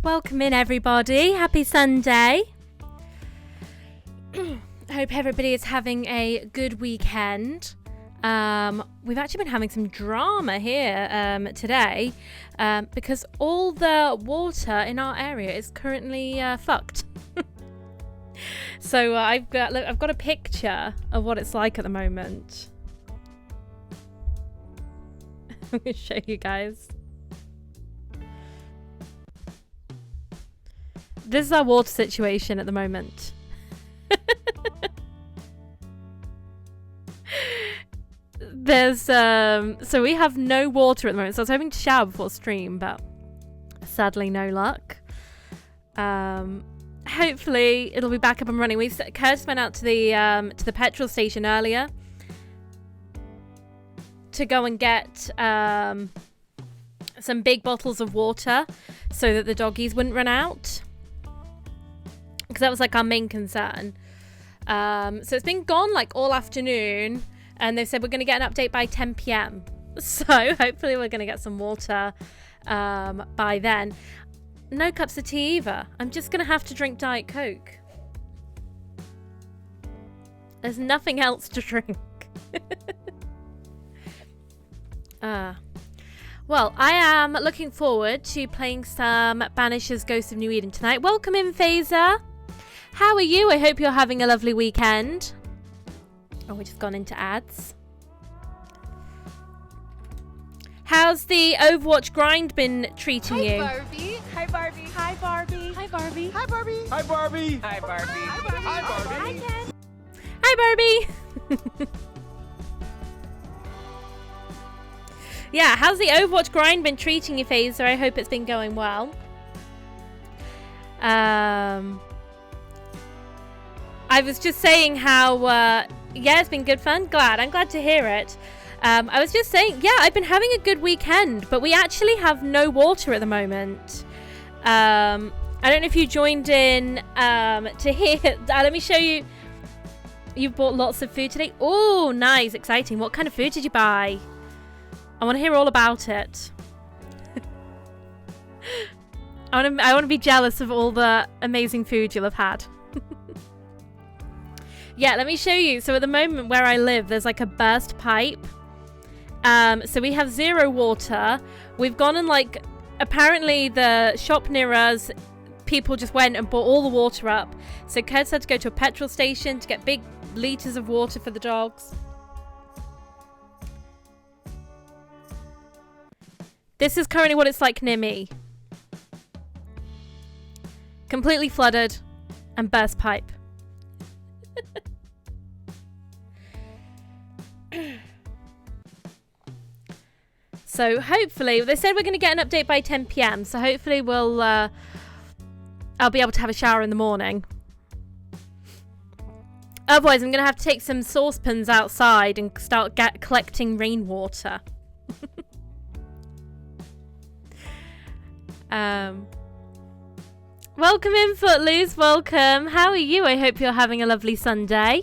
Welcome in, everybody. Happy Sunday. Hope everybody is having a good weekend. We've actually been having some drama here today because all the water in our area is currently fucked. So I've got a picture of what it's like at the moment. I'm going to show you guys. This is our water situation at the moment. There's so we have no water at the moment, so I was hoping to shower before stream, but sadly no luck. Hopefully it'll be back up and running. Curtis went out to the petrol station earlier to go and get some big bottles of water so that the doggies wouldn't run out, because that was like our main concern. So it's been gone like all afternoon, and they said we're going to get an update by 10 p.m. So hopefully we're going to get some water by then. No cups of tea either. I'm just going to have to drink Diet Coke. There's nothing else to drink. Well, I am looking forward to playing some Banishers Ghosts of New Eden tonight. Welcome in, Phaser. How are you? I hope you're having a lovely weekend. Oh, we just gone into ads. How's the Overwatch grind been treating you? Hi, Barbie. Hi, Barbie. Hi, Barbie. Hi, Barbie. Hi, Barbie. Hi, Barbie. Hi, Barbie. Hi, Barbie. Hi, Ken. Hi, Barbie. Yeah, how's the Overwatch grind been treating you, Phaser? I hope it's been going well. I was just saying how, yeah, it's been good fun. I'm glad to hear it. I was just saying, yeah, I've been having a good weekend, but we actually have no water at the moment. I don't know if you joined in to hear. Let me show you. You bought lots of food today. Oh, nice, exciting. What kind of food did you buy? I want to hear all about it. I want to be jealous of all the amazing food you'll have had. Yeah, let me show you. So at the moment where I live, there's like a burst pipe. So we have zero water. We've gone and like, apparently the shop near us, people just went and bought all the water up. So Kurt's had to go to a petrol station to get big litres of water for the dogs. This is currently what it's like near me. Completely flooded and burst pipe. So hopefully, they said we're going to get an update by 10 p.m. So hopefully I'll be able to have a shower in the morning. Otherwise, I'm going to have to take some saucepans outside and start collecting rainwater. Welcome in, Footloose. Welcome. How are you? I hope you're having a lovely Sunday.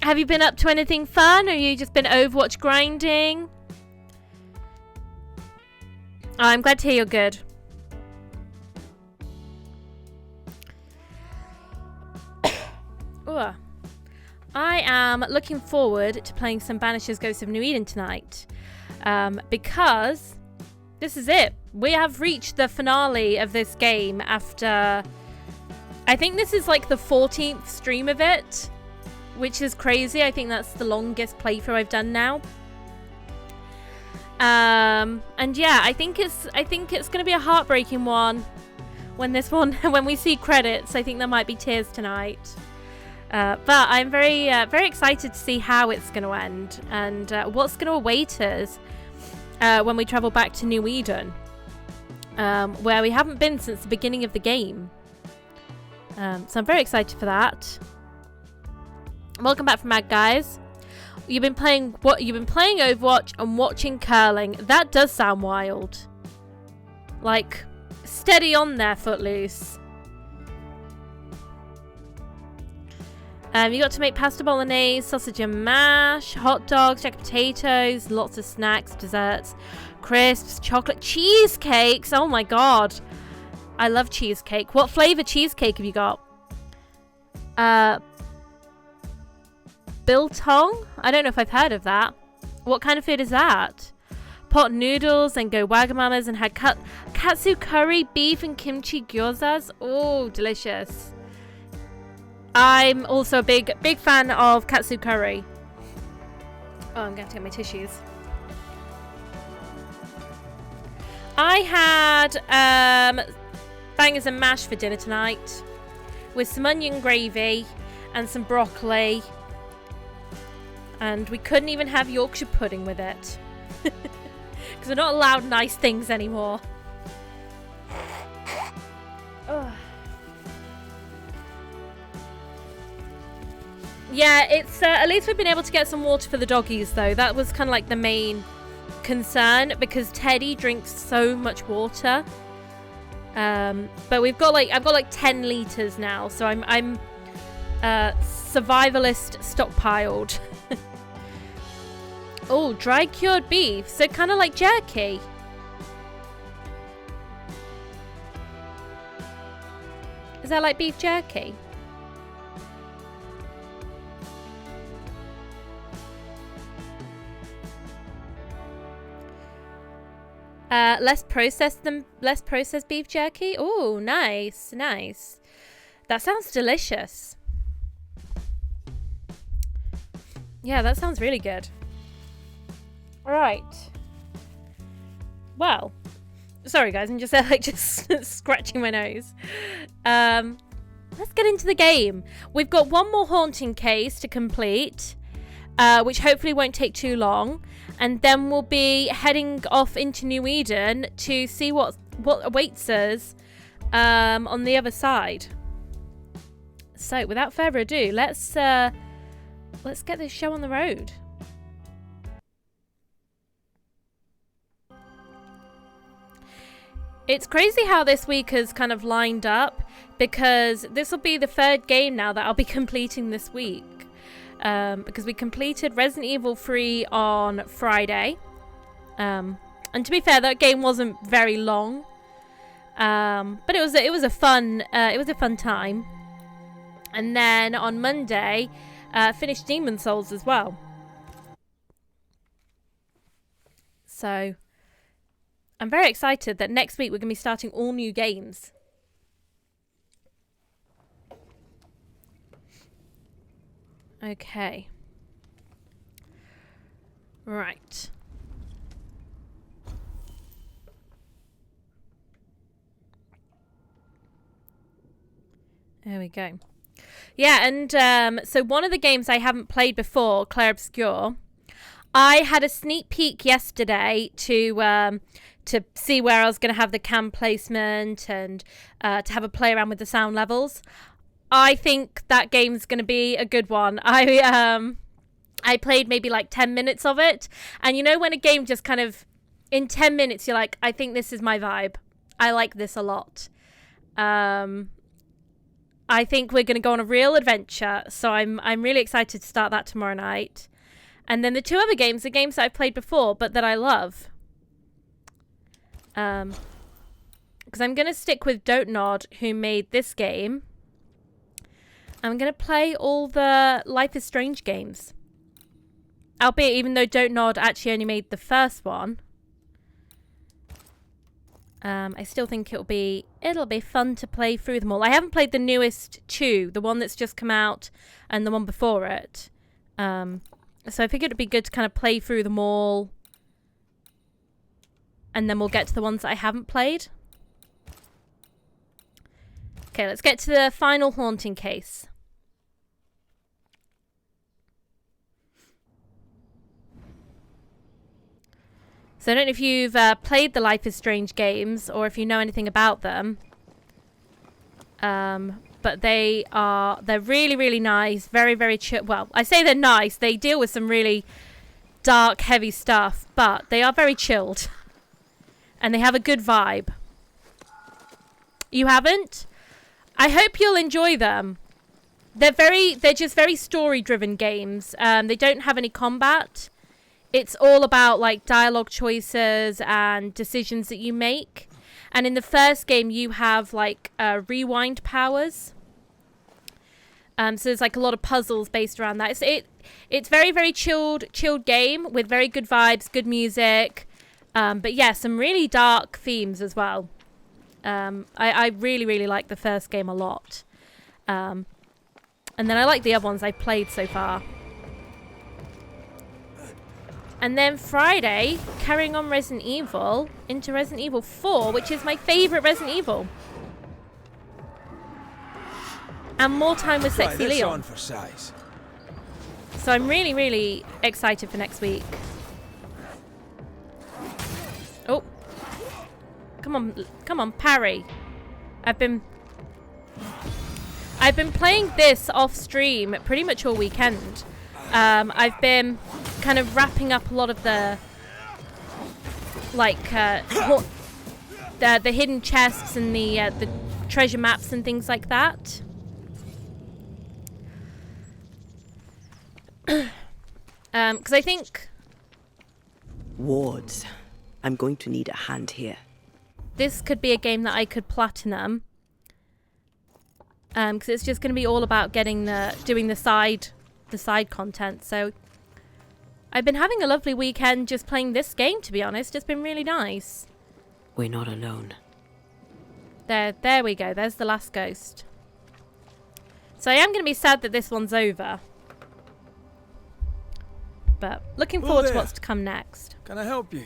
Have you been up to anything fun, or you just been Overwatch grinding? Oh, I'm glad to hear you're good. Ooh. I am looking forward to playing some Banishers Ghosts of New Eden tonight. Because this is it. We have reached the finale of this game after... I think this is like the 14th stream of it, which is crazy. I think that's the longest playthrough I've done now. And yeah, I think it's going to be a heartbreaking one when we see credits. I think there might be tears tonight. But I'm very excited to see how it's going to end and what's going to await us when we travel back to New Eden, where we haven't been since the beginning of the game. So I'm very excited for that. Welcome back from Mad Guys. You've been playing Overwatch and watching curling. That does sound wild. Like, steady on there, Footloose. You got to make pasta bolognese, sausage and mash, hot dogs, jacket potatoes, lots of snacks, desserts, crisps, chocolate, cheesecakes. Oh my god. I love cheesecake. What flavour cheesecake have you got? Biltong? I don't know if I've heard of that. What kind of food is that? Pot noodles and go Wagamamas and had katsu curry, beef and kimchi gyozas. Oh, delicious. I'm also a big fan of katsu curry. Oh, I'm going to take my tissues. I had bangers and mash for dinner tonight with some onion gravy and some broccoli. And we couldn't even have Yorkshire pudding with it. Because we're not allowed nice things anymore. Ugh. Yeah, it's at least we've been able to get some water for the doggies, though. That was kind of like the main concern, because Teddy drinks so much water. But I've got like 10 litres now, so I'm survivalist stockpiled. Oh, dry cured beef, so kind of like jerky. Is that like beef jerky? Less processed beef jerky. Oh, nice. That sounds delicious. Yeah, that sounds really good. Right. Well, sorry guys, I'm just just scratching my nose. Let's get into the game. We've got one more haunting case to complete, which hopefully won't take too long. And then we'll be heading off into New Eden to see what awaits us on the other side. So, without further ado, let's get this show on the road. It's crazy how this week has kind of lined up, because this will be the third game now that I'll be completing this week. Because we completed Resident Evil 3 on Friday, and to be fair, that game wasn't very long, but it was a fun time. And then on Monday, finished Demon Souls as well. So I'm very excited that next week we're going to be starting all new games. Okay. Right. There we go. Yeah, and so one of the games I haven't played before, Clair Obscur, I had a sneak peek yesterday to see where I was going to have the cam placement and to have a play around with the sound levels. I think that game's going to be a good one. I played maybe like 10 minutes of it. And you know when a game just kind of, in 10 minutes, you're like, I think this is my vibe. I like this a lot. I think we're going to go on a real adventure. So I'm really excited to start that tomorrow night. And then the two other games are games that I've played before, but that I love. Because I'm going to stick with Don't Nod, who made this game. I'm going to play all the Life is Strange games. Albeit, even though Don't Nod actually only made the first one, I still think it'll be fun to play through them all. I haven't played the newest two, the one that's just come out and the one before it. So I figured it'd be good to kind of play through them all, and then we'll get to the ones that I haven't played. Okay, let's get to the final haunting case. So I don't know if you've played the Life is Strange games or if you know anything about them. But they're really, really nice. Very, very chill. Well, I say they're nice. They deal with some really dark, heavy stuff, but they are very chilled. And they have a good vibe. You haven't? I hope you'll enjoy them. they're just very story driven games. They don't have any combat. It's all about like dialogue choices and decisions that you make. And in the first game, you have like rewind powers. So there's like a lot of puzzles based around that. It's very, very chilled game with very good vibes, good music. But yeah, some really dark themes as well. I really, really like the first game a lot. And then I like the other ones I've played so far. And then Friday, carrying on Resident Evil into Resident Evil 4, which is my favourite Resident Evil. And more time with Sexy Leon. For size. So I'm really, really excited for next week. Oh. Come on, parry. I've been playing this off stream pretty much all weekend. I've been kind of wrapping up a lot of the like the hidden chests and the treasure maps and things like that. Because I think wards. I'm going to need a hand here. This could be a game that I could platinum. Because it's just going to be all about doing the side content. So I've been having a lovely weekend just playing this game, to be honest. It's been really nice. We're not alone. There we go. There's the last ghost. So I am going to be sad that this one's over. But looking forward to what's to come next. Can I help you?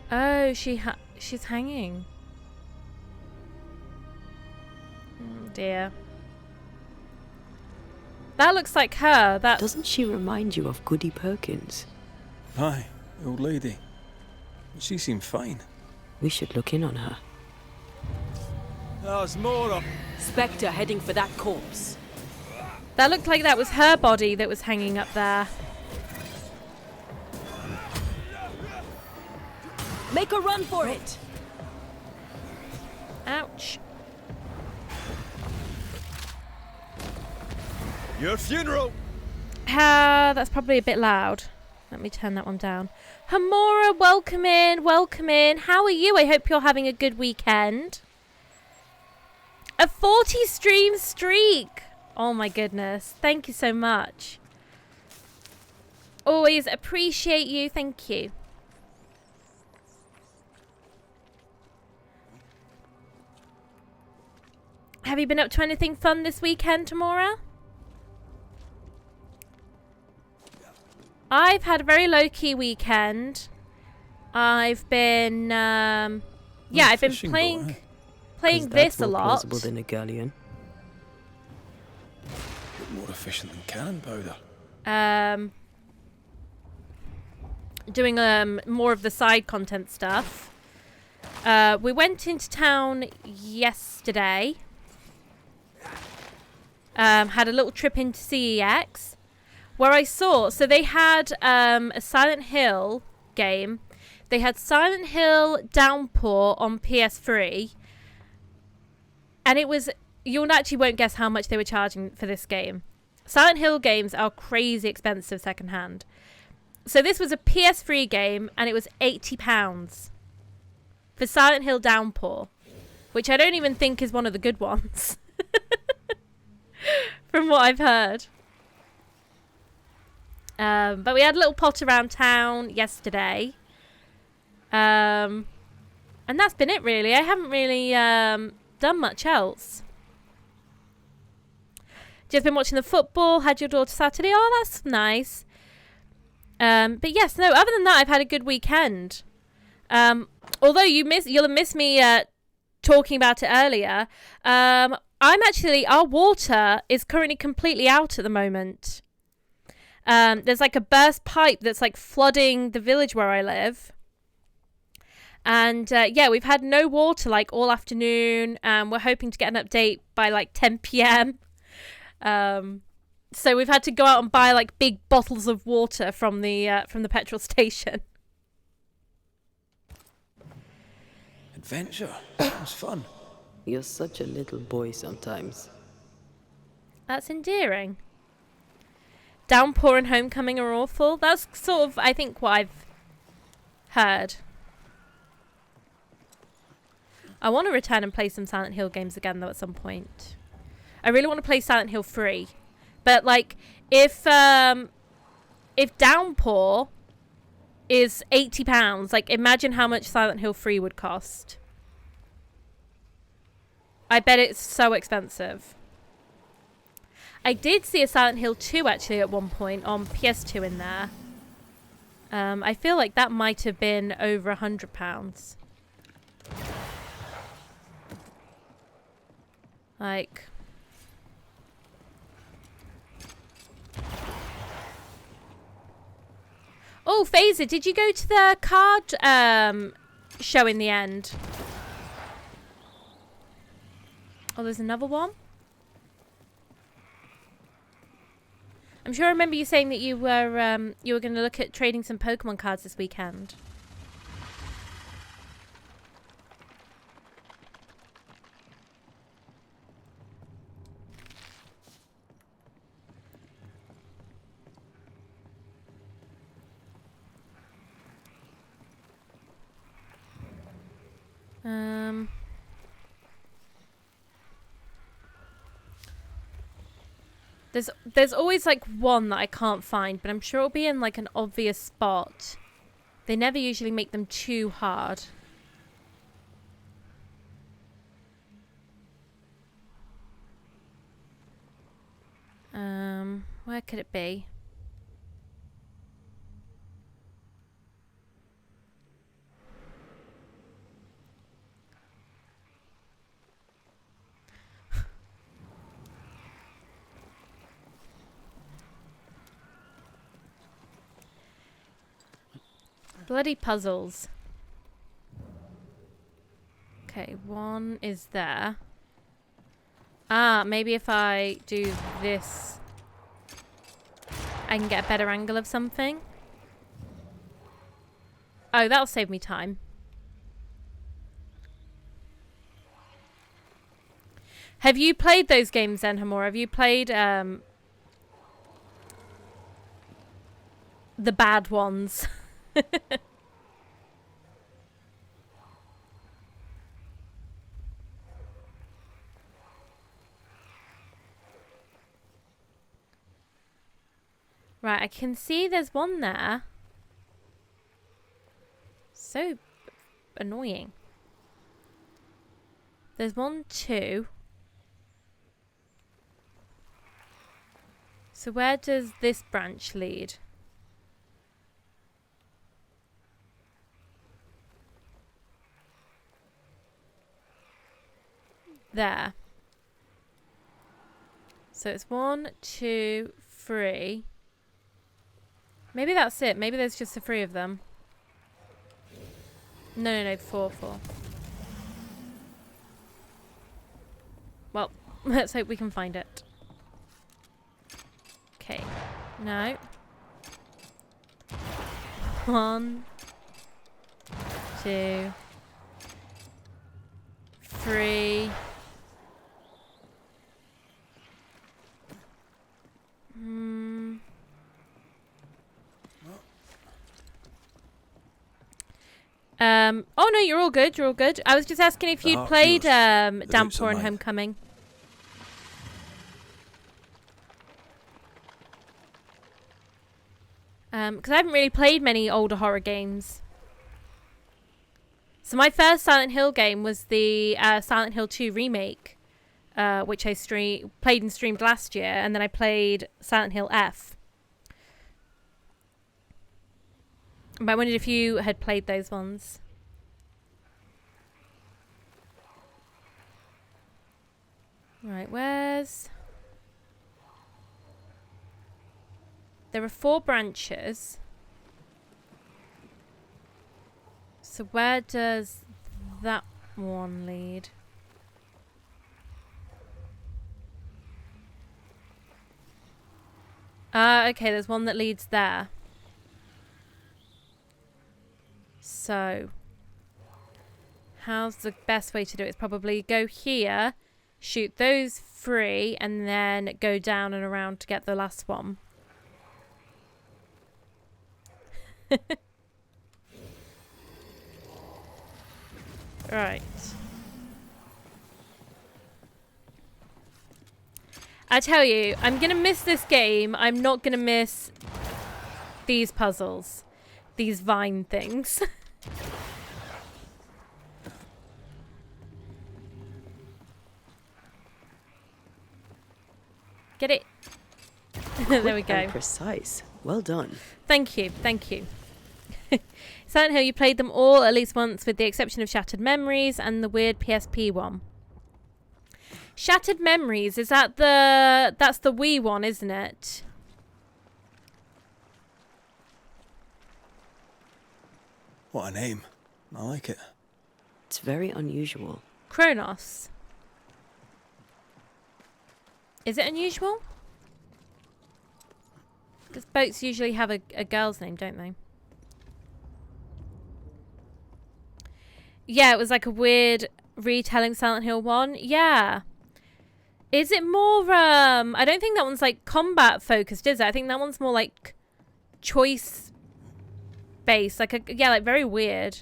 Oh, she's hanging. Oh dear. That looks like her. Doesn't she remind you of Goody Perkins? Aye, the old lady. She seemed fine. We should look in on her. There's more of... Spectre heading for that corpse. That looked like that was her body that was hanging up there. Make a run for it. Ouch. Your funeral! That's probably a bit loud. Let me turn that one down. Hamora, welcome in, welcome in. How are you? I hope you're having a good weekend. A 40 stream streak. Oh my goodness. Thank you so much. Always appreciate you. Thank you. Have you been up to anything fun this weekend, Tamora? I've had a very low-key weekend. I've been, I've been playing this a lot. Plausible than a galleon. More efficient than cannon powder. Doing more of the side content stuff. We went into town yesterday. Had a little trip into CEX where I saw, so they had a Silent Hill game. They had Silent Hill Downpour on PS3. And it was, you actually won't guess how much they were charging for this game. Silent Hill games are crazy expensive secondhand. So this was a PS3 game and it was £80 for Silent Hill Downpour, which I don't even think is one of the good ones. From what I've heard. But we had a little pot around town yesterday. And that's been it really. I haven't really done much else. Just been watching the football. Had your daughter Saturday. Oh, that's nice. But yes, no, other than that, I've had a good weekend. Although you'll miss me talking about it earlier. Our water is currently completely out at the moment. There's like a burst pipe that's like flooding the village where I live. And we've had no water like all afternoon. We're hoping to get an update by like 10 p.m. So we've had to go out and buy like big bottles of water from the petrol station. Adventure. It was fun. You're such a little boy sometimes. That's endearing. Downpour and Homecoming are awful. That's sort of, I think, what I've heard. I want to return and play some Silent Hill games again, though, at some point. I really want to play Silent Hill 3. But, like, if Downpour is £80, like, imagine how much Silent Hill 3 would cost. I bet it's so expensive. I did see a Silent Hill 2 actually at one point on PS2 in there. I feel like that might have been over £100. Like, oh, Phaser, did you go to the card show in the end? Oh, there's another one. I'm sure I remember you saying that you were going to look at trading some Pokemon cards this weekend. There's always like one that I can't find, but I'm sure it'll be in like an obvious spot. They never usually make them too hard. Where could it be? Bloody puzzles. Okay, one is there. Ah, maybe if I do this, I can get a better angle of something. Oh, that'll save me time. Have you played those games then, Hamor? Have you played the bad ones? Right, I can see there's one there. So annoying. There's 1, 2. So where does this branch lead? There. So it's 1, 2, 3. Maybe that's it. Maybe there's just the 3 of them. No, 4. Well, let's hope we can find it. Okay. No. 1, 2, 3. Oh no, you're all good. You're all good. I was just asking if you'd played Downpour and Homecoming. Because I haven't really played many older horror games. So my first Silent Hill game was the Silent Hill 2 remake, which I played and streamed last year, and then I played Silent Hill F. But I wondered if you had played those ones. Right, where's... There are 4 branches. So where does that one lead? Okay, there's one that leads there. So, how's the best way to do it? It's probably go here, shoot those 3, and then go down and around to get the last one. Right. I tell you, I'm going to miss this game. I'm not going to miss these puzzles. These vine things. Get it? There we go. And precise. Well done. Thank you. Thank you. Silent Hill, you played them all at least once with the exception of Shattered Memories and the weird PSP one. Shattered Memories, is that that's the Wii one, isn't it? What a name. I like it. It's very unusual. Kronos. Is it unusual? Because boats usually have a girl's name, don't they? Yeah, it was like a weird retelling Silent Hill 1. Yeah. Is it more, I don't think that one's like combat focused, is it? I think that one's more like choice based. Like, like very weird.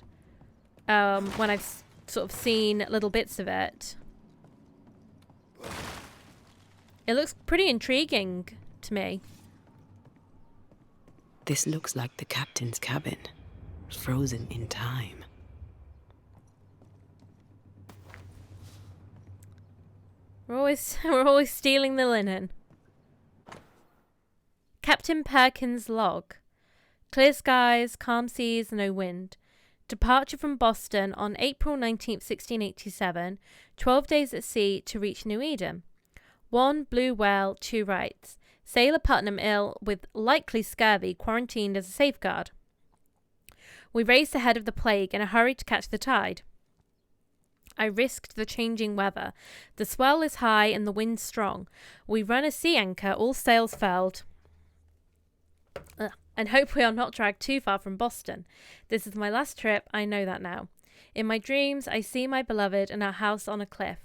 When I've sort of seen little bits of it. It looks pretty intriguing to me. This looks like the captain's cabin. Frozen in time. We're always stealing the linen. Captain Perkins' log. Clear skies, calm seas, no wind. Departure from Boston on April 19th, 1687. 12 days at sea to reach New Eden. 1 blue whale, 2 rights. Sailor Putnam ill with likely scurvy, quarantined as a safeguard. We raced ahead of the plague in a hurry to catch the tide. I risked the changing weather. The swell is high and the wind strong. We run a sea anchor, all sails furled. And hope we are not dragged too far from Boston. This is my last trip, I know that now. In my dreams, I see my beloved and our house on a cliff.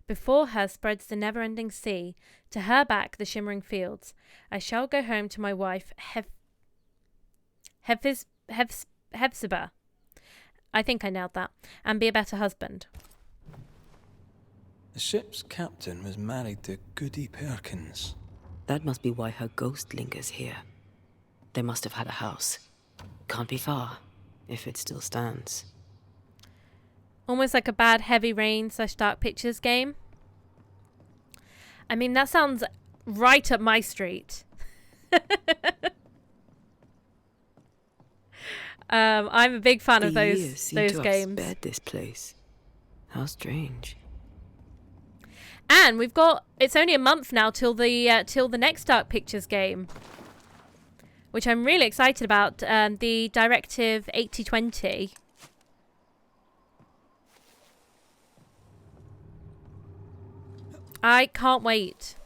Before her spreads the never-ending sea. To her back the shimmering fields. I shall go home to my wife, Hephzibah. I think I nailed that. And be a better husband. The ship's captain was married to Goody Perkins. That must be why her ghost lingers here. They must have had a house. Can't be far, if it still stands. Almost like a bad Heavy Rain / Dark Pictures game. I mean, that sounds right up my street. I'm a big fan of those games. Spared this place. How strange. And we've got, it's only a month now till the next Dark Pictures game, which I'm really excited about. The Directive 8020. I can't wait.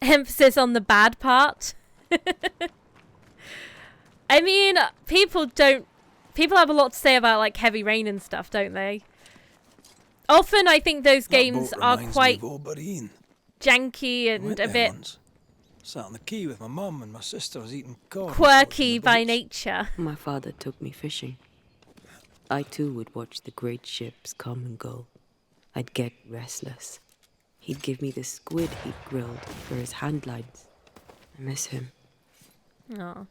Emphasis on the bad part. I mean, people have a lot to say about like Heavy Rain and stuff, don't they? Often I think those games are quite janky and a bit once. Sat on the quay with my mum and my sister was eating corn. Quirky by nature. My father took me fishing. I too would watch the great ships come and go. I'd get restless. He'd give me the squid he'd grilled for his hand lines. I miss him. Aw.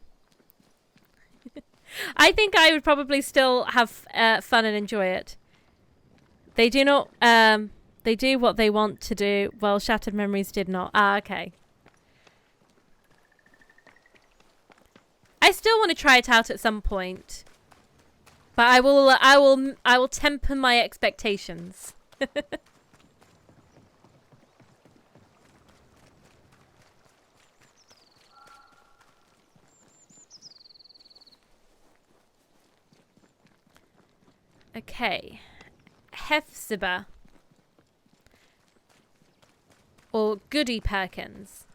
I think I would probably still have fun and enjoy it. They do not. They do what they want to do. Well, Shattered Memories did not. Ah, okay. I still want to try it out at some point, but I will temper my expectations. Okay. Hephzibah. Or Goody Perkins.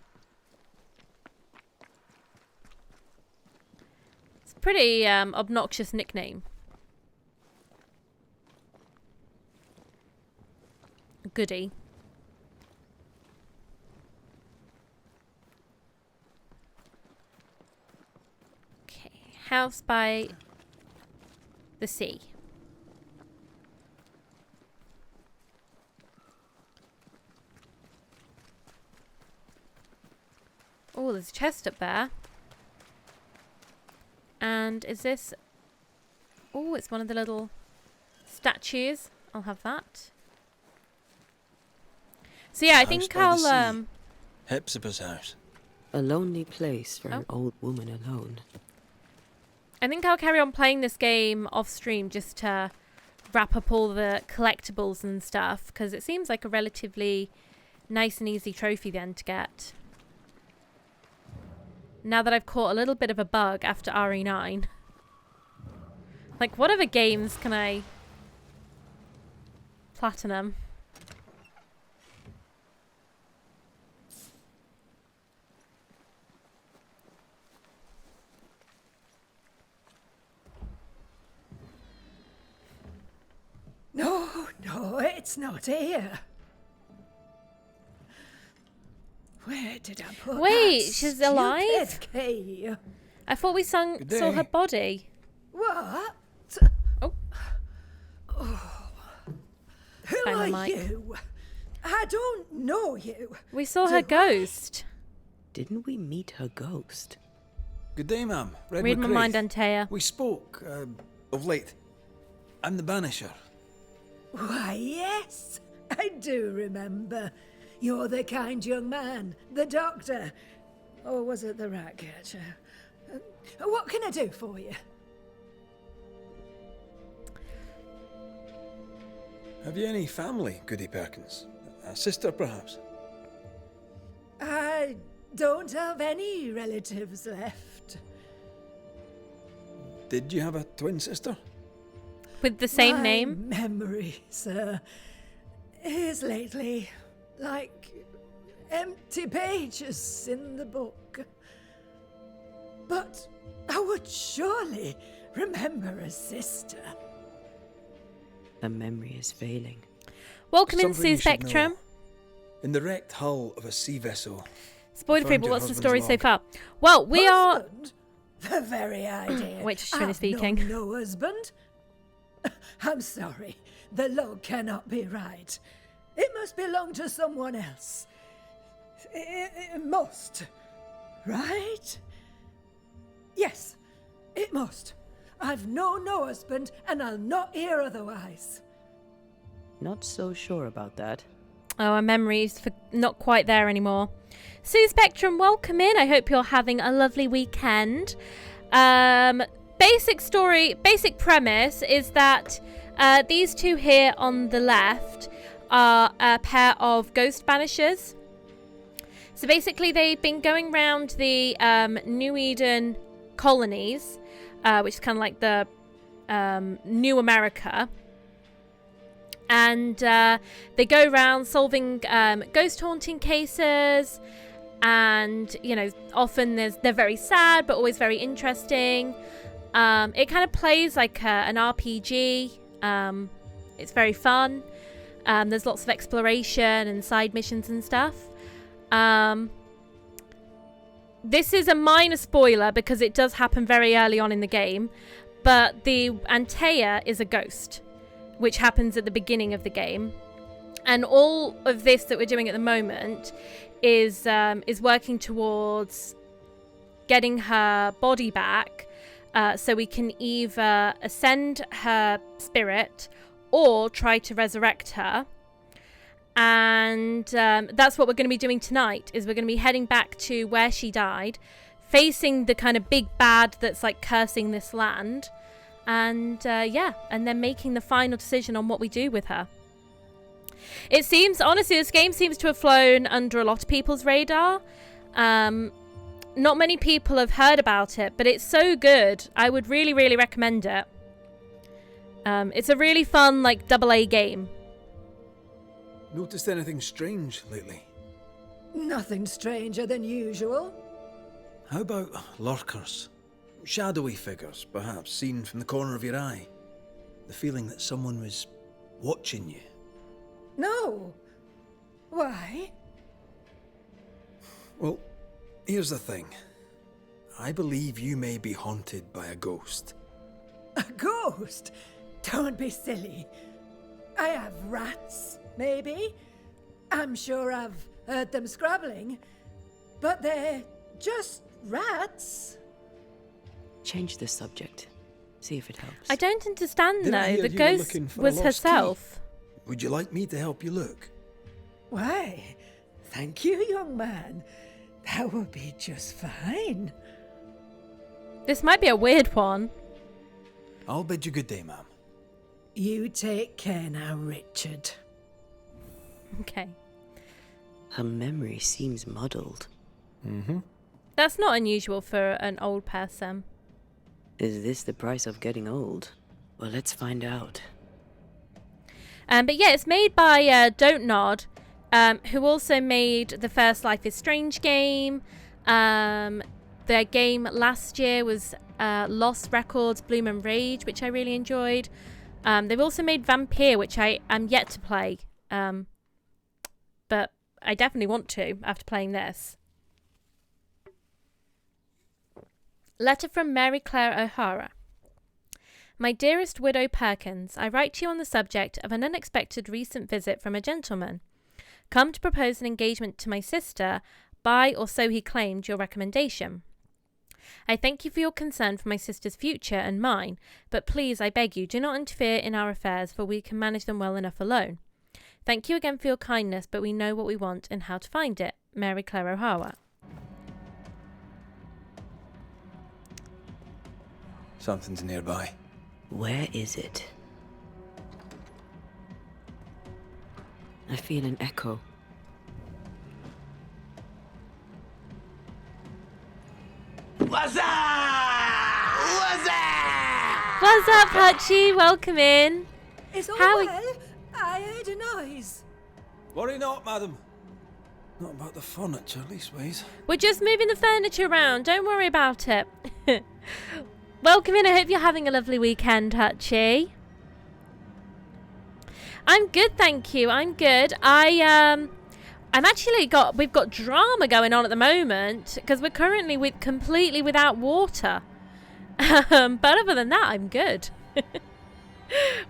It's a pretty obnoxious nickname. goodie. Okay, house by the sea. Oh, there's a chest up there. And is this... Oh, it's one of the little statues. I'll have that. So yeah, I think I'll... Hepzibah's house. A lonely place for an old woman alone. I think I'll carry on playing this game off stream just to wrap up all the collectibles and stuff, because it seems like a relatively nice and easy trophy then to get. Now that I've caught a little bit of a bug after RE9. Like, what other games can I platinum? No, it's not here. Where did I put Wait, that she's alive? stupid key? I thought we saw her body. What? Oh. Who Bang on are mic. you? I don't know you. We saw her ghost. Didn't we meet her ghost? Good day, ma'am. Read my mind, Antea. We spoke of late. I'm the Banisher. Why, yes, I do remember. You're the kind young man, the doctor. Or was it the rat catcher? What can I do for you? Have you any family, Goody Perkins? A sister, perhaps? I don't have any relatives left. Did you have a twin sister? With the same My name? memory, sir, is lately like empty pages in the book. But I would surely remember a sister. Her memory is failing. Welcome in, Something you Sue should know. Spectrum. In the wrecked hull of a sea vessel. Spoiler free, Found but your what's the husband's story so log. far? Well, we are... Husband? The very idea. Wait, she's finished I've speaking. No husband. I'm sorry. The log cannot be right. It must belong to someone else. It must. Right? Yes, it must. I've no husband, and I'll not hear otherwise. Not so sure about that. Oh, our memory's not quite there anymore. Sue Spectrum, welcome in. I hope you're having a lovely weekend. Basic premise is that these two here on the left are a pair of ghost banishers. So basically they've been going around the New Eden colonies, which is kind of like the New America. And they go around solving ghost haunting cases. And, you know, often they're very sad, but always very interesting. It kind of plays like an RPG. It's very fun. There's lots of exploration and side missions and stuff. This is a minor spoiler because it does happen very early on in the game. But the Antea is a ghost, which happens at the beginning of the game. And all of this that we're doing at the moment is working towards getting her body back, so we can either ascend her spirit or try to resurrect her. And that's what we're going to be doing tonight, is we're going to be heading back to where she died, facing the kind of big bad that's like cursing this land, and and then making the final decision on what we do with her. It seems, honestly, this game seems to have flown under a lot of people's radar. Not many people have heard about it, but it's so good. I would really, really recommend it. It's a really fun, like, AA game. Noticed anything strange lately? Nothing stranger than usual. How about lurkers? Shadowy figures, perhaps, seen from the corner of your eye. The feeling that someone was watching you. No. Why? Well, here's the thing. I believe you may be haunted by a ghost. A ghost? Don't be silly. I have rats, maybe. I'm sure I've heard them scrabbling. But they're just rats. Change the subject. See if it helps. I don't understand Did I though. hear The you were ghost looking for a was lost herself. key? Would you like me to help you look? Why, thank you, young man. That will be just fine. This might be a weird one. I'll bid you good day, ma'am. You take care now, Richard. Okay. Her memory seems muddled. Mm-hmm. That's not unusual for an old person. Is this the price of getting old? Well, let's find out. But yeah, it's made by Don't Nod, who also made the first Life is Strange game. Their game last year was Lost Records, Bloom and Rage, which I really enjoyed. They've also made Vampire, which I am yet to play. But I definitely want to after playing this. Letter from Mary Claire O'Hara. My dearest Widow Perkins, I write to you on the subject of an unexpected recent visit from a gentleman. Come to propose an engagement to my sister by, or so he claimed, your recommendation. I thank you for your concern for my sister's future and mine, but please, I beg you, do not interfere in our affairs, for we can manage them well enough alone. Thank you again for your kindness, but we know what we want and how to find it. Mary Claire O'Hara. Something's nearby. Where is it? I feel an echo. What's up? What's up? What's up, Hutchie? Welcome in. It's all How- well. I heard a noise. Worry not, madam. Not about the furniture, leastways. We're just moving the furniture around. Don't worry about it. Welcome in. I hope you're having a lovely weekend, Hutchie. I'm good, thank you. I'm good. We've got drama going on at the moment because we're currently completely without water. But other than that, I'm good.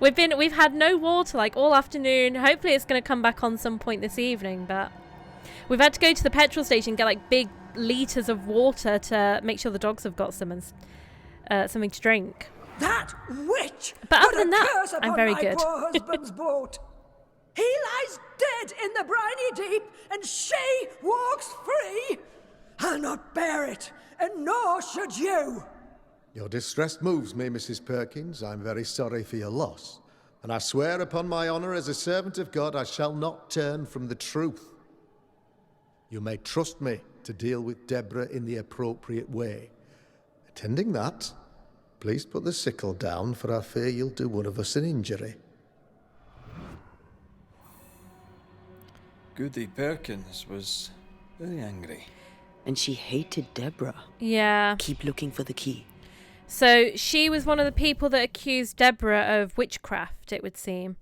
We've had no water like all afternoon. Hopefully it's going to come back on some point this evening, but we've had to go to the petrol station and get like big liters of water to make sure the dogs have got something to drink. That witch! But put other than a that, curse I'm upon very my good. poor husband's boat. He lies dead in the briny deep, and she walks free. I'll not bear it, and nor should you. Your distress moves me, Mrs. Perkins. I'm very sorry for your loss, and I swear upon my honour as a servant of God I shall not turn from the truth. You may trust me to deal with Deborah in the appropriate way. Attending that, please put the sickle down, for I fear you'll do one of us an injury. Goody Perkins was very angry. And she hated Deborah. Yeah. Keep looking for the key. So she was one of the people that accused Deborah of witchcraft, it would seem.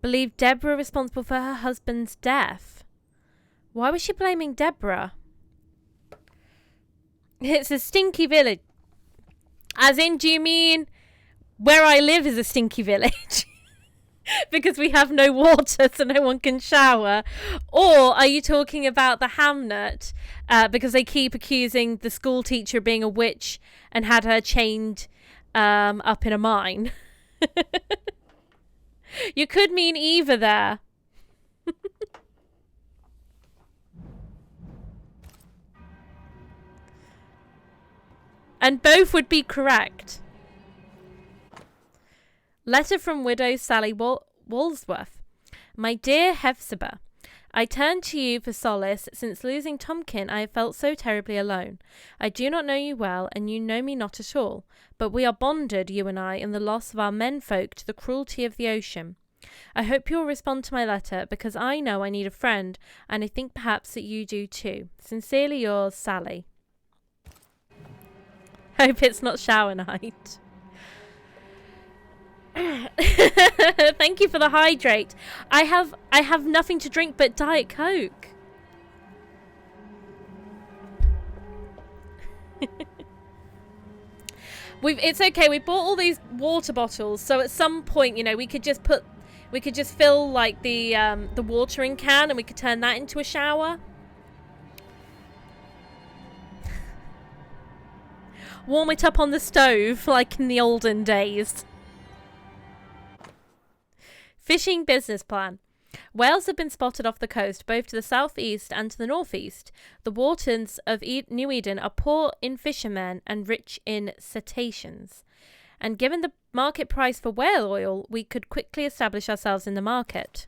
Believed Deborah responsible for her husband's death. Why was she blaming Deborah? It's a stinky village. As in, do you mean where I live is a stinky village? Because we have no water, so no one can shower? Or are you talking about the hamlet, because they keep accusing the school teacher of being a witch and had her chained up in a mine? You could mean either there. And both would be correct. Letter from Widow Sally Walsworth. My dear Hephzibah, I turn to you for solace. Since losing Tomkin, I have felt so terribly alone. I do not know you well, and you know me not at all, but we are bonded, you and I, in the loss of our menfolk to the cruelty of the ocean. I hope you will respond to my letter, because I know I need a friend, and I think perhaps that you do too. Sincerely yours, Sally. Hope it's not shower night. Thank you for the hydrate. I have nothing to drink but Diet Coke. It's okay. We bought all these water bottles, so at some point, you know, we could just fill like the watering can, and we could turn that into a shower. Warm it up on the stove like in the olden days. Fishing business plan. Whales have been spotted off the coast, both to the southeast and to the northeast. The waters of New Eden are poor in fishermen and rich in cetaceans. And given the market price for whale oil, we could quickly establish ourselves in the market.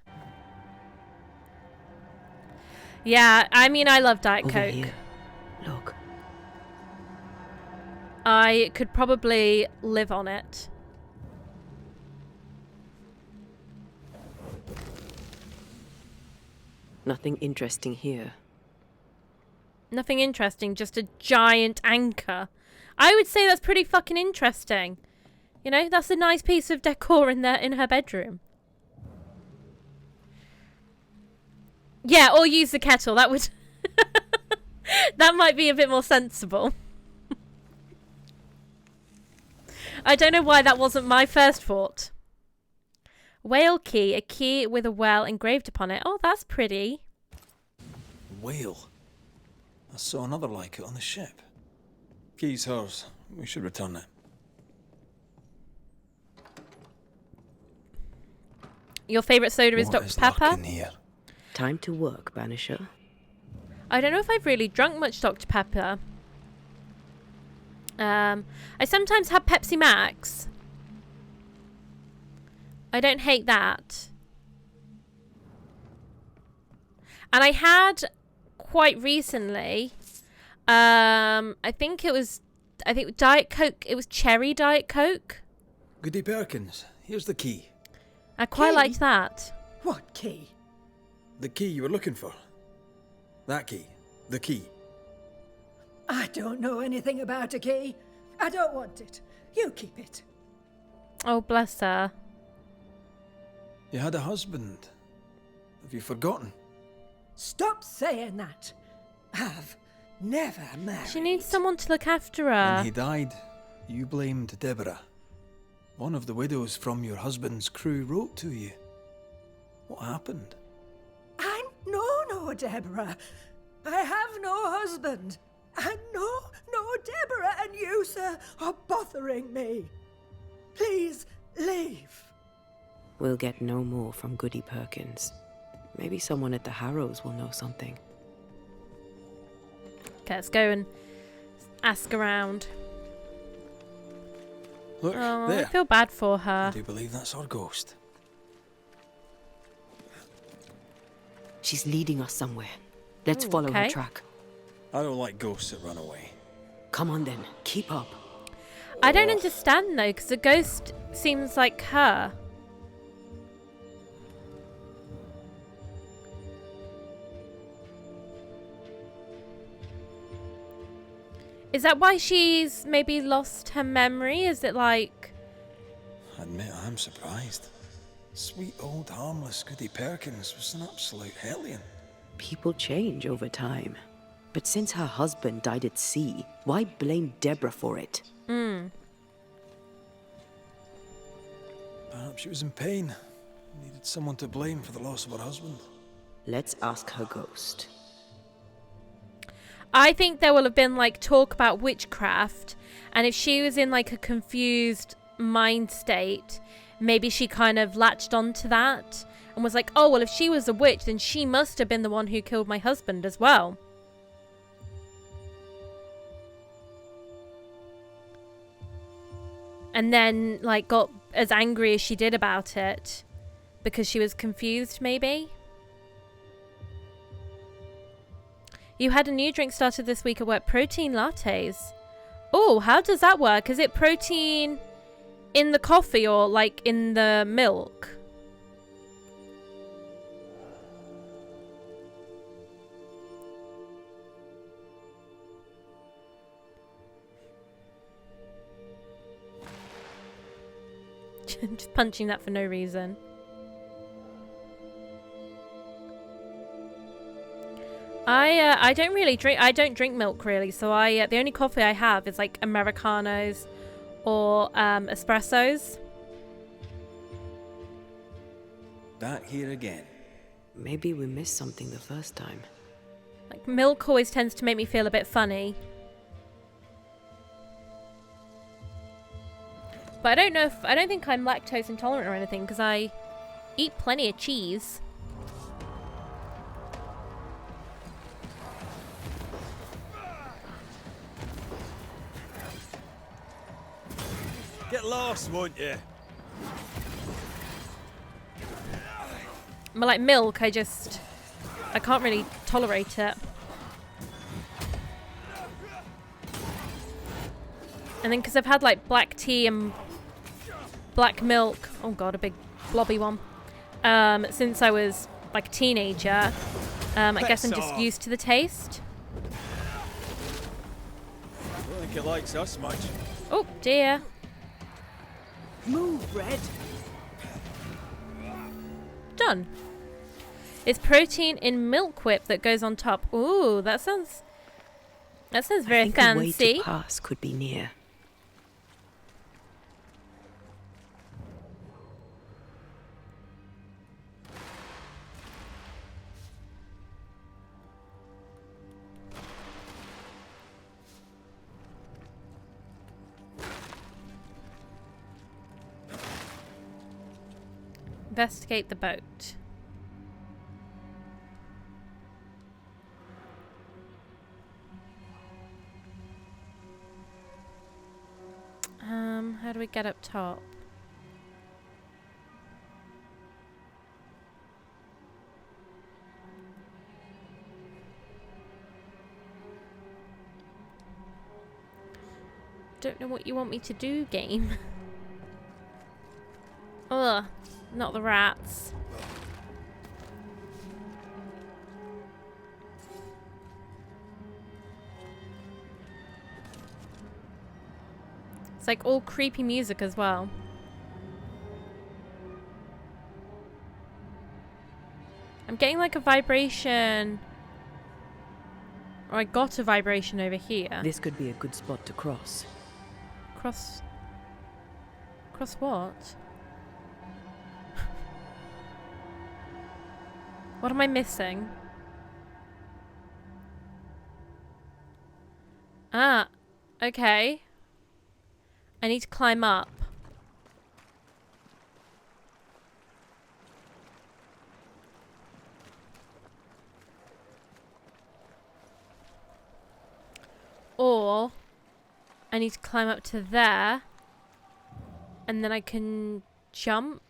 Yeah, I mean, I love Diet Over Coke. here. Look. I could probably live on it. Nothing interesting here. Nothing interesting, just a giant anchor. I would say that's pretty fucking interesting. You know, that's a nice piece of decor in her bedroom. Yeah, or use the kettle. That would that might be a bit more sensible. I don't know why that wasn't my first thought. Whale key, a key with a whale engraved upon it. Oh, that's pretty. Whale. I saw another like it on the ship. Key's hers. We should return it. Your favourite soda is What Dr. is Pepper? lurking here? Time to work, Banisher. I don't know if I've really drunk much Dr. Pepper. I sometimes have Pepsi Max. I don't hate that. And I had quite recently, I think Diet Coke, it was cherry Diet Coke. Goody Perkins, here's the key. I quite Key? liked that. What key? The key you were looking for. That key. The key. I don't know anything about a key. I don't want it. You keep it. Oh, bless her. You had a husband. Have you forgotten? Stop saying that. I've never married. She needs someone to look after her. When he died, you blamed Deborah. One of the widows from your husband's crew wrote to you. What happened? I'm no Deborah. I have no husband. And no Deborah, and you, sir, are bothering me. Please leave. We'll get no more from Goody Perkins. Maybe someone at the Harrows will know something. Okay, let's go and ask around. Look, Oh, I there. feel bad for I her. do believe that's our ghost. She's leading us somewhere. Let's follow her okay. track. I don't like ghosts that run away. Come on then, keep up. I don't understand though, because the ghost seems like her. Is that why she's maybe lost her memory? Is it like... I admit I'm surprised. Sweet old harmless Goody Perkins was an absolute hellion. People change over time. But since her husband died at sea, why blame Deborah for it? Perhaps she was in pain. Needed someone to blame for the loss of her husband. Let's ask her ghost. I think there will have been like talk about witchcraft, and if she was in like a confused mind state, maybe she kind of latched onto that and was like, oh well, if she was a witch, then she must have been the one who killed my husband as well. And then like got as angry as she did about it because she was confused, maybe. You had a new drink started this week at work, protein lattes. Oh, how does that work? Is it protein in the coffee or like in the milk? Just punching that for no reason. I don't really drink. I don't drink milk really. So the only coffee I have is like Americanos or espressos. Back here again. Maybe we missed something the first time. Like milk always tends to make me feel a bit funny. But I don't think I'm lactose intolerant or anything because I eat plenty of cheese. Get lost, won't you? But like milk, I can't really tolerate it. And then because I've had like black tea and black milk, oh god, a big blobby one, since I was like a teenager, I guess I'm just used to the taste. I don't think it likes us much. Oh dear. Move, Red. Done. It's protein in Milk Whip that goes on top. Ooh, that sounds very I think fancy. a way to pass could be near. Investigate the boat. How do we get up top? Don't know what you want me to do, game. Ugh, not the rats. It's like all creepy music as well. I'm getting like a vibration. Or I got a vibration over here. This could be a good spot to cross. Cross what? What am I missing? Ah, okay. I need to climb up. Or I need to climb up to there. And then I can jump.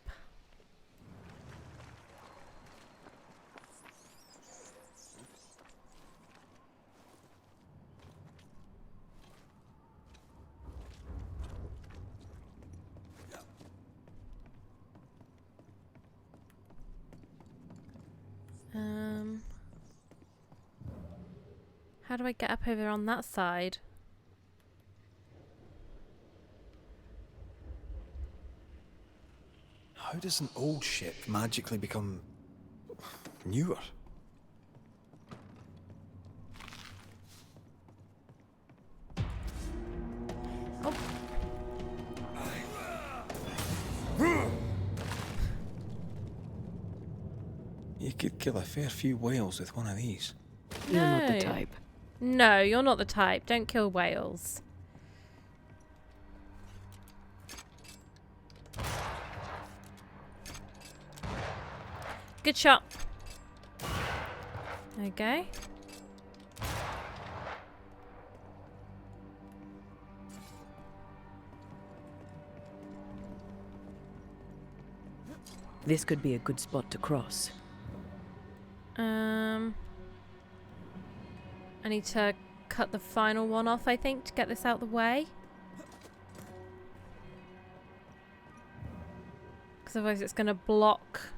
How do I get up over on that side? How does an old ship magically become newer? Oh. You could kill a fair few whales with one of these. You're not the No. type. No, you're not the type. Don't kill whales. Good shot. Okay. This could be a good spot to cross. I need to cut the final one off, I think, to get this out the way. Because otherwise it's going to block.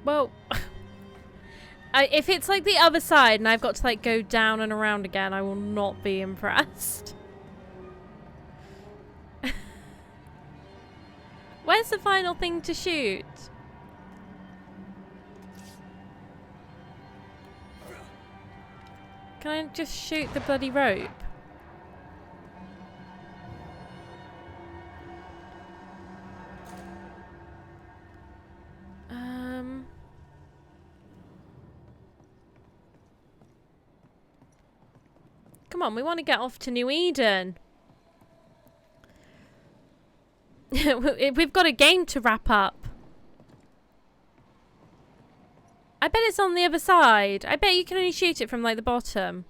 Well, if it's like the other side and I've got to like go down and around again, I will not be impressed. Where's the final thing to shoot? Can I just shoot the bloody rope? Come on, we want to get off to New Eden. We've got a game to wrap up. I bet it's on the other side. I bet you can only shoot it from like the bottom.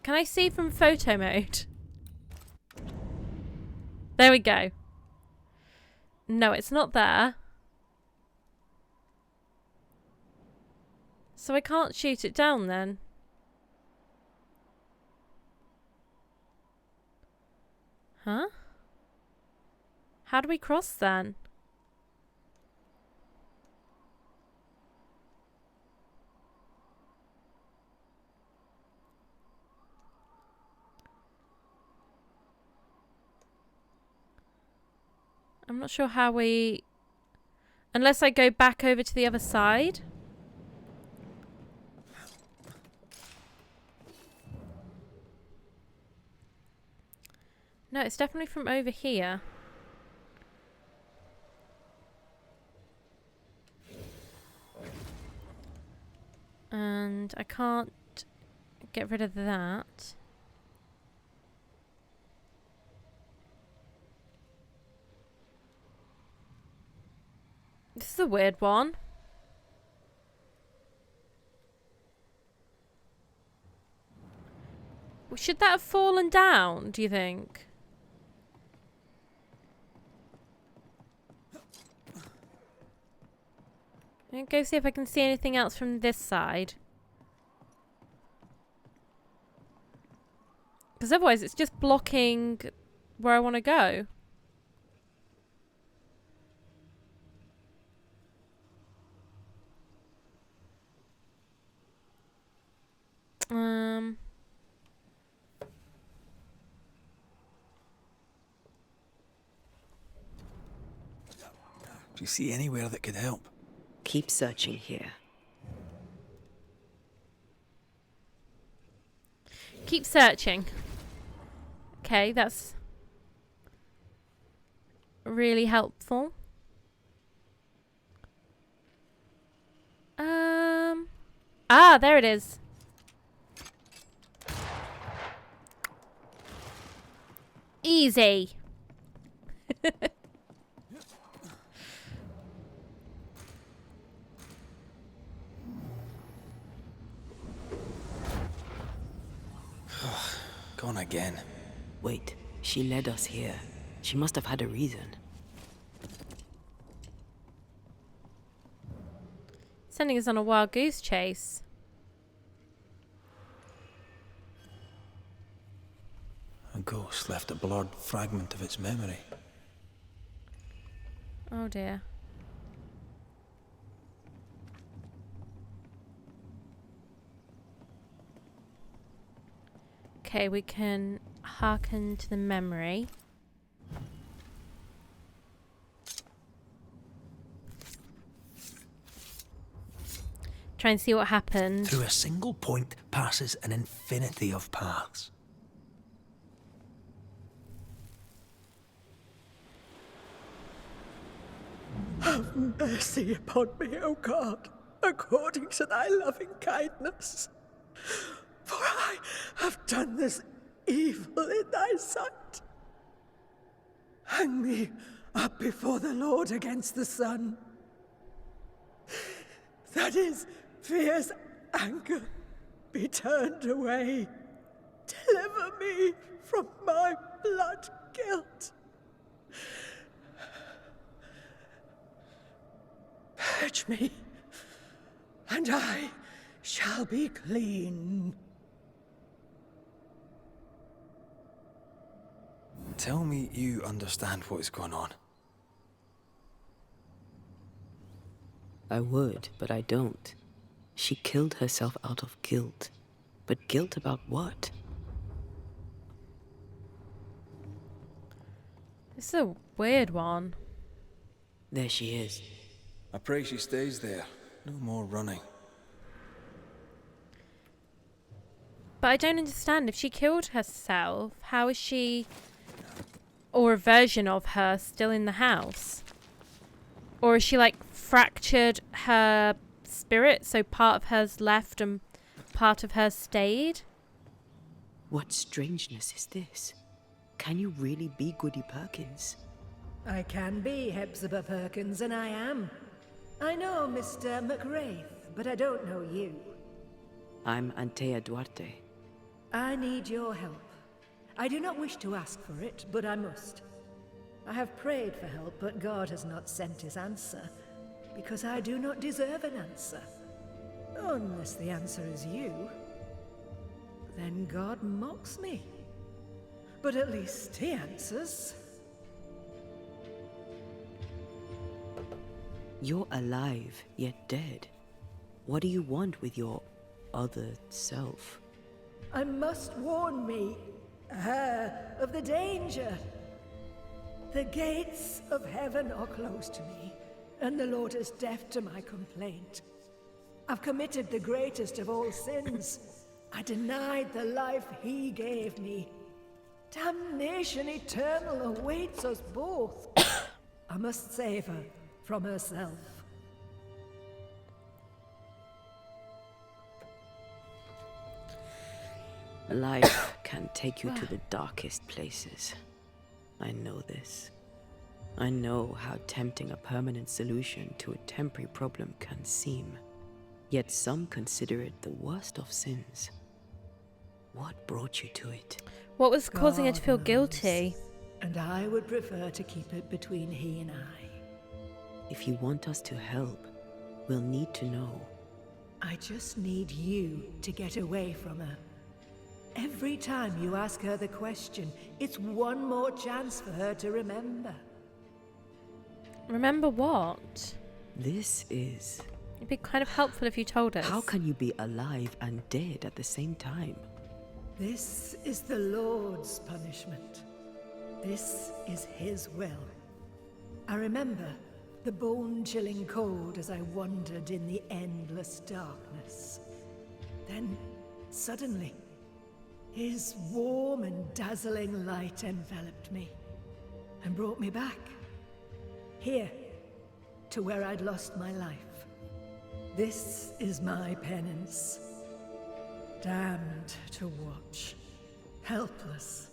Can I see from photo mode? There we go. No, it's not there. So I can't shoot it down then. Huh? How do we cross then? I'm not sure how we... Unless I go back over to the other side. No, it's definitely from over here. And I can't get rid of that. This is a weird one. Should that have fallen down, do you think? I'm gonna go see if I can see anything else from this side. Because otherwise it's just blocking where I want to go. Do you see anywhere that could help? Keep searching here. Keep searching. Okay, that's really helpful. Ah, there it is. Easy. Gone again. Wait, she led us here. She must have had a reason. Sending us on a wild goose chase. A ghost left a blurred fragment of its memory. Oh dear. Okay, we can hearken to the memory. Try and see what happened. Through a single point passes an infinity of paths. Have mercy upon me, O God, according to thy loving kindness. For I have done this evil in thy sight. Hang me up before the Lord against the sun, that his fierce anger be turned away. Deliver me from my blood guilt. Purge me, and I shall be clean. Tell me you understand what is going on. I would, but I don't. She killed herself out of guilt. But guilt about what? This is a weird one. There she is. I pray she stays there. No more running. But I don't understand. If she killed herself, how is she, or a version of her, still in the house? Or is she like fractured her spirit, so part of her's left and part of her stayed? What strangeness is this? Can you really be Goody Perkins? I can be Hepzibah Perkins, and I am. I know Mr. McWraith, but I don't know you. I'm Antea Duarte. I need your help. I do not wish to ask for it, but I must. I have prayed for help, but God has not sent his answer, because I do not deserve an answer. Unless the answer is you. Then God mocks me. But at least he answers. You're alive, yet dead. What do you want with your other self? I must warn me, her, of the danger. The gates of heaven are closed to me, and the Lord is deaf to my complaint. I've committed the greatest of all sins. I denied the life he gave me. Damnation eternal awaits us both. I must save her from herself. Life can take you to the darkest places. I know this. I know how tempting a permanent solution to a temporary problem can seem. Yet some consider it the worst of sins. What brought you to it? What was causing her to God feel knows, guilty? And I would prefer to keep it between he and I. If you want us to help, we'll need to know. I just need you to get away from her. Every time you ask her the question, it's one more chance for her to remember. Remember what? This is... It'd be kind of helpful if you told us. How can you be alive and dead at the same time? This is the Lord's punishment. This is his will. I remember the bone-chilling cold as I wandered in the endless darkness. Then, suddenly, his warm and dazzling light enveloped me and brought me back. Here, to where I'd lost my life. This is my penance. Damned to watch, helpless,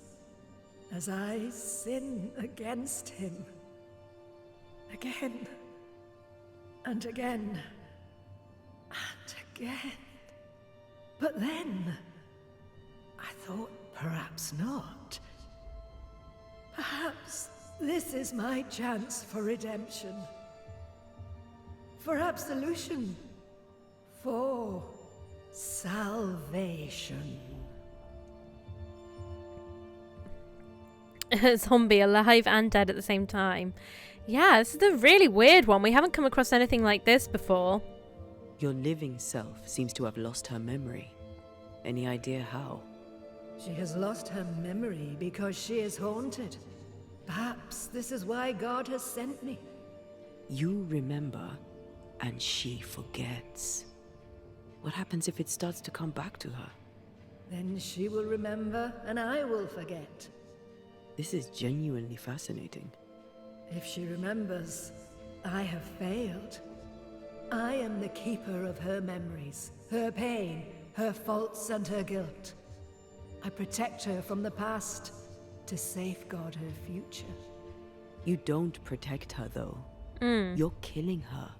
as I sin against him. Again, and again, and again. But then, I thought perhaps not. Perhaps this is my chance for redemption. For absolution. For salvation. A zombie, alive and dead at the same time. Yeah, this is a really weird one. We haven't come across anything like this before. Your living self seems to have lost her memory. Any idea how? She has lost her memory because she is haunted. Perhaps this is why God has sent me. You remember, and she forgets. What happens if it starts to come back to her? Then she will remember, and I will forget. This is genuinely fascinating. If she remembers, I have failed. I am the keeper of her memories, her pain, her faults, and her guilt. I protect her from the past to safeguard her future. You don't protect her, though. You're killing her.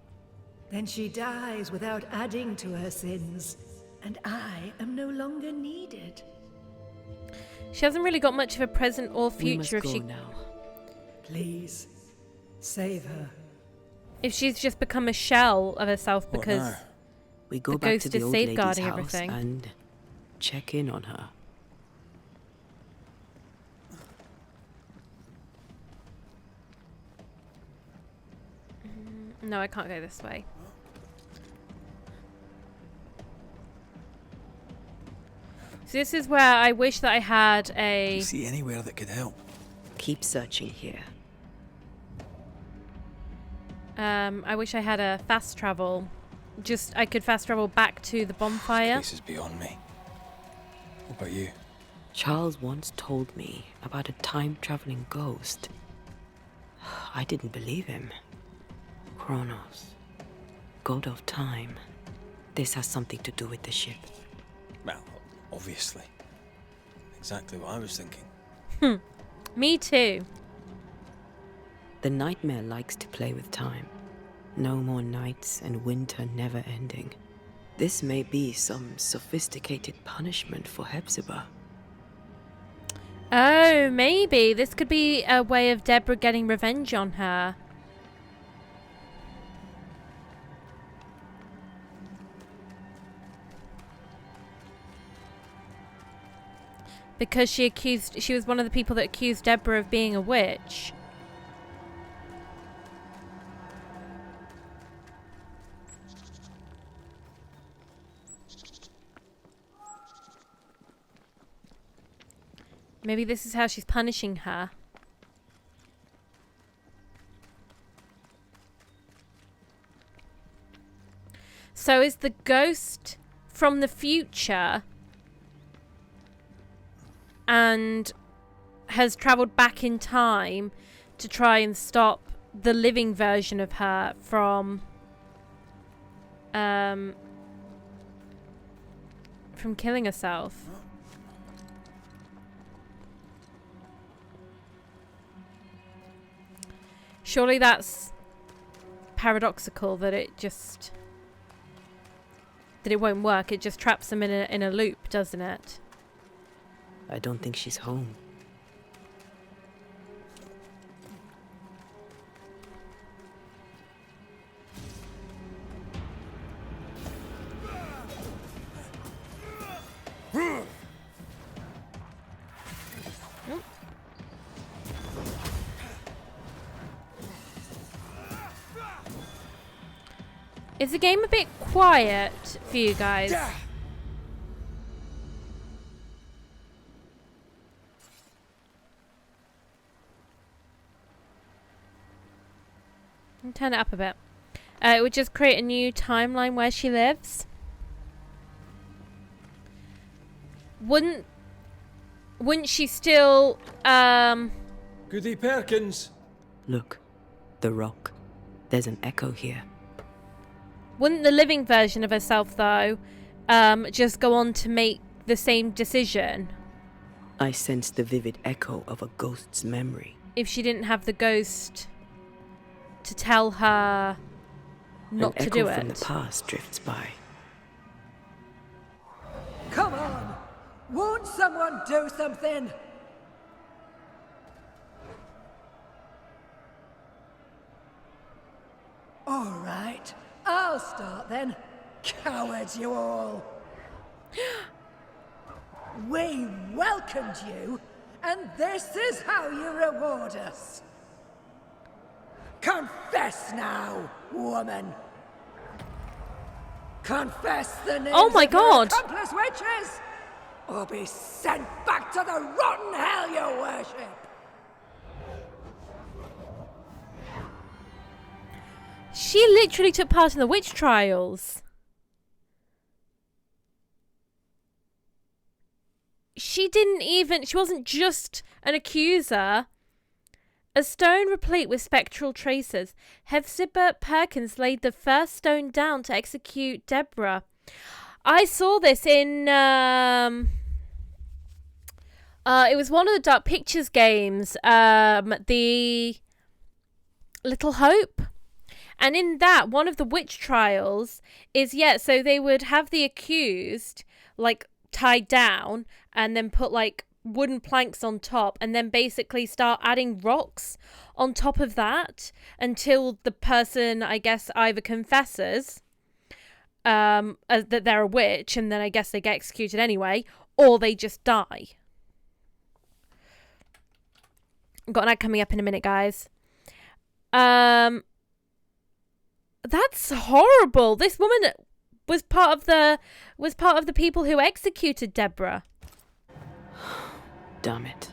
Then she dies without adding to her sins, and I am no longer needed. She hasn't really got much of a present or future we must go now. Please, save her. if she's just become a shell of herself because now? We go the back ghost to the is old lady's safeguarding house everything. and check in on her. No, I can't go this way. So this is where I wish that I had a... See anywhere that could help? Keep searching here. I wish I had a fast travel. I could fast travel back to the bonfire. This is beyond me. What about you? Charles once told me about a time-traveling ghost. I didn't believe him. Kronos, god of time. This has something to do with the ship. Well, obviously. Exactly what I was thinking. Me too. The nightmare likes to play with time. No more nights and winter never ending. This may be some sophisticated punishment for Hepzibah. Oh, maybe. This could be a way of Deborah getting revenge on her. Because she was one of the people that accused Deborah of being a witch. Maybe this is how she's punishing her. So is the ghost from the future and has travelled back in time to try and stop the living version of her from killing herself. Surely that's paradoxical that it won't work. It just traps them in a loop, doesn't it? I don't think she's home. Is the game a bit quiet for you guys? Turn it up a bit. It would just create a new timeline where she lives. Wouldn't she still Goody Perkins! Look, the rock. There's an echo here. Wouldn't the living version of herself though just go on to make the same decision? I sense the vivid echo of a ghost's memory. If she didn't have the ghost to tell her not to do An echo from it. the past drifts by. Come on! Won't someone do something? All right, I'll start then. Cowards you all! We welcomed you, and this is how you reward us. Confess now, woman. Confess the names Oh my of your God. accomplice witches, or be sent back to the rotten hell you worship. She literally took part in the witch trials. She wasn't just an accuser. A stone replete with spectral traces. Hepzibah Perkins laid the first stone down to execute Deborah. I saw this in it was one of the Dark Pictures games, the Little Hope. And in that, one of the witch trials is, so they would have the accused, tied down and then put, wooden planks on top and then basically start adding rocks on top of that until the person, I guess, either confesses that they're a witch and then I guess they get executed anyway, or they just die. I've got that coming up in a minute, guys. That's horrible. This woman was part of the people who executed Deborah. Damn it.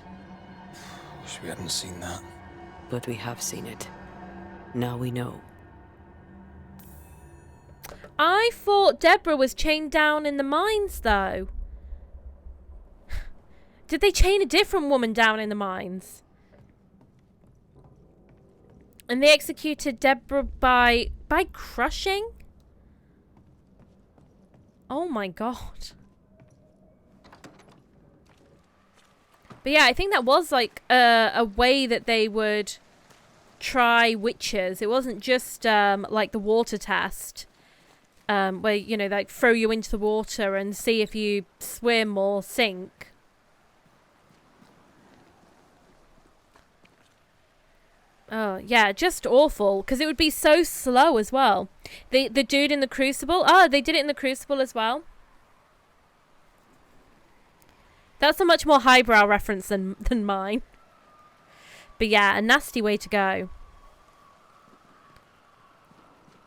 Wish we hadn't seen that. But we have seen it. Now we know. I thought Deborah was chained down in the mines, though. Did they chain a different woman down in the mines? And they executed Deborah by crushing? Oh my god. But yeah, I think that was like a way that they would try witches. It wasn't just like the water test. Where, you know, like throw you into the water and see if you swim or sink. Oh, yeah, just awful. Because it would be so slow as well. The dude in the Crucible. Oh, they did it in the Crucible as well. That's a much more highbrow reference than mine. But yeah, a nasty way to go.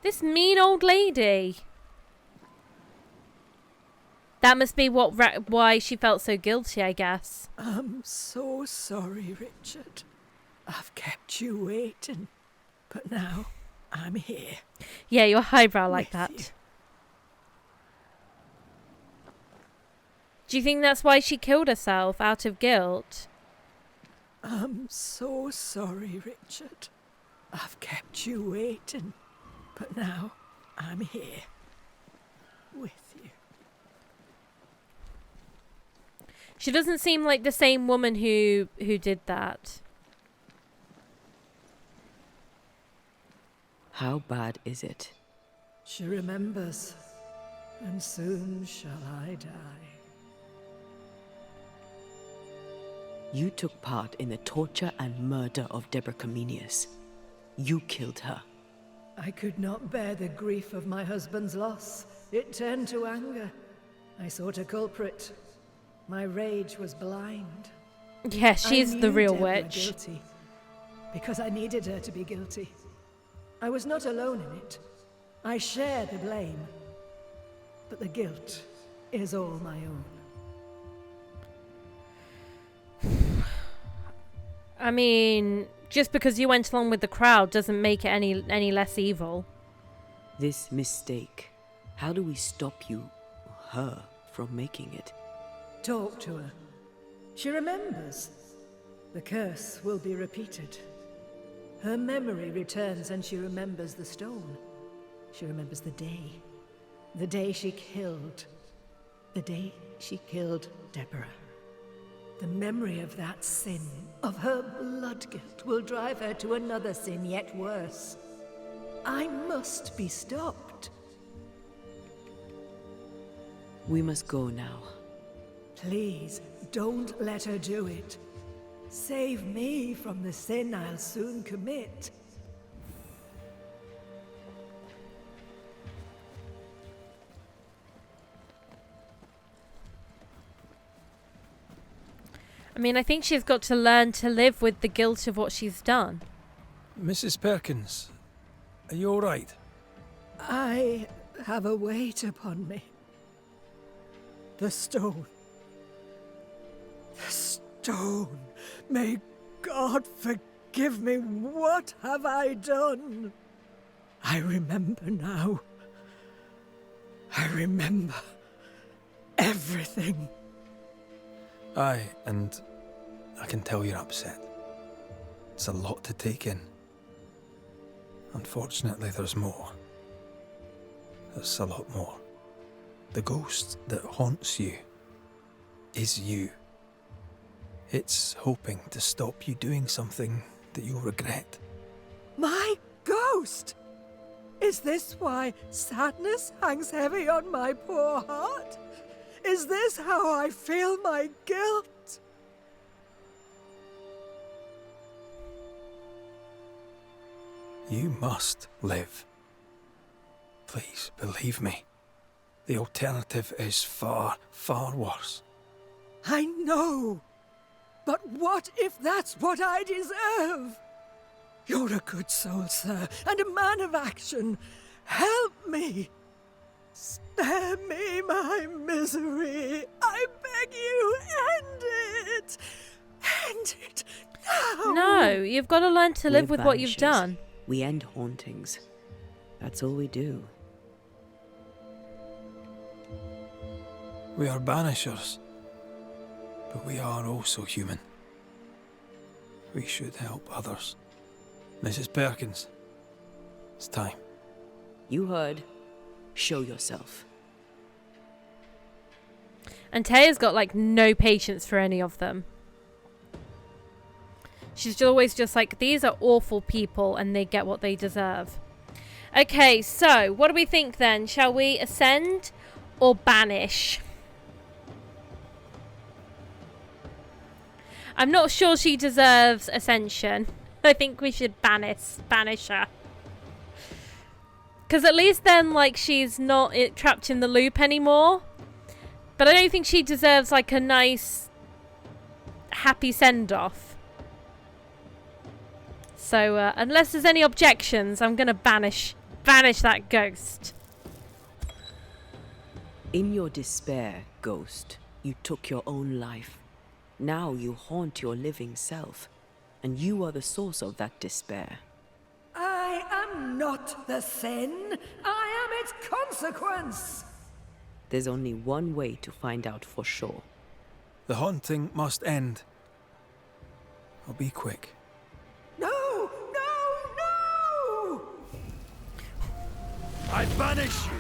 This mean old lady. That must be why she felt so guilty, I guess. I'm so sorry, Richard. I've kept you waiting, but now I'm here. Yeah, you're highbrow like that. You. Do you think that's why she killed herself, out of guilt? I'm so sorry, Richard. I've kept you waiting, but now I'm here. With you. She doesn't seem like the same woman who did that. How bad is it? She remembers, and soon shall I die. You took part in the torture and murder of Deborah Comenius. You killed her. I could not bear the grief of my husband's loss. It turned to anger. I sought a culprit. My rage was blind. Yeah, she's the real Deborah witch. Guilty, because I needed her to be guilty. I was not alone in it. I share the blame. But the guilt is all my own. I mean, just because you went along with the crowd doesn't make it any less evil. This mistake, how do we stop you, her, from making it? Talk to her. She remembers. The curse will be repeated. Her memory returns and she remembers the stone. She remembers the day she killed. The day she killed Deborah. The memory of that sin, of her blood guilt, will drive her to another sin yet worse. I must be stopped. We must go now. Please, don't let her do it. Save me from the sin I'll soon commit. I mean, I think she's got to learn to live with the guilt of what she's done. Mrs. Perkins, are you all right? I have a weight upon me. The stone. The stone. May God forgive me. What have I done? I remember now. I remember everything. Aye, and I can tell you're upset. It's a lot to take in. Unfortunately, there's more. There's a lot more. The ghost that haunts you is you. It's hoping to stop you doing something that you'll regret. My ghost! Is this why sadness hangs heavy on my poor heart? Is this how I feel my guilt? You must live. Please, believe me. The alternative is far, far worse. I know. But what if that's what I deserve? You're a good soul, sir, and a man of action. Help me. Spare me my misery. I beg you, end it. End it. No. No, you've got to learn to live We're with what you've Banishers. done. We end hauntings. That's all we do. We are banishers, but we are also human. We should help others. Mrs. Perkins, it's time. You heard. Show yourself. And Taya's got like no patience for any of them. She's always just like, these are awful people and they get what they deserve. Okay, so what do we think then? Shall we ascend or banish? I'm not sure she deserves ascension. I think we should banish her. Because at least then, like, she's not trapped in the loop anymore. But I don't think she deserves, like, a nice, happy send-off. So, unless there's any objections, I'm going to banish that ghost. In your despair, ghost, you took your own life. Now you haunt your living self, and you are the source of that despair. I am not the sin. I am its consequence. There's only one way to find out for sure. The haunting must end. I'll be quick. No, no, no! I banish you!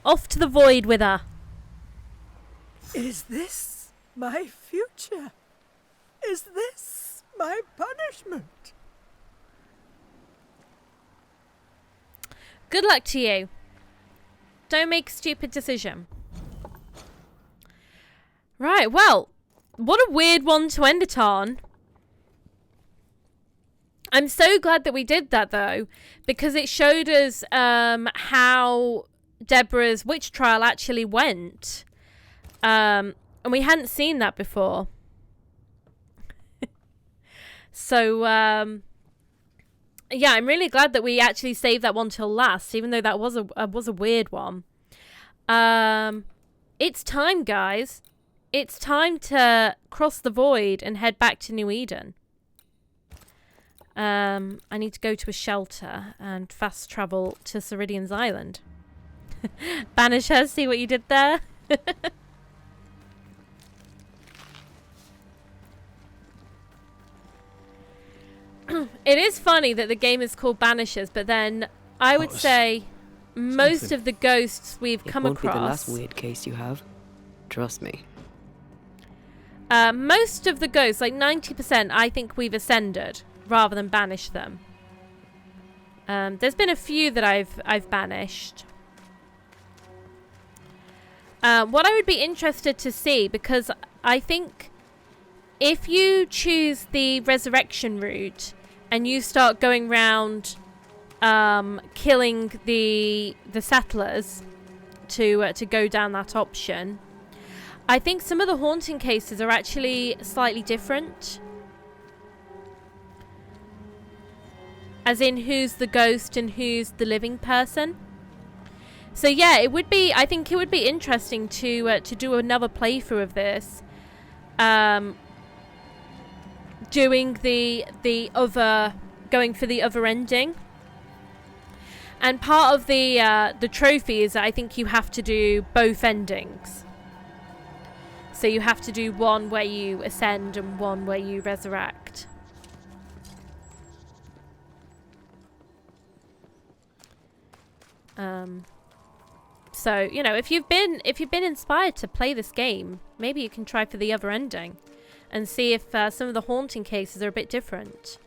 Off to the void with her. Is this my future? Is this my punishment? Good luck to you. Don't make a stupid decision. Right, well, what a weird one to end it on. I'm so glad that we did that, though, because it showed us how Deborah's witch trial actually went. And we hadn't seen that before. So, yeah, I'm really glad that we actually saved that one till last, even though that was a weird one. It's time, guys. It's time to cross the void and head back to New Eden. I need to go to a shelter and fast travel to Ceridian's Island. Banishers, see what you did there? It is funny that the game is called Banishers, but then I would say most of the ghosts we've come across... It won't be the last weird case you have. Trust me. Most of the ghosts, like 90%, I think we've ascended rather than banished them. There's been a few that I've banished. What I would be interested to see, because I think if you choose the resurrection route and you start going round killing the settlers to go down that option, I think some of the haunting cases are actually slightly different. As in who's the ghost and who's the living person. So yeah, it would be. I think it would be interesting to do another playthrough of this, doing the other, going for the other ending. And part of the trophy is that I think you have to do both endings. So you have to do one where you ascend and one where you resurrect. So, you know, if you've been inspired to play this game, maybe you can try for the other ending and see if some of the haunting cases are a bit different.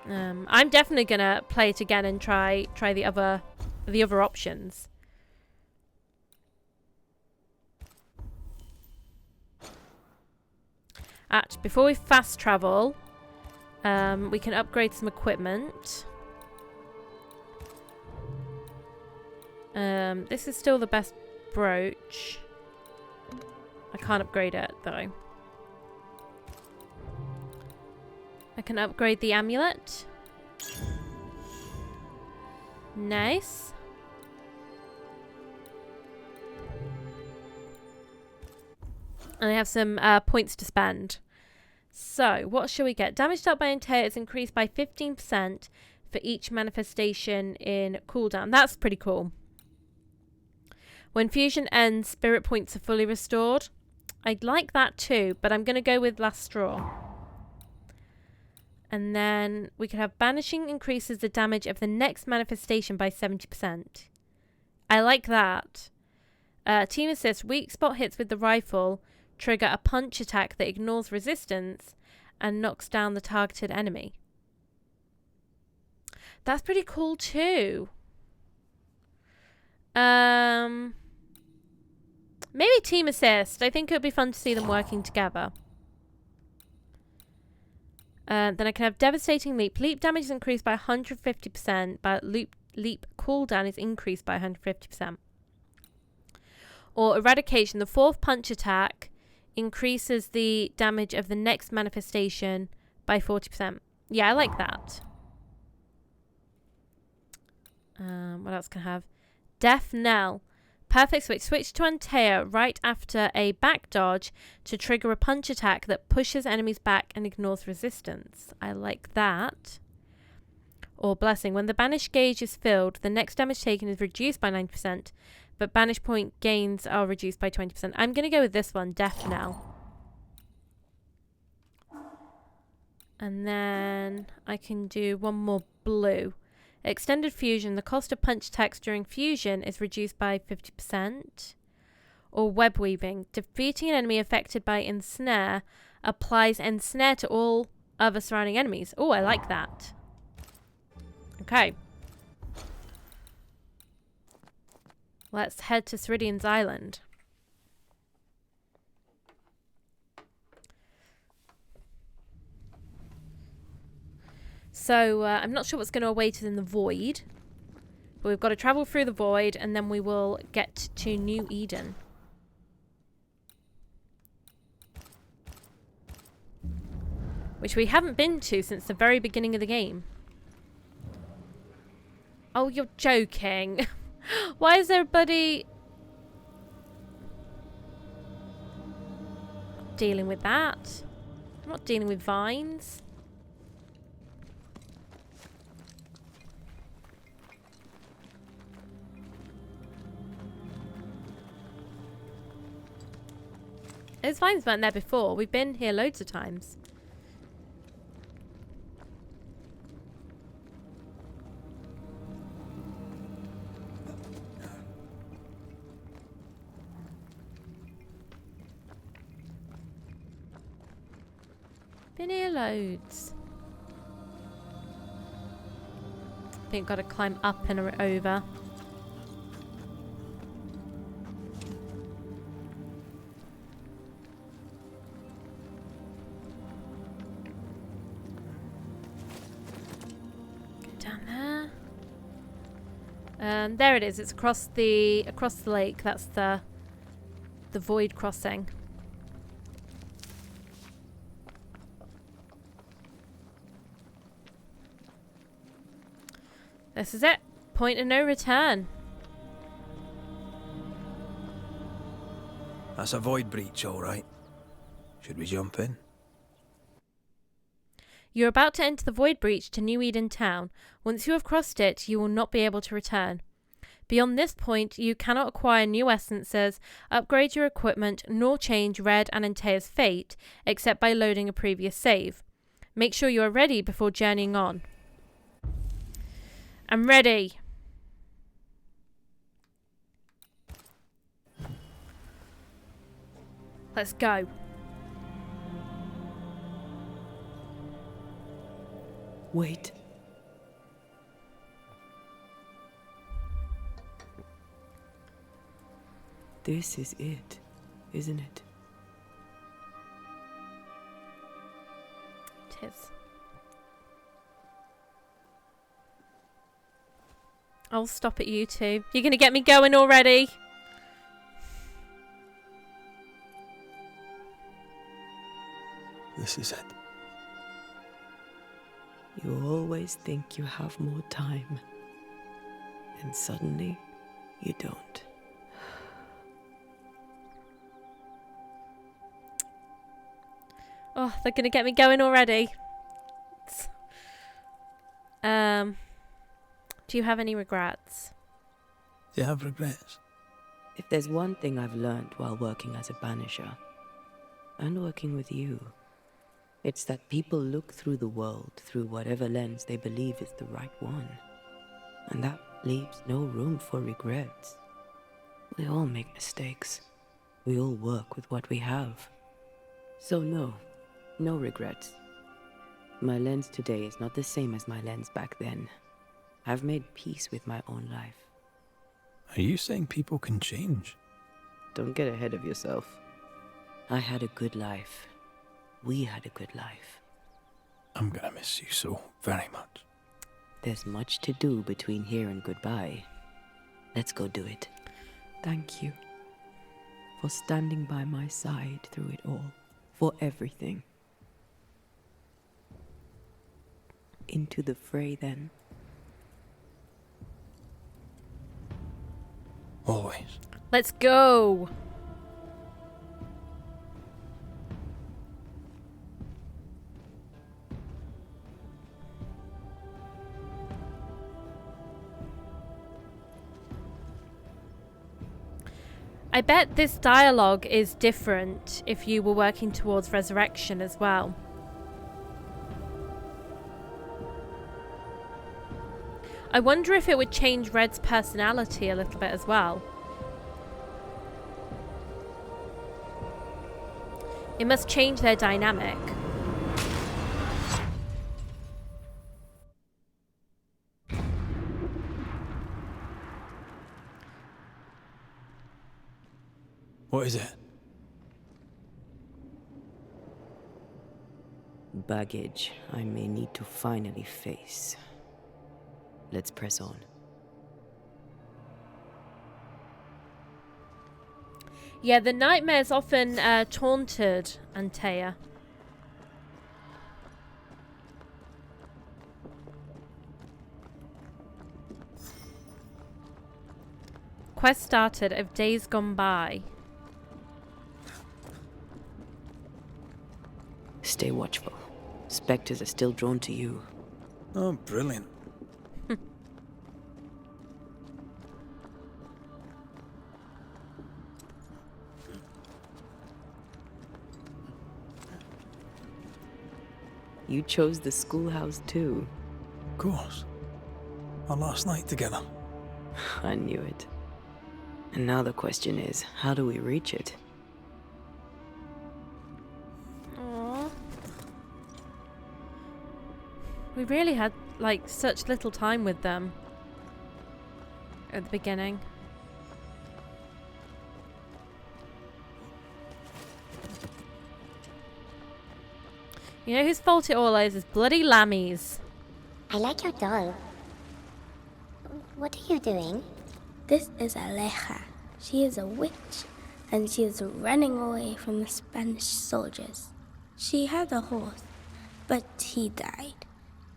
I'm definitely gonna play it again and try the other options. Before we fast travel, we can upgrade some equipment. This is still the best brooch. I can't upgrade it, though. I can upgrade the amulet. Nice. And I have some points to spend. So, what shall we get? Damage dealt by Antea is increased by 15% for each manifestation in cooldown. That's pretty cool. When fusion ends, spirit points are fully restored. I'd like that too, but I'm going to go with Last Straw. And then we could have Banishing increases the damage of the next manifestation by 70%. I like that. Team Assist, weak spot hits with the rifle trigger a punch attack that ignores resistance and knocks down the targeted enemy. That's pretty cool too. Maybe Team Assist. I think it would be fun to see them working together. Then I can have Devastating Leap. Leap damage is increased by 150%, but leap cooldown is increased by 150%. Or Eradication. The fourth punch attack increases the damage of the next manifestation by 40%. Yeah, I like that. What else can I have? Death Knell. Perfect switch. Switch to Antea right after a back dodge to trigger a punch attack that pushes enemies back and ignores resistance. I like that. Or Blessing. When the banish gauge is filled, the next damage taken is reduced by 9%, but banish point gains are reduced by 20%. I'm going to go with this one, Death Knell. And then I can do one more blue. Extended Fusion. The cost of punch attacks during fusion is reduced by 50%. Or Web Weaving. Defeating an enemy affected by Ensnare applies Ensnare to all other surrounding enemies. Oh, I like that. Okay. Let's head to Ceridian's Island. So, I'm not sure what's going to await us in the void. But we've got to travel through the void and then we will get to New Eden. Which we haven't been to since the very beginning of the game. Oh, you're joking. Why is everybody dealing with that? I'm not dealing with vines. Those vines weren't there before. We've been here loads of times. Been here loads. I think I've got to climb up and over. Get down there. There it is. It's across the lake. That's the void crossing. This is it. Point of no return. That's a void breach, all right. Should we jump in? You're about to enter the void breach to New Eden Town. Once you have crossed it, you will not be able to return. Beyond this point, you cannot acquire new essences, upgrade your equipment, nor change Red and Antea's fate, except by loading a previous save. Make sure you are ready before journeying on. I'm ready. Let's go. Wait. This is it, isn't it? It is. I'll stop at you two. You're going to get me going already. This is it. You always think you have more time. And suddenly, you don't. Oh, they're gonna get me going already. Do you have any regrets? Do you have regrets? If there's one thing I've learned while working as a banisher, and working with you, it's that people look through the world through whatever lens they believe is the right one. And that leaves no room for regrets. We all make mistakes. We all work with what we have. So no regrets. My lens today is not the same as my lens back then. I've made peace with my own life. Are you saying people can change? Don't get ahead of yourself. I had a good life. We had a good life. I'm gonna miss you so very much. There's much to do between here and goodbye. Let's go do it. Thank you for standing by my side through it all. For everything. Into the fray, then. Always. Let's go. I bet this dialogue is different if you were working towards resurrection as well. I wonder if it would change Red's personality a little bit as well. It must change their dynamic. What is it? Baggage I may need to finally face. Let's press on. Yeah, the nightmares often taunted Antea. Quest started of days gone by. Stay watchful. Spectres are still drawn to you. Oh, brilliant. You chose the schoolhouse too. Of course. Our last night together. I knew it. And now the question is, how do we reach it? Aww. We really had, like, such little time with them at the beginning. You know whose fault it all is bloody Lammy's. I like your doll. What are you doing? This is Aleja. She is a witch, and she is running away from the Spanish soldiers. She had a horse, but he died.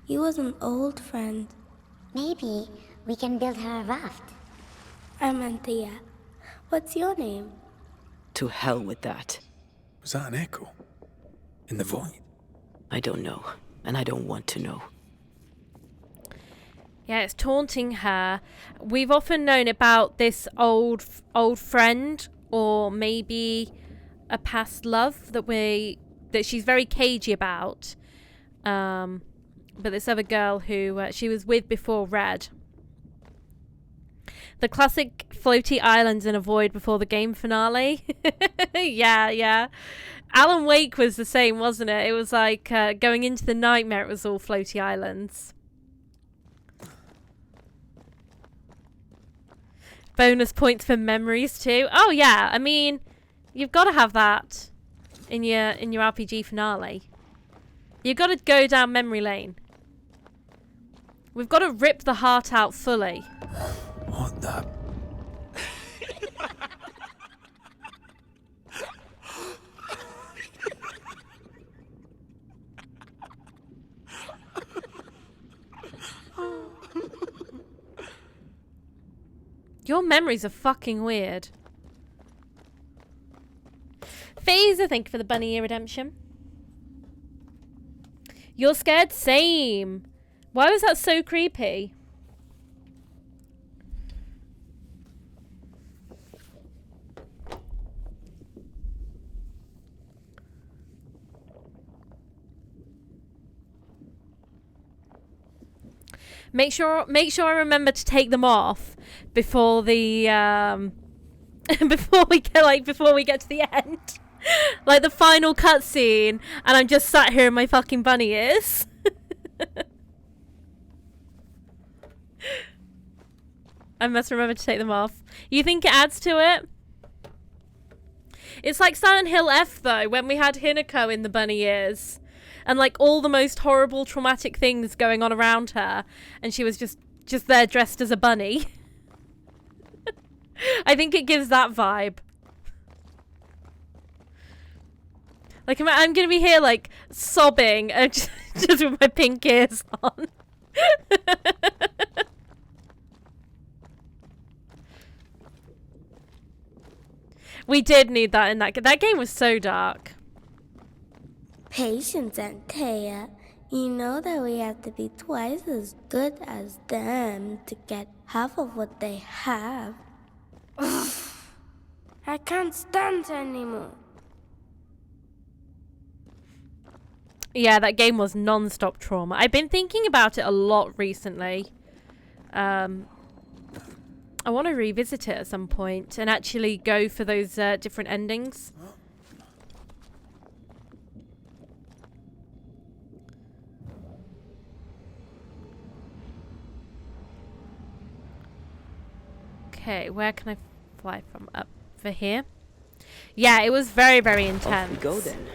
He was an old friend. Maybe we can build her a raft. I'm Antea. What's your name? To hell with that. Was that an echo? In the void? I don't know, and I don't want to know. Yeah, it's taunting her. We've often known about this old friend, or maybe a past love that she's very cagey about. But this other girl who she was with before Red. The classic floaty islands in a void before the game finale. Yeah. Alan Wake was the same, wasn't it? It was like going into the nightmare, it was all floaty islands. Bonus points for memories too. Oh yeah, I mean, you've got to have that in your RPG finale. You've got to go down memory lane. We've got to rip the heart out fully. What the? Your memories are fucking weird. Phaser, thank you for the bunny ear redemption. You're scared? Same. Why was that so creepy? Make sure I remember to take them off before the before we get to the end. Like the final cutscene, and I'm just sat here in my fucking bunny ears. I must remember to take them off. You think it adds to it? It's like Silent Hill F though, when we had Hinako in the bunny ears. And like all the most horrible traumatic things going on around her, and she was just there dressed as a bunny. I think it gives that vibe. Like I'm gonna be here like sobbing just with my pink ears on. We did need that in that game was so dark. Patience, Antea. You know that we have to be twice as good as them to get half of what they have. I can't stand anymore. Yeah, that game was non-stop trauma. I've been thinking about it a lot recently. I want to revisit it at some point and actually go for those different endings. Okay, where can I fly from? Up for here? Yeah, it was very, very intense. Off we go then.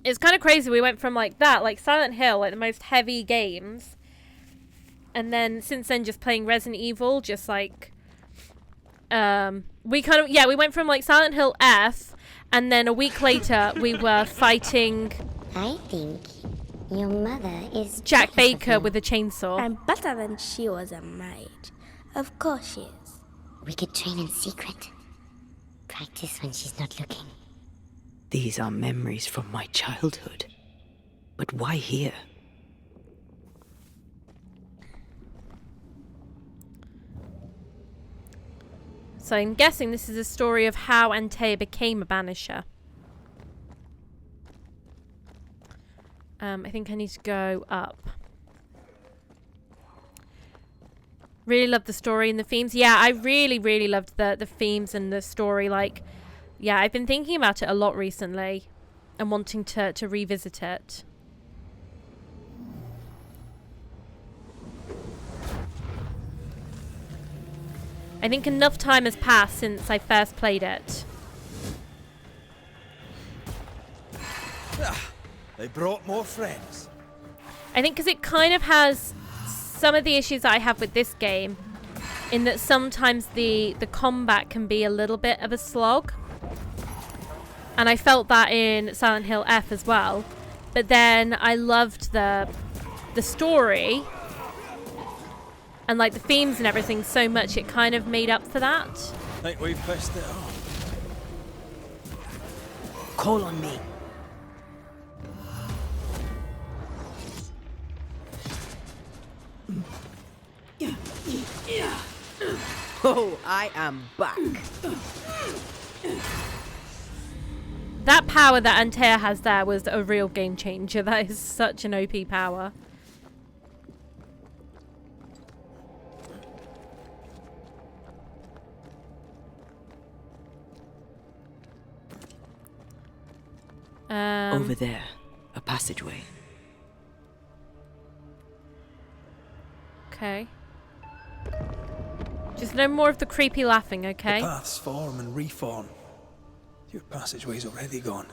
It's kind of crazy. We went from like that, like Silent Hill, like the most heavy games, and then since then just playing Resident Evil, just like we went from like Silent Hill F, and then a week later we were fighting I think your mother is Jack Baker with a chainsaw. I'm better than she was a maid. Of course she is. We could train in secret. Practice when she's not looking. These are memories from my childhood. But why here? So I'm guessing this is a story of how Antea became a Banisher. I think I need to go up. Really loved the story and the themes. Yeah, I really, really loved the themes and the story. Like, yeah, I've been thinking about it a lot recently and wanting to revisit it. I think enough time has passed since I first played it. They brought more friends. I think because it kind of has some of the issues that I have with this game, in that sometimes the combat can be a little bit of a slog. And I felt that in Silent Hill F as well. But then I loved the story and like the themes and everything so much, it kind of made up for that. Think we've pissed it off. Call on me. Oh, I am back. That power that Antea has there was a real game changer. That is such an OP power. Over there, a passageway. Okay. Just no more of the creepy laughing, okay? The paths form and reform. Your passageway's already gone.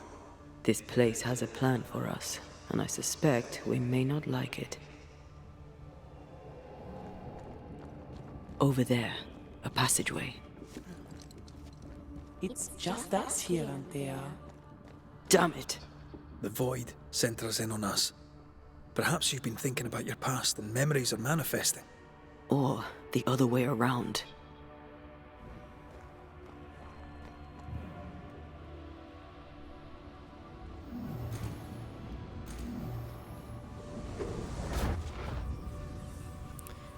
This place has a plan for us, and I suspect we may not like it. Over there, a passageway. It's just us here, Antea. Damn it! The void centres in on us. Perhaps you've been thinking about your past and memories are manifesting. Or the other way around.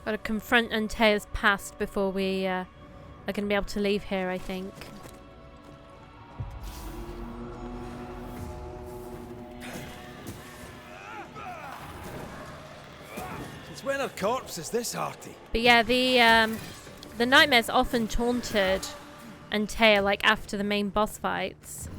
Gotta confront Antaea's past before we are gonna be able to leave here, I think. Since when are corpses this hearty? But yeah, the nightmares often taunted Antaea like after the main boss fights.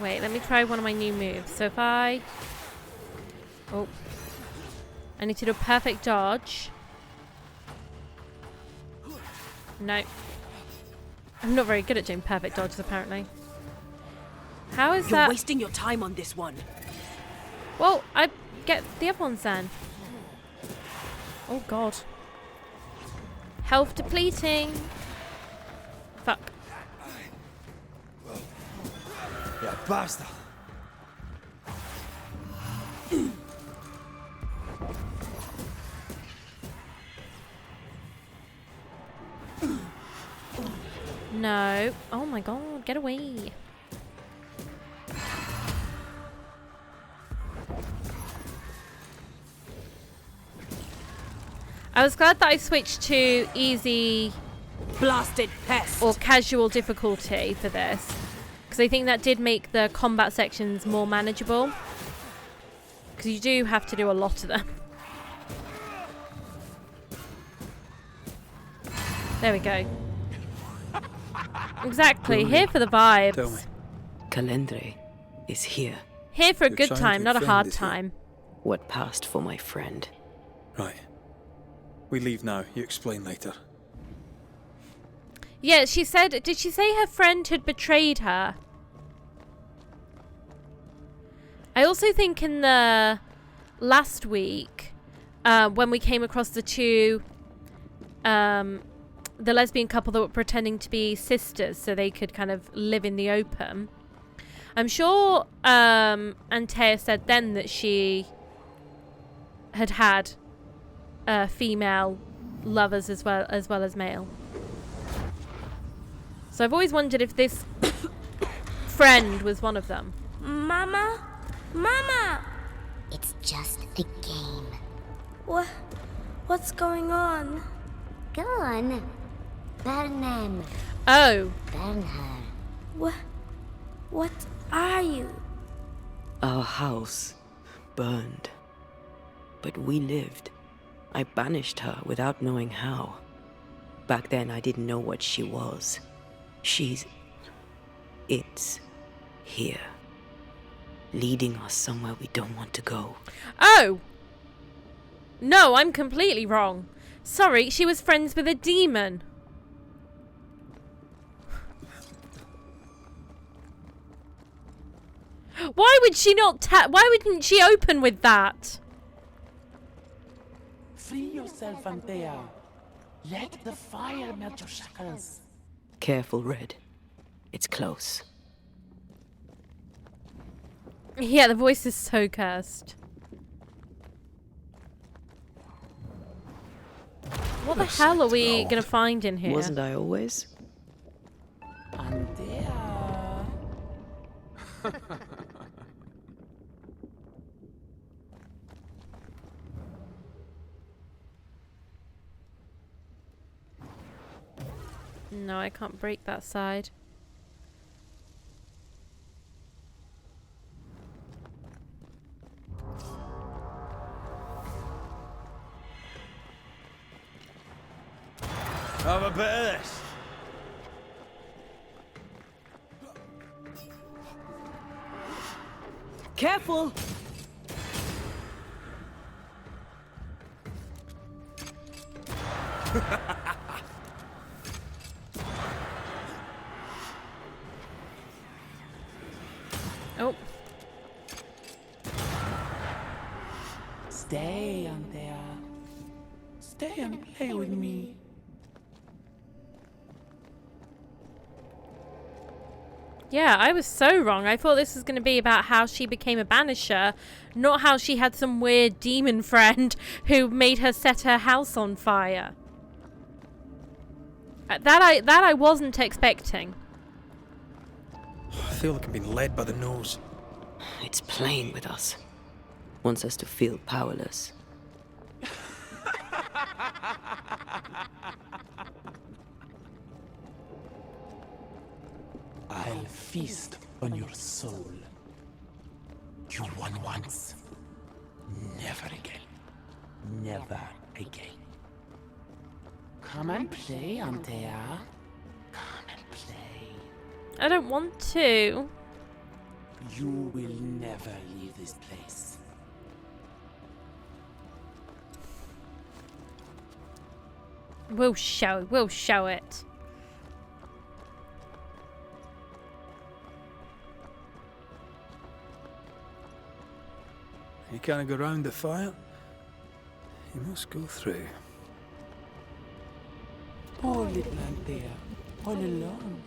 Wait, let me try one of my new moves. So if I... Oh. I need to do a perfect dodge. No. I'm not very good at doing perfect dodges, apparently. How is that? You're wasting your time on this one. Well, I get the other ones then. Oh, God. Health depleting. Fuck. Yeah, bastard. No. Oh my God, get away. I was glad that I switched to easy Blasted pest. or casual difficulty for this, because I think that did make the combat sections more manageable, because you do have to do a lot of them. There we go. Exactly, here for the vibes. Tell me. Calendre is here. Here for a You're good trying time, to not a defend hard this here. time. What passed for my friend? Right. We leave now. You explain later. Yeah, she said, did she say her friend had betrayed her? I also think in the last week, when we came across the two, the lesbian couple that were pretending to be sisters so they could kind of live in the open, I'm sure Antaea said then that she had female lovers as well as male. So I've always wondered if this friend was one of them. Mama? Mama! It's just a game. What's going on? Go on. Burn them. Oh. Burn her. What are you? Our house burned. But we lived. I banished her without knowing how. Back then I didn't know what she was. It's here. Leading us somewhere we don't want to go. Oh! No, I'm completely wrong. Sorry, she was friends with a demon. Why would she not why wouldn't she open with that? Free yourself, Antaea. Let the fire melt your shackles. Careful, Red. It's close. Yeah, the voice is so cursed. What the hell are we gonna find in here? Wasn't I always? Antaea. No, I can't break that side. Have a bit of this. Careful! Oh. Stay, Antaea. Stay and play with me. Yeah, I was so wrong. I thought this was going to be about how she became a Banisher, not how she had some weird demon friend who made her set her house on fire. That I wasn't expecting. I feel like I'm being led by the nose. It's playing with us. Wants us to feel powerless. I'll feast on your soul. You won once. Never again. Never again. Come and play, Antea. Come and play. I don't want to. You will never leave this place. We'll show it. You can't go round the fire. You must go through. Poor little Antea, all alone.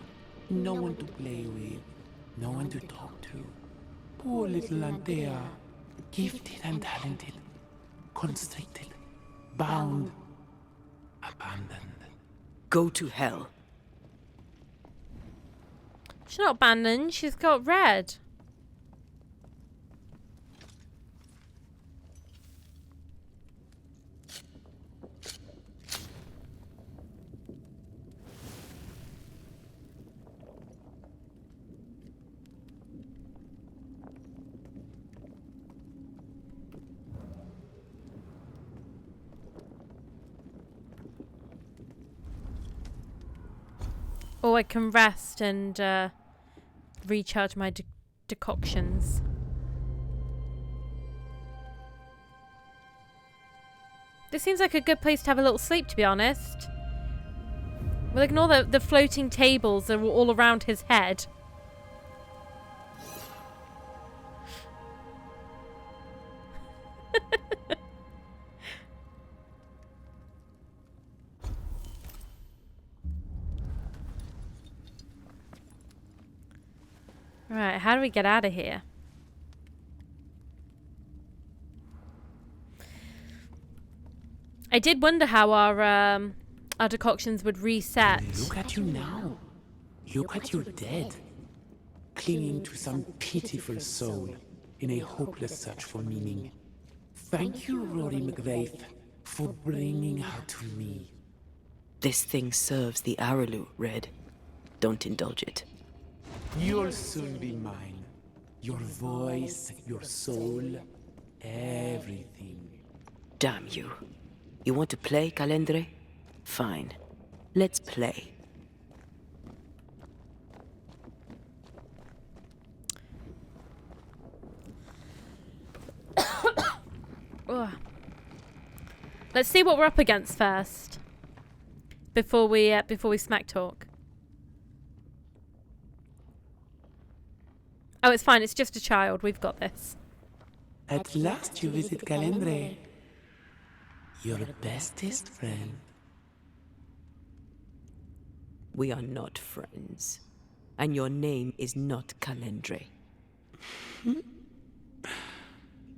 No one to play with, no one to talk to. Poor little Antea, gifted and talented, constricted, bound, abandoned. Go to hell. She's not abandoned, she's got red. Or I can rest and recharge my decoctions. This seems like a good place to have a little sleep, to be honest. We'll ignore the floating tables that are all around his head. Right, how do we get out of here? I did wonder how our decoctions would reset. Look at you now. Look at your dead. Clinging to some pitiful soul in a hopeless search for meaning. Thank you, Rory McGrath, for bringing her to me. This thing serves the Araloo, Red. Don't indulge it. You'll soon be mine. Your voice, your soul, everything. Damn you. You want to play, Calendre? Fine. Let's play. Let's see what we're up against first. Before we smack talk. Oh, it's fine. It's just a child. We've got this. At last you visit Calendre. Your bestest friend. We are not friends. And your name is not Calendre.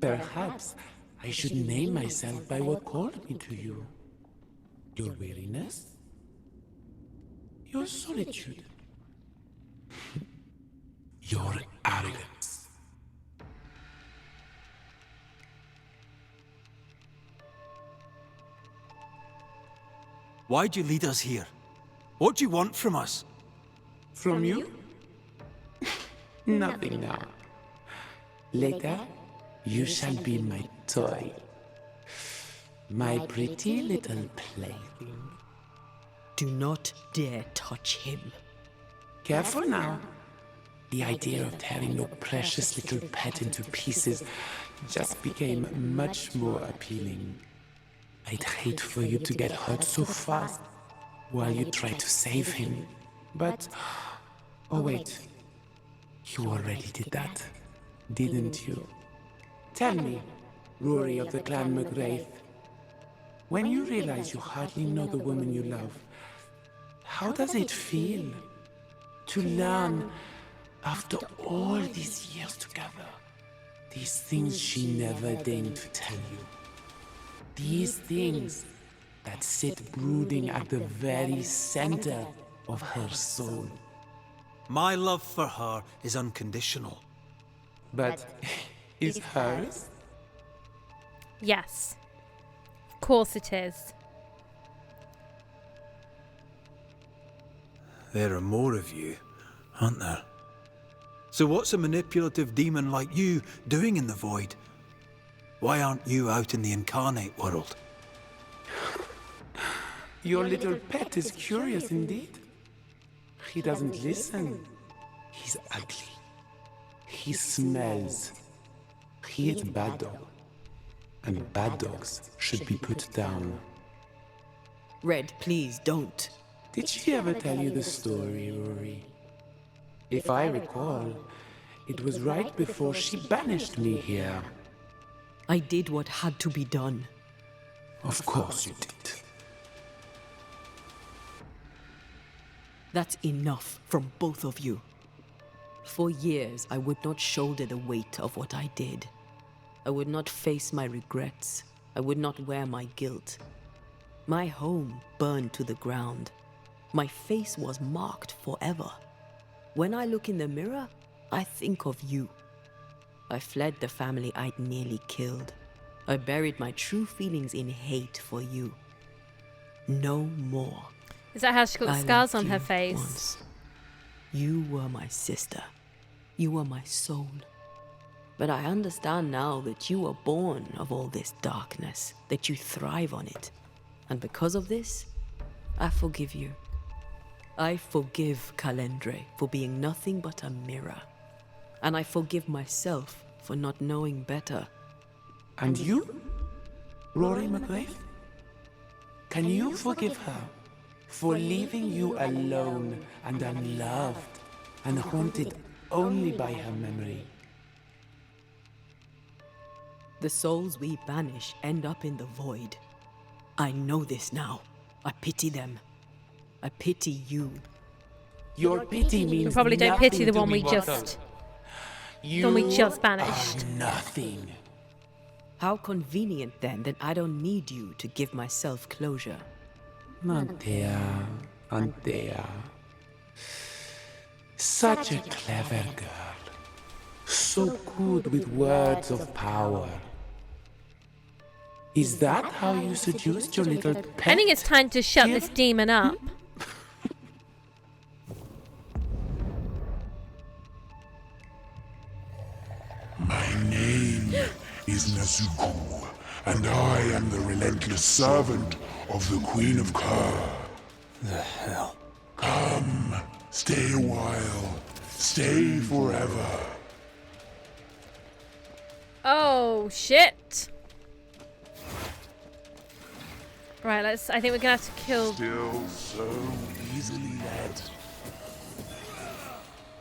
Perhaps I should name myself by what called me to you. Your weariness? Your solitude? Your arrogance? Why'd you lead us here? What do you want from us? From you? Nothing now. Later, you shall be my toy. My pretty little plaything. Do not dare touch him. Careful now. The idea of tearing your precious little pet into pieces just became much more appealing. I'd hate for you to get hurt so fast while you try to save him. But, oh wait, you already did that, didn't you? Tell me, Rory of the Clan McGrath, when you realize you hardly know the woman you love, how does it feel to learn After all these years together, these things she never deigned to tell you. These things that sit brooding at the very center of her soul. My love for her is unconditional. But is hers? Yes. Of course it is. There are more of you, aren't there? So what's a manipulative demon like you doing in the void? Why aren't you out in the incarnate world? Your little pet is curious indeed. He doesn't listen. He's ugly. He smells. He is a bad dog. And bad dogs should be put down. Red, please don't. Did she ever tell you the story, Rory? If I recall, it was right before she banished me here. I did what had to be done. Of course you did. That's enough from both of you. For years, I would not shoulder the weight of what I did. I would not face my regrets. I would not wear my guilt. My home burned to the ground. My face was marked forever. When I look in the mirror, I think of you. I fled the family I'd nearly killed. I buried my true feelings in hate for you. No more. Is that how she got the I scars loved on her you face? once. You were my sister. You were my soul. But I understand now that you were born of all this darkness, that you thrive on it. And because of this, I forgive you. I forgive Calendre for being nothing but a mirror. And I forgive myself for not knowing better. And you, Rory McGrath? Can you forgive her for leaving you alone and unloved and haunted only by her memory? The souls we banish end up in the void. I know this now. I pity them. I pity you. Your pity means We probably don't nothing pity the to one me, we Watto. just You banished. are nothing. How convenient then that I don't need you to give myself closure. Antea, Antea. Such a clever girl. So good with words of power. Is that how you seduced your little pet? I think it's time to shut this demon up. My name is Nezuko, and I am the relentless servant of the Queen of Kerr. The hell? Come, stay a while, stay forever. Oh shit! Right, I think we're gonna have to kill. Still so easily led.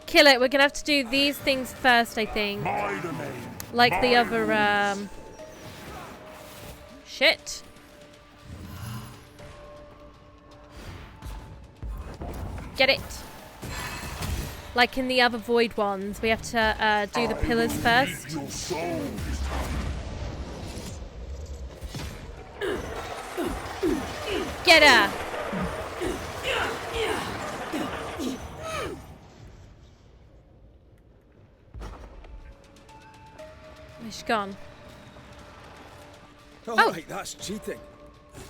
Kill it. We're gonna have to do these things first, I think. My domain. Like the other, shit. Get it. Like in the other void ones, we have to do the pillars first. Your soul this time. Get her. Where's she gone? Oh, right, that's cheating.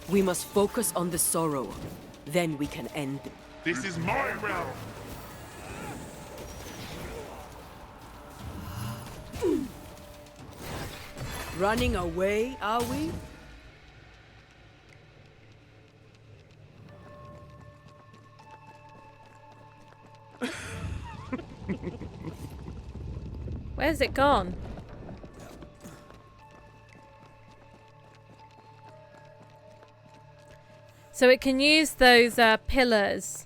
We must focus on the sorrow. Then we can end. This is my realm. Running away, are we? Where's it gone? So it can use those pillars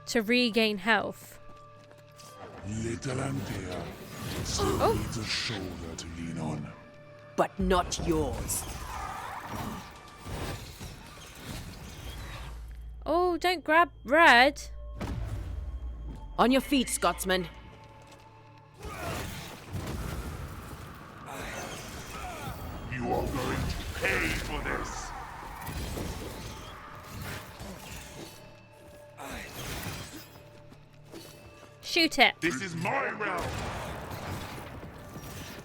to regain health. Little Antea still needs a shoulder to lean on. But not yours. Oh, don't grab Red. On your feet, Scotsman. pay for this. Shoot it. This is my realm.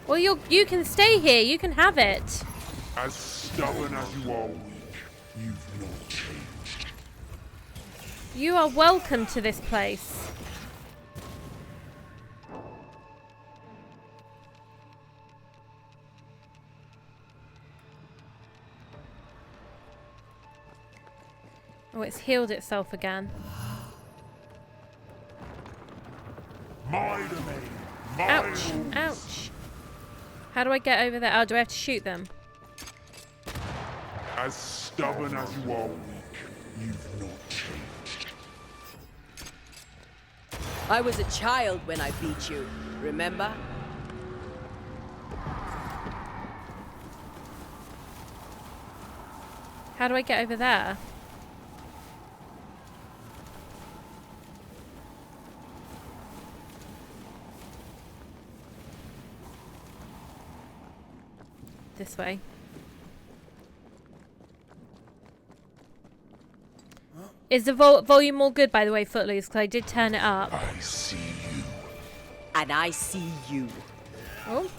Well, you can stay here. You can have it. As stubborn as you are weak, you've not changed. You are welcome to this place. Oh, it's healed itself again. My domain. My Ouch! rules. Ouch! How do I get over there? Oh, do I have to shoot them? As stubborn as you are weak, you've not changed. I was a child when I beat you, remember? How do I get over there? This way. Is the volume all good, by the way, Footloose? Because I did turn it up. I see you. And I see you. Oh.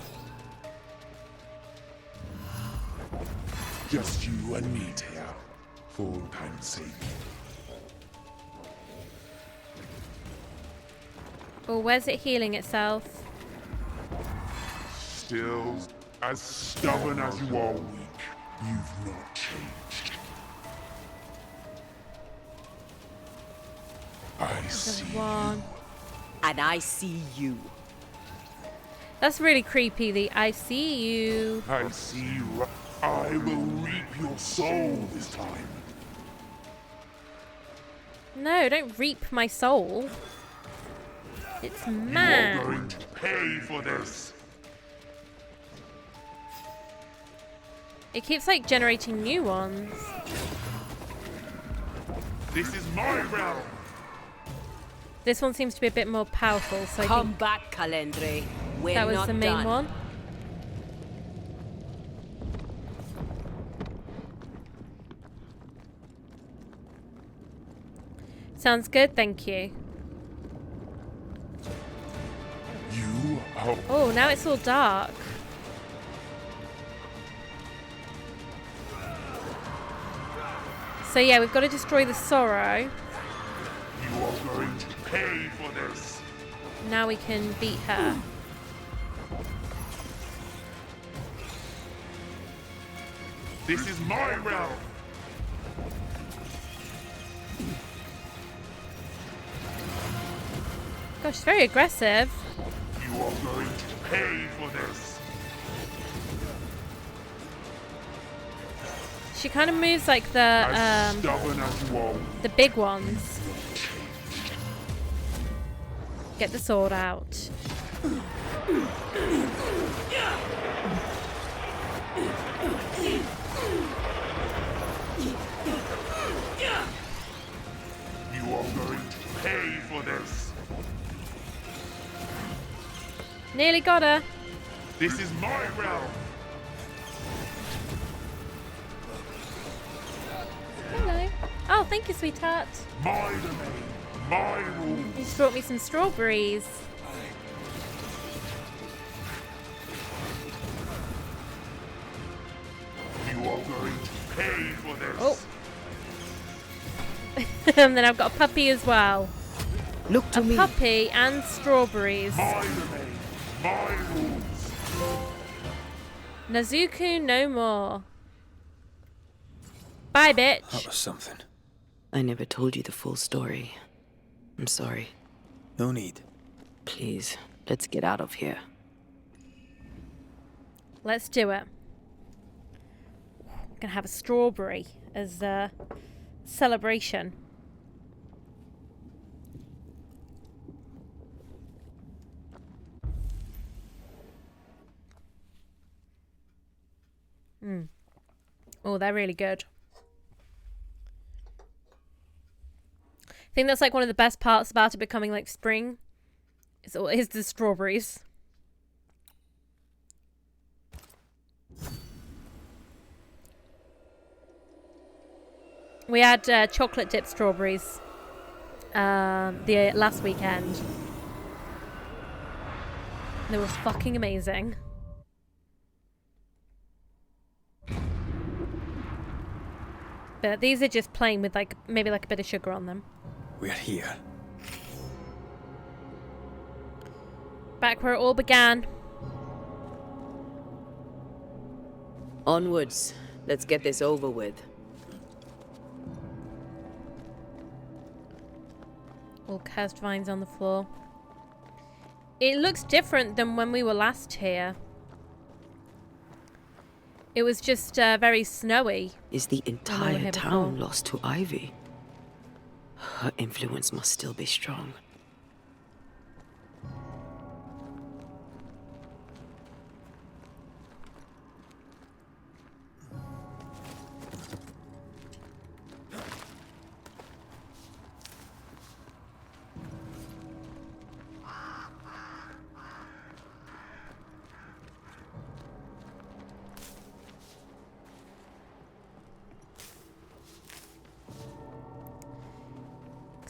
Just you and me, Taya. For all time's sake. Oh, where's it healing itself? Still, as stubborn as you are weak, you've not changed. I see One. And I see you. That's really creepy, the I see you. I see you. I will reap your soul this time. No, don't reap my soul. It's You are mad. going to pay for this. It keeps like generating new ones. This is my realm. This one seems to be a bit more powerful, so I Come think back, Calendre. We're that was not the main done. one. Sounds good, thank you. You are. Oh, now it's all dark. So yeah, we've got to destroy the sorrow. You are going to pay for this. Now we can beat her. This is my realm. Gosh, she's very aggressive. You are going to pay for this. She kind of moves like the As stubborn as you are. the big ones. Get the sword out. You are going to pay for this. Nearly got her. This is my realm. Hello. Oh, thank you, sweetheart. My domain. My rules. You just brought me some strawberries. You are going to pay for this. Oh. And then I've got a puppy as well. Look to me. A puppy and strawberries. My domain. My rules. Nezuko no more. Bye, bitch. That was something. I never told you the full story. I'm sorry. No need. Please, let's get out of here. Let's do it. Gonna have a strawberry as a celebration. Oh, they're really good. I think that's like one of the best parts about it becoming like spring. Is the strawberries. We had chocolate dipped strawberries the last weekend. They were fucking amazing. But these are just plain with like maybe like a bit of sugar on them. We're here. Back where it all began. Onwards. Let's get this over with. All cursed vines on the floor. It looks different than when we were last here. It was just very snowy. Is the entire town lost to Ivy? Her influence must still be strong.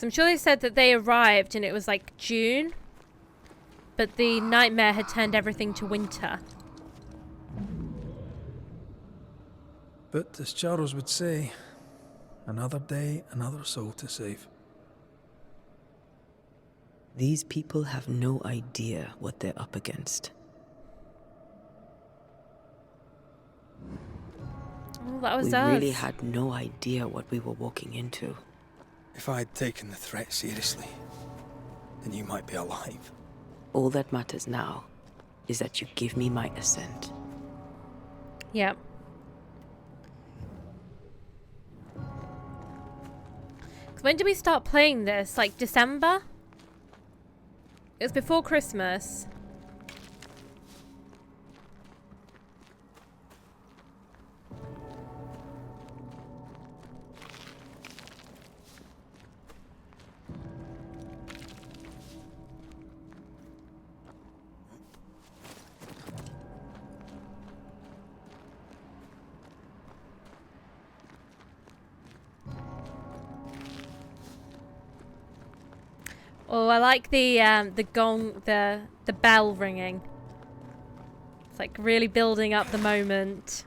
I'm sure they said that they arrived and it was like June, but the nightmare had turned everything to winter. But as Charles would say, another day, another soul to save. These people have no idea what they're up against. Oh, that was we us. really had no idea what we were walking into. If I'd taken the threat seriously, then you might be alive. All that matters now is that you give me my assent. Yeah. When did we start playing this? Like December? It was before Christmas. Oh, I like the gong, the bell ringing. It's like really building up the moment.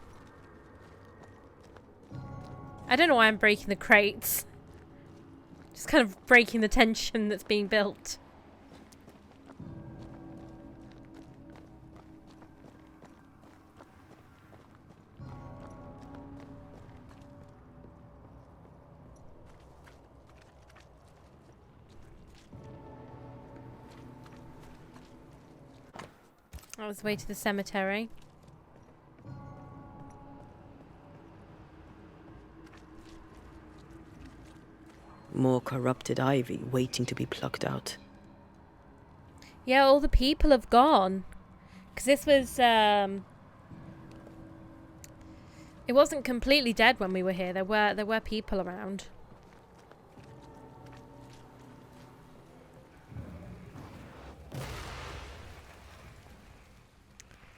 I don't know why I'm breaking the crates. Just kind of breaking the tension that's being built. That was the way to the cemetery. More corrupted ivy waiting to be plucked out. Yeah, all the people have gone. Because this was, it wasn't completely dead when we were here. There were people around.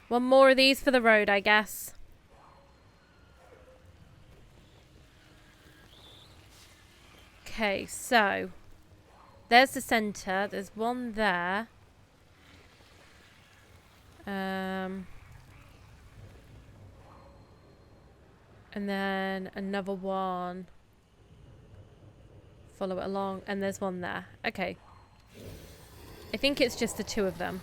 One more of these for the road, I guess. Okay, so there's the center. There's one there. And then another one. Follow it along, and there's one there. Okay. I think it's just the two of them.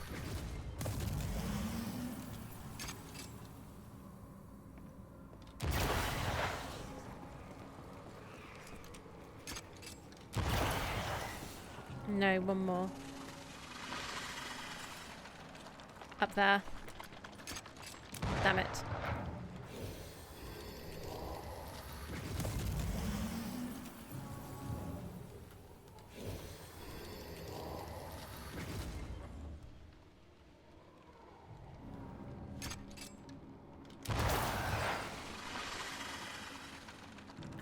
No, one more. Up there. Damn it.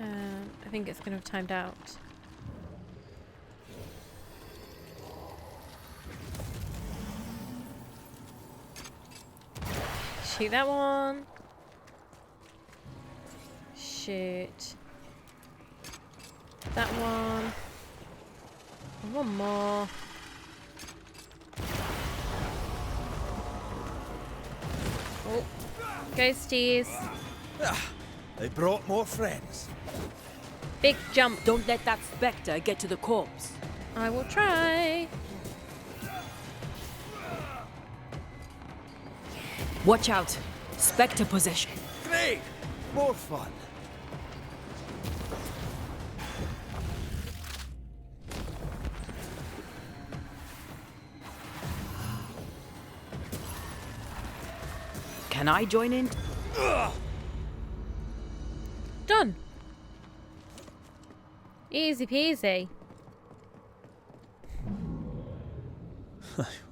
I think it's going to have timed out. Shoot that one. Shoot. that one. And one more. Oh, ghosties. They brought more friends. Big jump. Don't let that spectre get to the corpse. I will try. Watch out. Spectre possession. Great! More fun. Can I join in? Done. Easy peasy.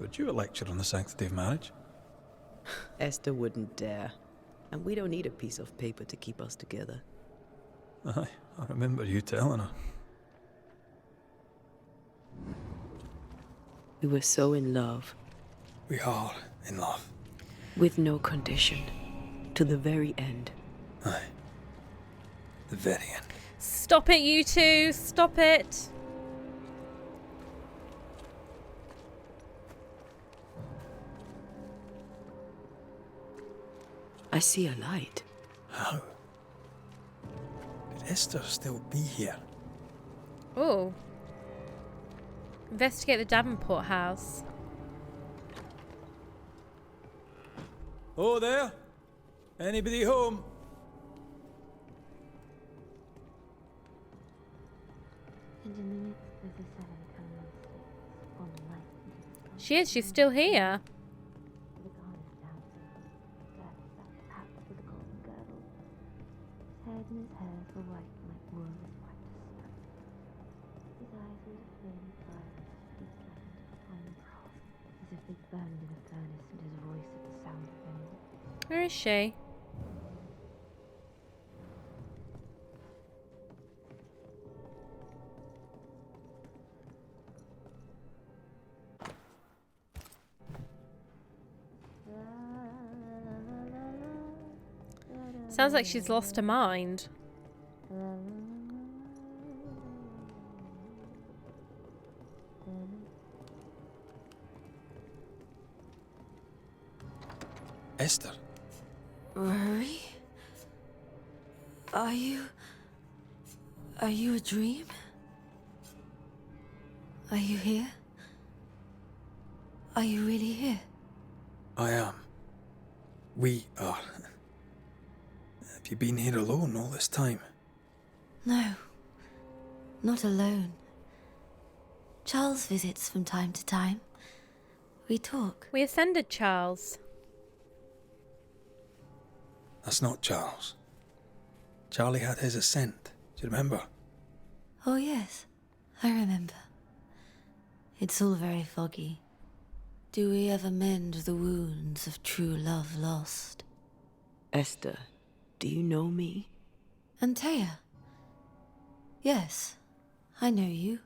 Would you a lecture on the sanctity of marriage? Esther wouldn't dare. And we don't need a piece of paper to keep us together. Aye, I remember you telling her. We were so in love. We are in love. With no condition. To the very end. Aye. The very end. Stop it, you two. Stop it. I see a light. How? Could Esther still be here? Oh. Investigate the Davenport house. Oh, there? Anybody home? She is. She's still here. Where is she? Sounds like she's lost her mind. Esther? Rory? Are you a dream? Are you here? Are you really here? I am. We are. Have you been here alone all this time? No, not alone. Charles visits from time to time. We talk. We ascended Charles. That's not Charles. Charlie had his ascent. Do you remember? Oh yes, I remember. It's all very foggy. Do we ever mend the wounds of true love lost? Esther, do you know me? Antea? Yes, I know you.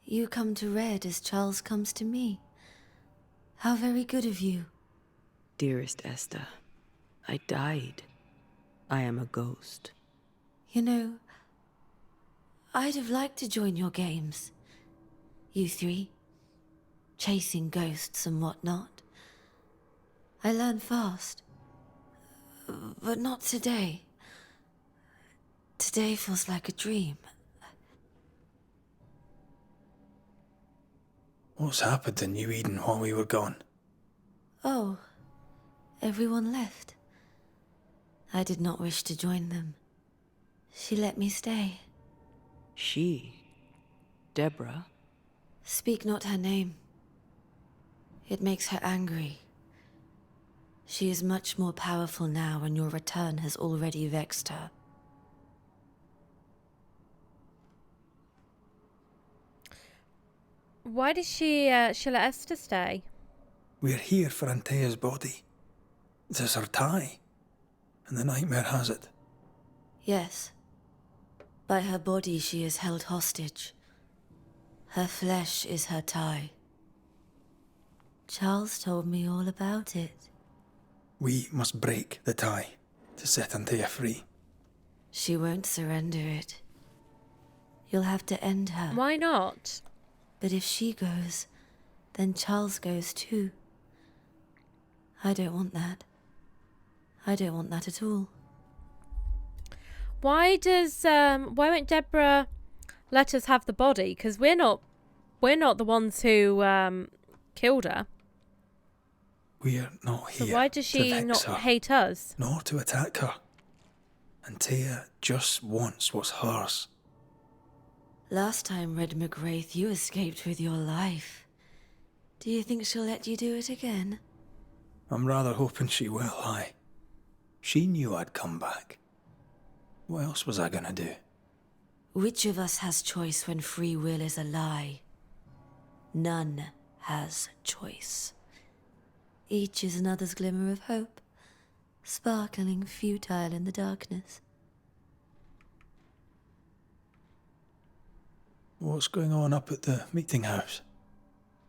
You come to Red as Charles comes to me. How very good of you. Dearest Esther, I died. I am a ghost. You know, I'd have liked to join your games. You three. Chasing ghosts and whatnot. I learn fast. But not today. Today feels like a dream. What's happened in New Eden while we were gone? Oh, everyone left. I did not wish to join them. She let me stay. She? Deborah? Speak not her name. It makes her angry. She is much more powerful now, and your return has already vexed her. Why did she let Esther stay? We're here for Antea's body. It is her tie. And the nightmare has it. Yes. By her body she is held hostage. Her flesh is her tie. Charles told me all about it. We must break the tie to set Antea free. She won't surrender it. You'll have to end her. Why not? But if she goes, then Charles goes too. I don't want that. I don't want that at all. Why won't Deborah let us have the body? Because we're not the ones who killed her. We're not here. So why does she to vex not her, hate us? nor to attack her. And Taya just wants what's hers. Last time, Red McGrath, you escaped with your life. Do you think she'll let you do it again? I'm rather hoping she will, aye. She knew I'd come back. What else was I gonna do? Which of us has choice when free will is a lie? None has choice. Each is another's glimmer of hope, sparkling futile in the darkness. What's going on up at the meeting house?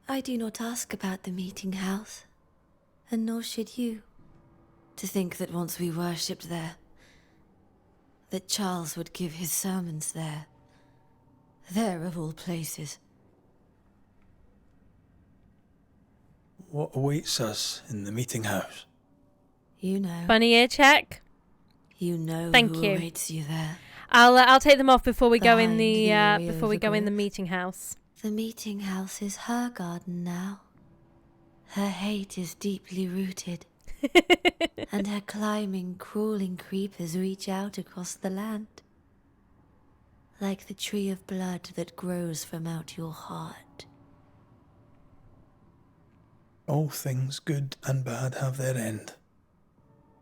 I do not ask about the meeting house, and nor should you. To think that once we worshipped there, that Charles would give his sermons there. There of all places. What awaits us in the meeting house? You know. Bunny ear check. You know Thank who you. awaits you there. I'll take them off before we go in Behind the area before we go in the overgrowth. meeting house. The meeting house is her garden now. Her hate is deeply rooted. And her climbing, crawling creepers reach out across the land. Like the tree of blood that grows from out your heart. All things good and bad have their end.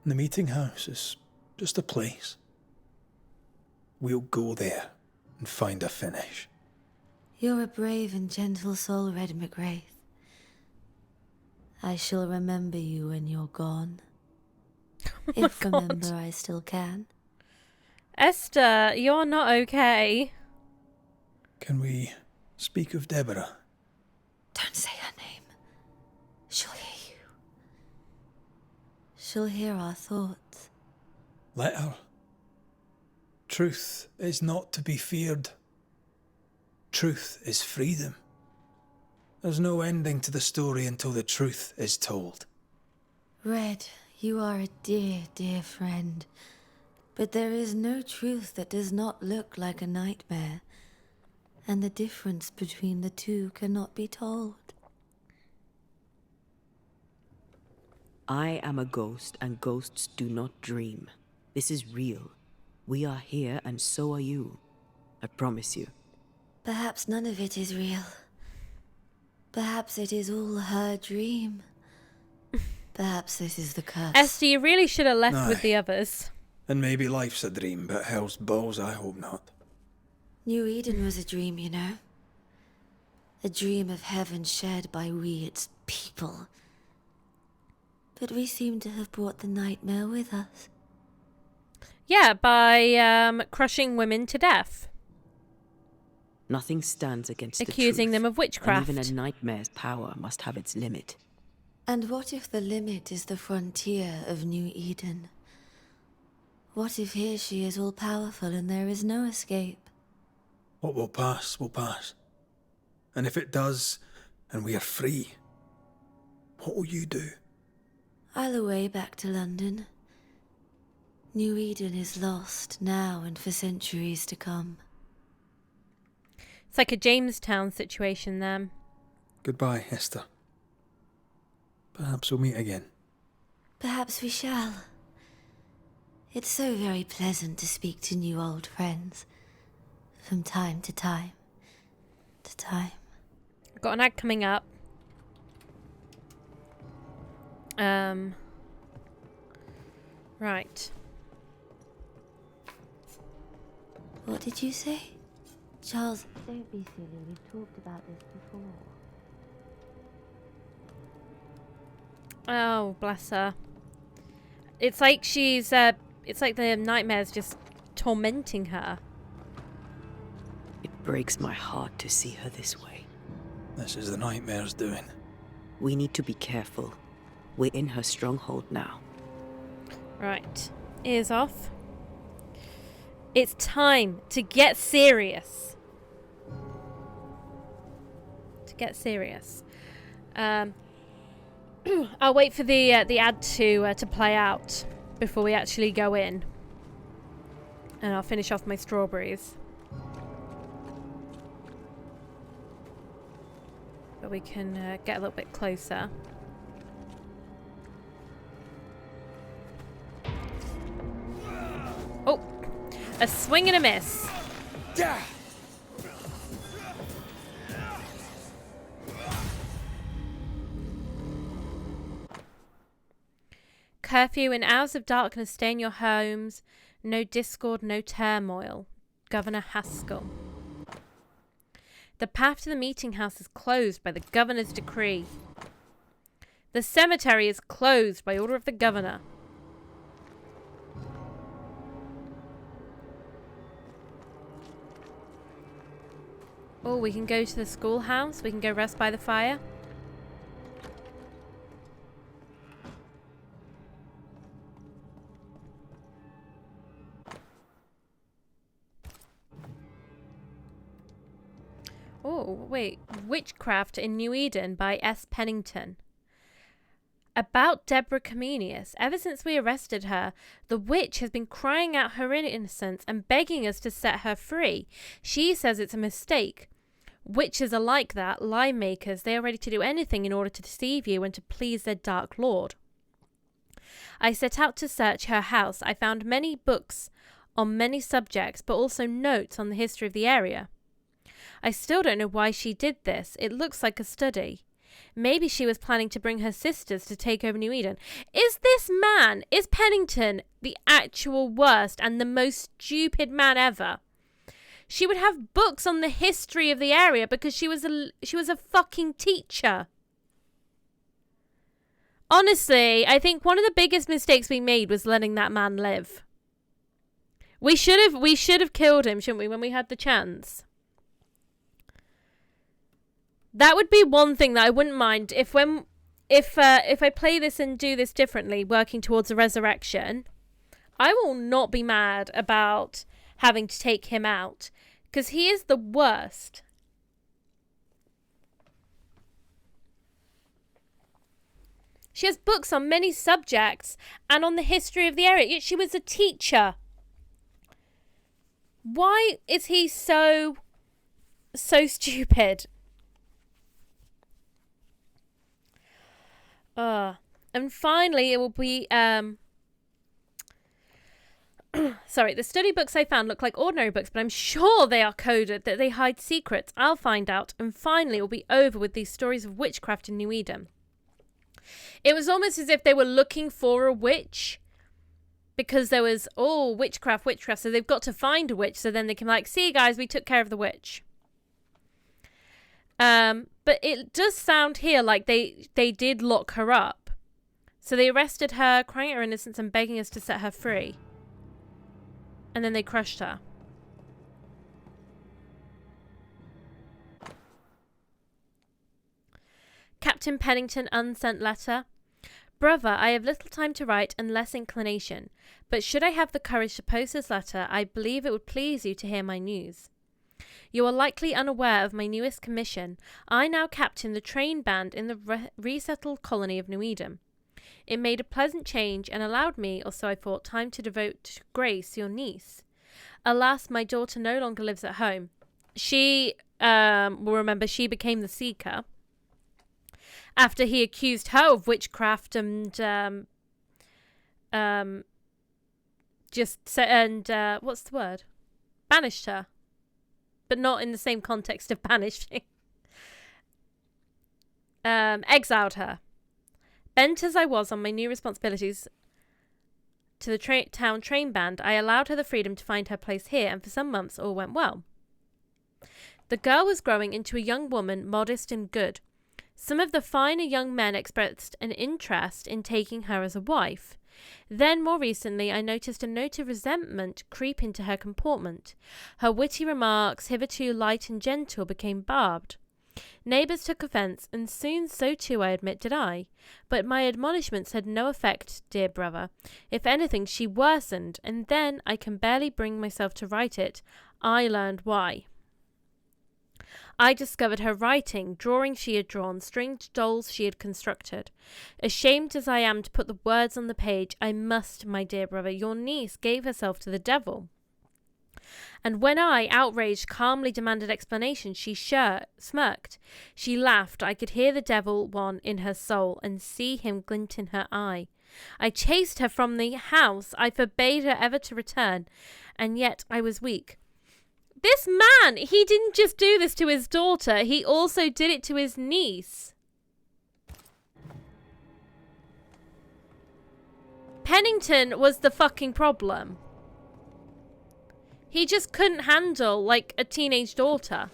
The meeting house is just a place. We'll go there and find a finish. You're a brave and gentle soul, Red McGrath. I shall remember you when you're gone. If remember I still can. Esther, you're not okay. Can we speak of Deborah? Don't say her name. She'll hear you. She'll hear our thoughts. Let her. Truth is not to be feared. Truth is freedom. There's no ending to the story until the truth is told. Red, you are a dear, dear friend. But there is no truth that does not look like a nightmare. And the difference between the two cannot be told. I am a ghost, and ghosts do not dream. This is real. We are here, and so are you. I promise you. Perhaps none of it is real. Perhaps it is all her dream. Perhaps this is the curse. Esther, you really should have left with Aye. the others. And maybe life's a dream, but hell's balls, I hope not. New Eden was a dream, you know. A dream of heaven shared by we, its people. But we seem to have brought the nightmare with us. Yeah, by crushing women to death. Nothing stands against Accusing the truth, them of witchcraft. And even a nightmare's power must have its limit. And what if the limit is the frontier of New Eden? What if here she is all-powerful and there is no escape? What will pass, will pass. And if it does, and we are free, what will you do? I'll away back to London. New Eden is lost now and for centuries to come. It's like a Jamestown situation then. Goodbye, Esther. Perhaps we'll meet again. Perhaps we shall. It's so very pleasant to speak to new old friends. From time to time. To time. I've got an ad coming up. Right. What did you say? Charles, don't be silly. We've talked about this before. Oh, bless her. It's like she's, it's like the nightmare's just tormenting her. It breaks my heart to see her this way. This is the nightmare's doing. We need to be careful. We're in her stronghold now. Right. Ears off. It's time to get serious. get serious. I'll wait for the ad to play out before we actually go in. And I'll finish off my strawberries. But we can get a little bit closer. Oh! A swing and a miss. Curfew in hours of darkness, stay in your homes. No discord, no turmoil. Governor Haskell. The path to the meeting house is closed by the governor's decree. The cemetery is closed by order of the governor. Oh, we can go to the schoolhouse. We can go rest by the fire. Oh, wait. Witchcraft in New Eden by S. Pennington. About Deborah Comenius. Ever since we arrested her, the witch has been crying out her innocence and begging us to set her free. She says it's a mistake. Witches are like that, lie makers. They are ready to do anything in order to deceive you and to please their dark lord. I set out to search her house. I found many books on many subjects, but also notes on the history of the area. I still don't know why she did this. It looks like a study. Maybe she was planning to bring her sisters to take over New Eden. Is Pennington the actual worst and the most stupid man ever? She would have books on the history of the area because she was a fucking teacher. Honestly, I think one of the biggest mistakes we made was letting that man live. We should have killed him, shouldn't we, when we had the chance? That would be one thing that I wouldn't mind if I play this and do this differently, working towards a resurrection. I will not be mad about having to take him out, because he is the worst. She has books on many subjects and on the history of the area. Yet she was a teacher. Why is he so stupid? And finally, it will be, sorry, the study books I found look like ordinary books, but I'm sure they are coded, that they hide secrets. I'll find out. And finally, it will be over with these stories of witchcraft in New Eden. It was almost as if they were looking for a witch, because there was, witchcraft. So they've got to find a witch, so then they can see, guys, we took care of the witch. But it does sound here like they did lock her up. So they arrested her, crying out her innocence and begging us to set her free. And then they crushed her. Captain Pennington, unsent letter. Brother, I have little time to write and less inclination, but should I have the courage to post this letter, I believe it would please you to hear my news. You are likely unaware of my newest commission. I now captain the train band in the resettled colony of New Eden. It made a pleasant change and allowed me, or so I thought, time to devote to Grace, your niece. Alas, my daughter no longer lives at home. She, will remember, she became the Seeker after he accused her of witchcraft and, what's the word? Banished her. But not in the same context of banishing. Exiled her. Bent as I was on my new responsibilities to the town train band, I allowed her the freedom to find her place here, and for some months all went well. The girl was growing into a young woman, modest and good. Some of the finer young men expressed an interest in taking her as a wife. Then, more recently, I noticed a note of resentment creep into her comportment. Her witty remarks, hitherto light and gentle, became barbed. Neighbours took offence, and soon so too, I admit, did I. But my admonishments had no effect, dear brother. If anything, she worsened, and then, I can barely bring myself to write it, I learned why. I discovered her writing, drawings she had drawn, stringed dolls she had constructed. Ashamed as I am to put the words on the page, I must, my dear brother, your niece gave herself to the devil. And when I, outraged, calmly demanded explanation, she smirked. She laughed. I could hear the devil one in her soul and see him glint in her eye. I chased her from the house. I forbade her ever to return. And yet I was weak. This man, he didn't just do this to his daughter. He also did it to his niece. Pennington was the fucking problem. He just couldn't handle, like, a teenage daughter.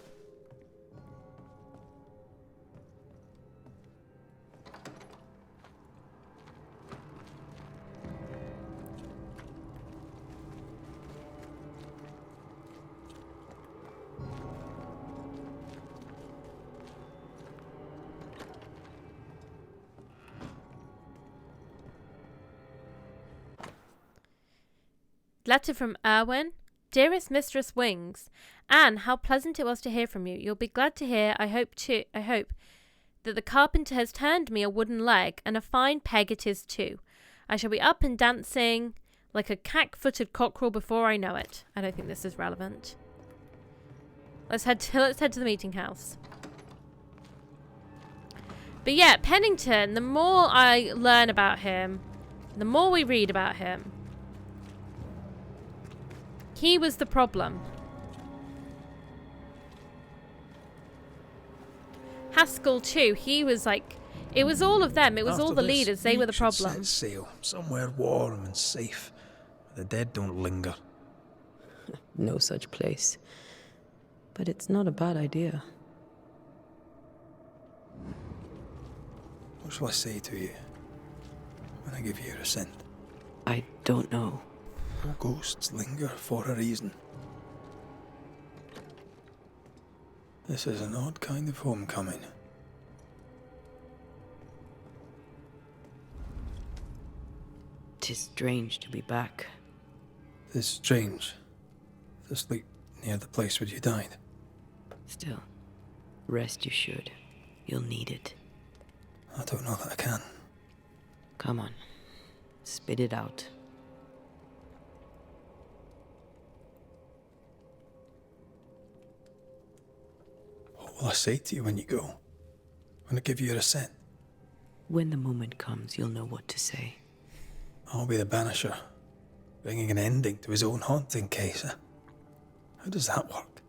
Letter from Erwin. Dearest Mistress Wings, Anne, how pleasant it was to hear from you. You'll be glad to hear, I hope, that the carpenter has turned me a wooden leg, and a fine peg it is too. I shall be up and dancing like a cack-footed cockerel before I know it. I don't think this is relevant. Let's head to the meeting house. But yeah, Pennington, the more I learn about him, the more we read about him, he was the problem. Haskell too, he was like, it was all of them, it was After all the this, leaders, they were the should problem. Set sail somewhere warm and safe, where the dead don't linger. No such place. But it's not a bad idea. What shall I say to you when I give you your assent? I don't know. All ghosts linger for a reason. This is an odd kind of homecoming. 'Tis strange to be back. 'Tis strange to sleep near the place where you died. Still, rest you should. You'll need it. I don't know that I can. Come on. Spit it out. What will I say to you when you go? When I give you your assent? When the moment comes, you'll know what to say. I'll be the banisher, bringing an ending to his own haunting case. How does that work?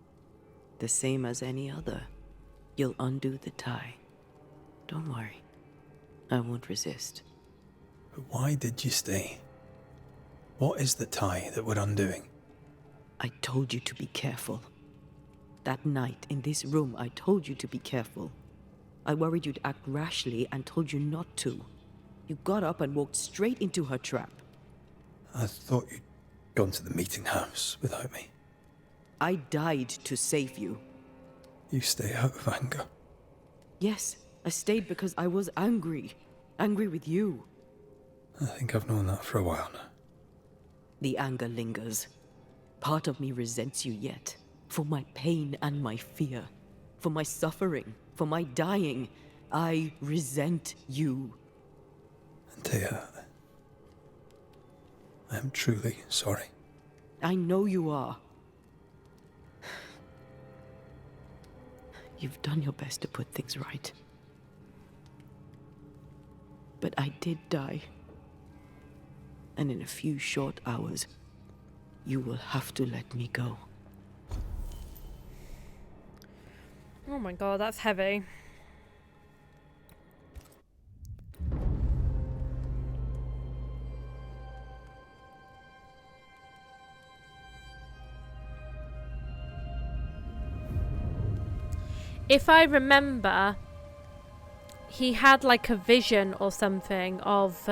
The same as any other. You'll undo the tie. Don't worry. I won't resist. But why did you stay? What is the tie that we're undoing? I told you to be careful. That night, in this room, I told you to be careful. I worried you'd act rashly and told you not to. You got up and walked straight into her trap. I thought you'd gone to the meeting house without me. I died to save you. You stay out of anger. Yes, I stayed because I was angry. Angry with you. I think I've known that for a while now. The anger lingers. Part of me resents you yet. For my pain and my fear. For my suffering. For my dying. I resent you. Antea, I am truly sorry. I know you are. You've done your best to put things right. But I did die. And in a few short hours, you will have to let me go. Oh my god, that's heavy. If I remember, he had like a vision or something of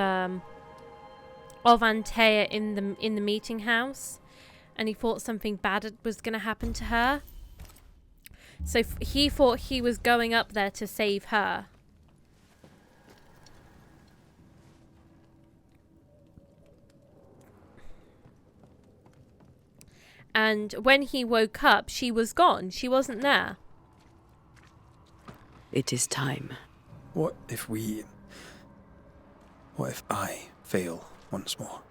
Antea in the meeting house, and he thought something bad was going to happen to her. So he thought he was going up there to save her. And when he woke up, she was gone. She wasn't there. It is time. What if I fail once more?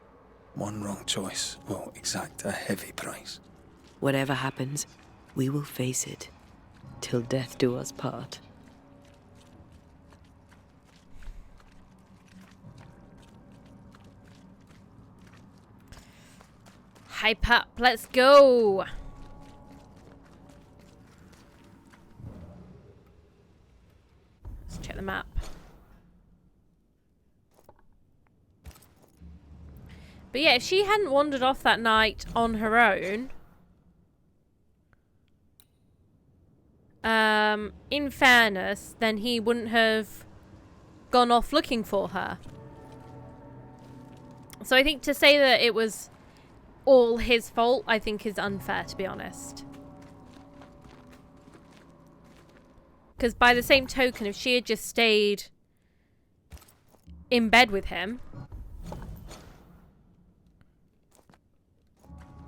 One wrong choice will exact a heavy price. Whatever happens, we will face it, till death do us part. Hype up, let's go! Let's check the map. But yeah, if she hadn't wandered off that night on her own, in fairness, then he wouldn't have gone off looking for her. So I think to say that it was all his fault, I think is unfair, to be honest. Because by the same token, if she had just stayed in bed with him,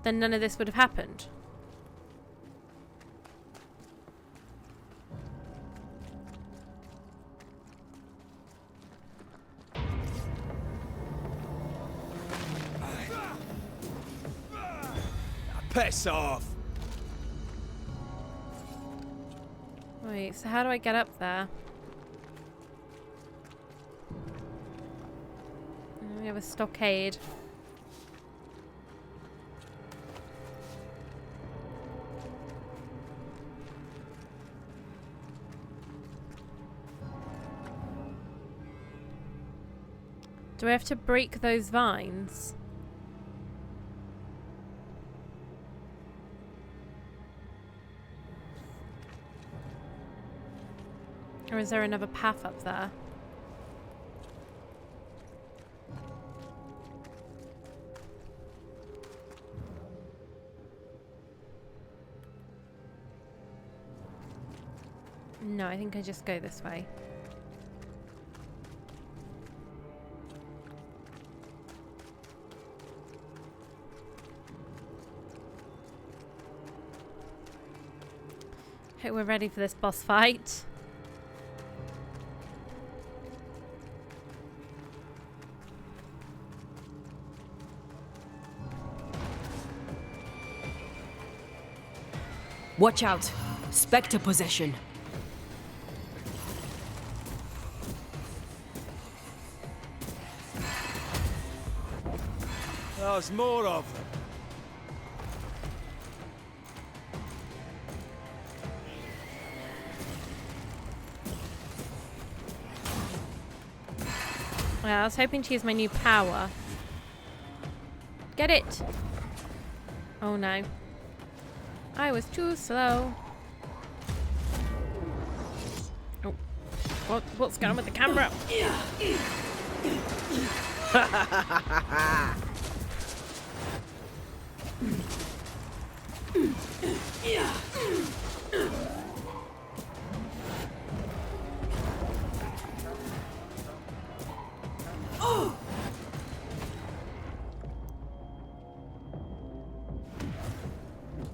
then none of this would have happened. Piss off! Wait, so how do I get up there? We have a stockade. Do I have to break those vines? Or is there another path up there? No, I think I just go this way. Hope we're ready for this boss fight. Watch out! Spectre possession. There's more of them. Well, I was hoping to use my new power. Get it! Oh no. I was too slow. Oh. What's going on with the camera?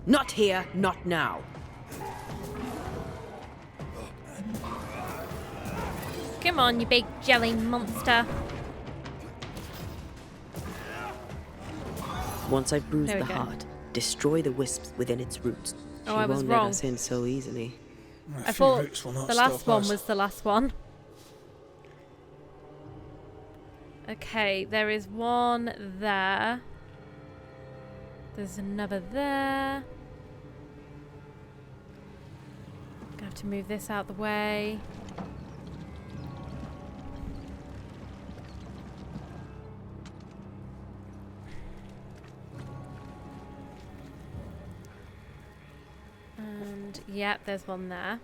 Not here, not now. Come on, you big jelly monster. Once I bruise There we the go. heart, destroy the wisps within its roots. Oh, She I was won't wrong. let us in so easily. I thought the last one was the last one. Okay, there is one there. There's another there. Gonna have to move this out the way. And yeah, there's one there.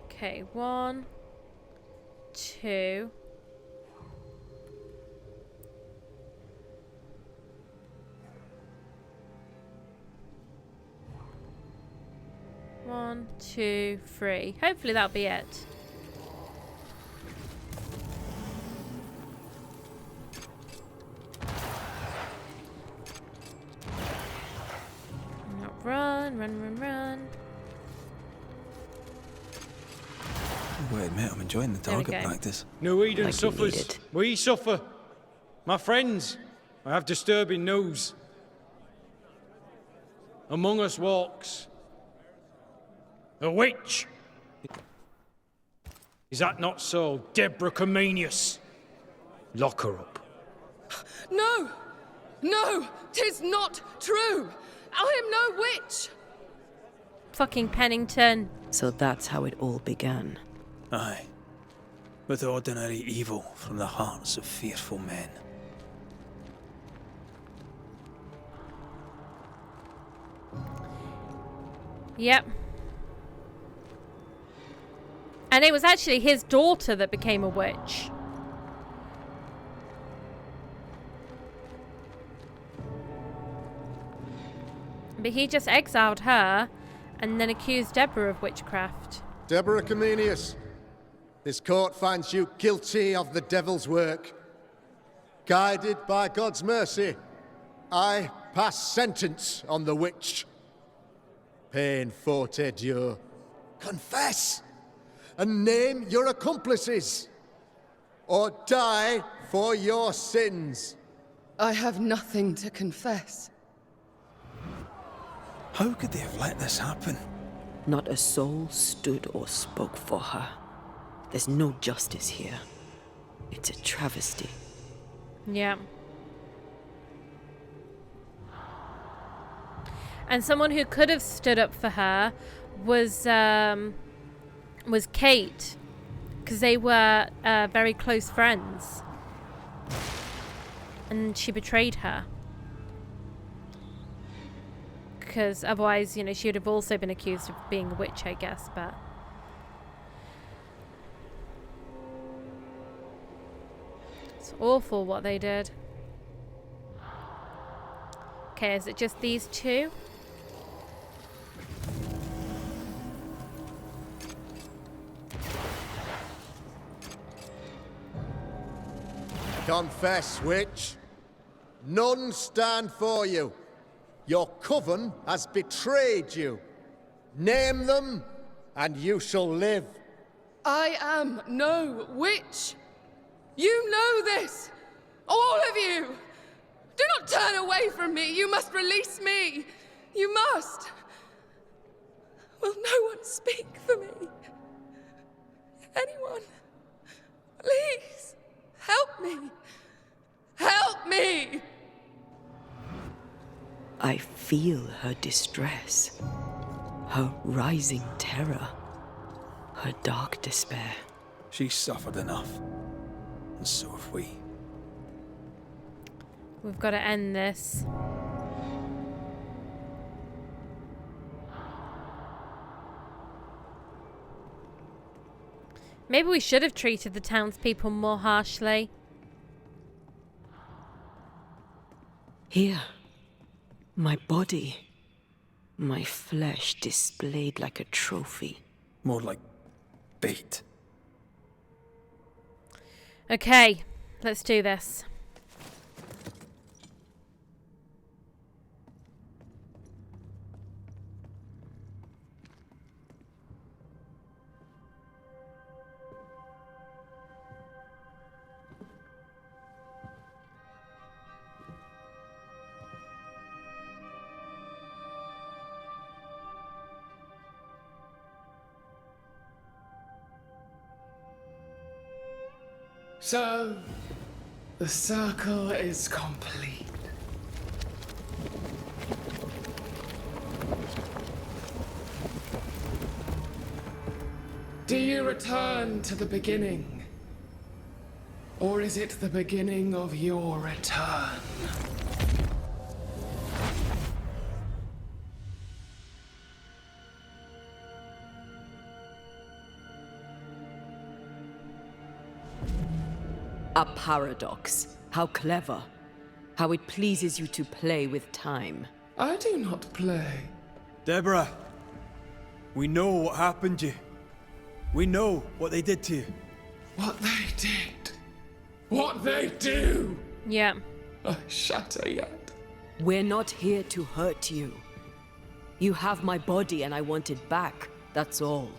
Okay, 1, 2. One, 2, 3. Hopefully that'll be it. Run, run, run, run. gotta admit, I'm enjoying the There we target go. practice. No Eden Like you suffers. needed. We suffer. My friends, I have disturbing news. Among us walks a witch. Is that not so, Deborah Comenius? Lock her up. No! No! 'Tis not true! I am no witch! Fucking Pennington. So that's how it all began. Aye. With ordinary evil from the hearts of fearful men. Yep. And it was actually his daughter that became a witch. But he just exiled her and then accused Deborah of witchcraft. Deborah Comenius, this court finds you guilty of the devil's work. Guided by God's mercy, I pass sentence on the witch. Pain forte Dieu. Confess and name your accomplices, or die for your sins. I have nothing to confess. How could they have let this happen? Not a soul stood or spoke for her. There's no justice here. It's a travesty. Yeah. And someone who could have stood up for her was Kate, because they were very close friends, and she betrayed her. Because otherwise, you know, she would have also been accused of being a witch, I guess. But it's awful what they did. Okay, is it just these two? Confess, witch. None stand for you. Your coven has betrayed you. Name them, and you shall live. I am no witch! You know this! All of you! Do not turn away from me! You must release me! You must! Will no one speak for me? Anyone? Please! Help me! Help me! I feel her distress, her rising terror, her dark despair. She's suffered enough, and so have we. We've got to end this. Maybe we should have treated the townspeople more harshly. Here, my body, my flesh displayed like a trophy. More like bait. Okay, let's do this. So, the circle is complete. Do you return to the beginning? Or is it the beginning of your return? A paradox. How clever. How it pleases you to play with time. I do not play. Deborah, we know what happened to you. We know what they did to you. What they did. What they do. Yeah. I shatter yet. We're not here to hurt you. You have my body and I want it back. That's all.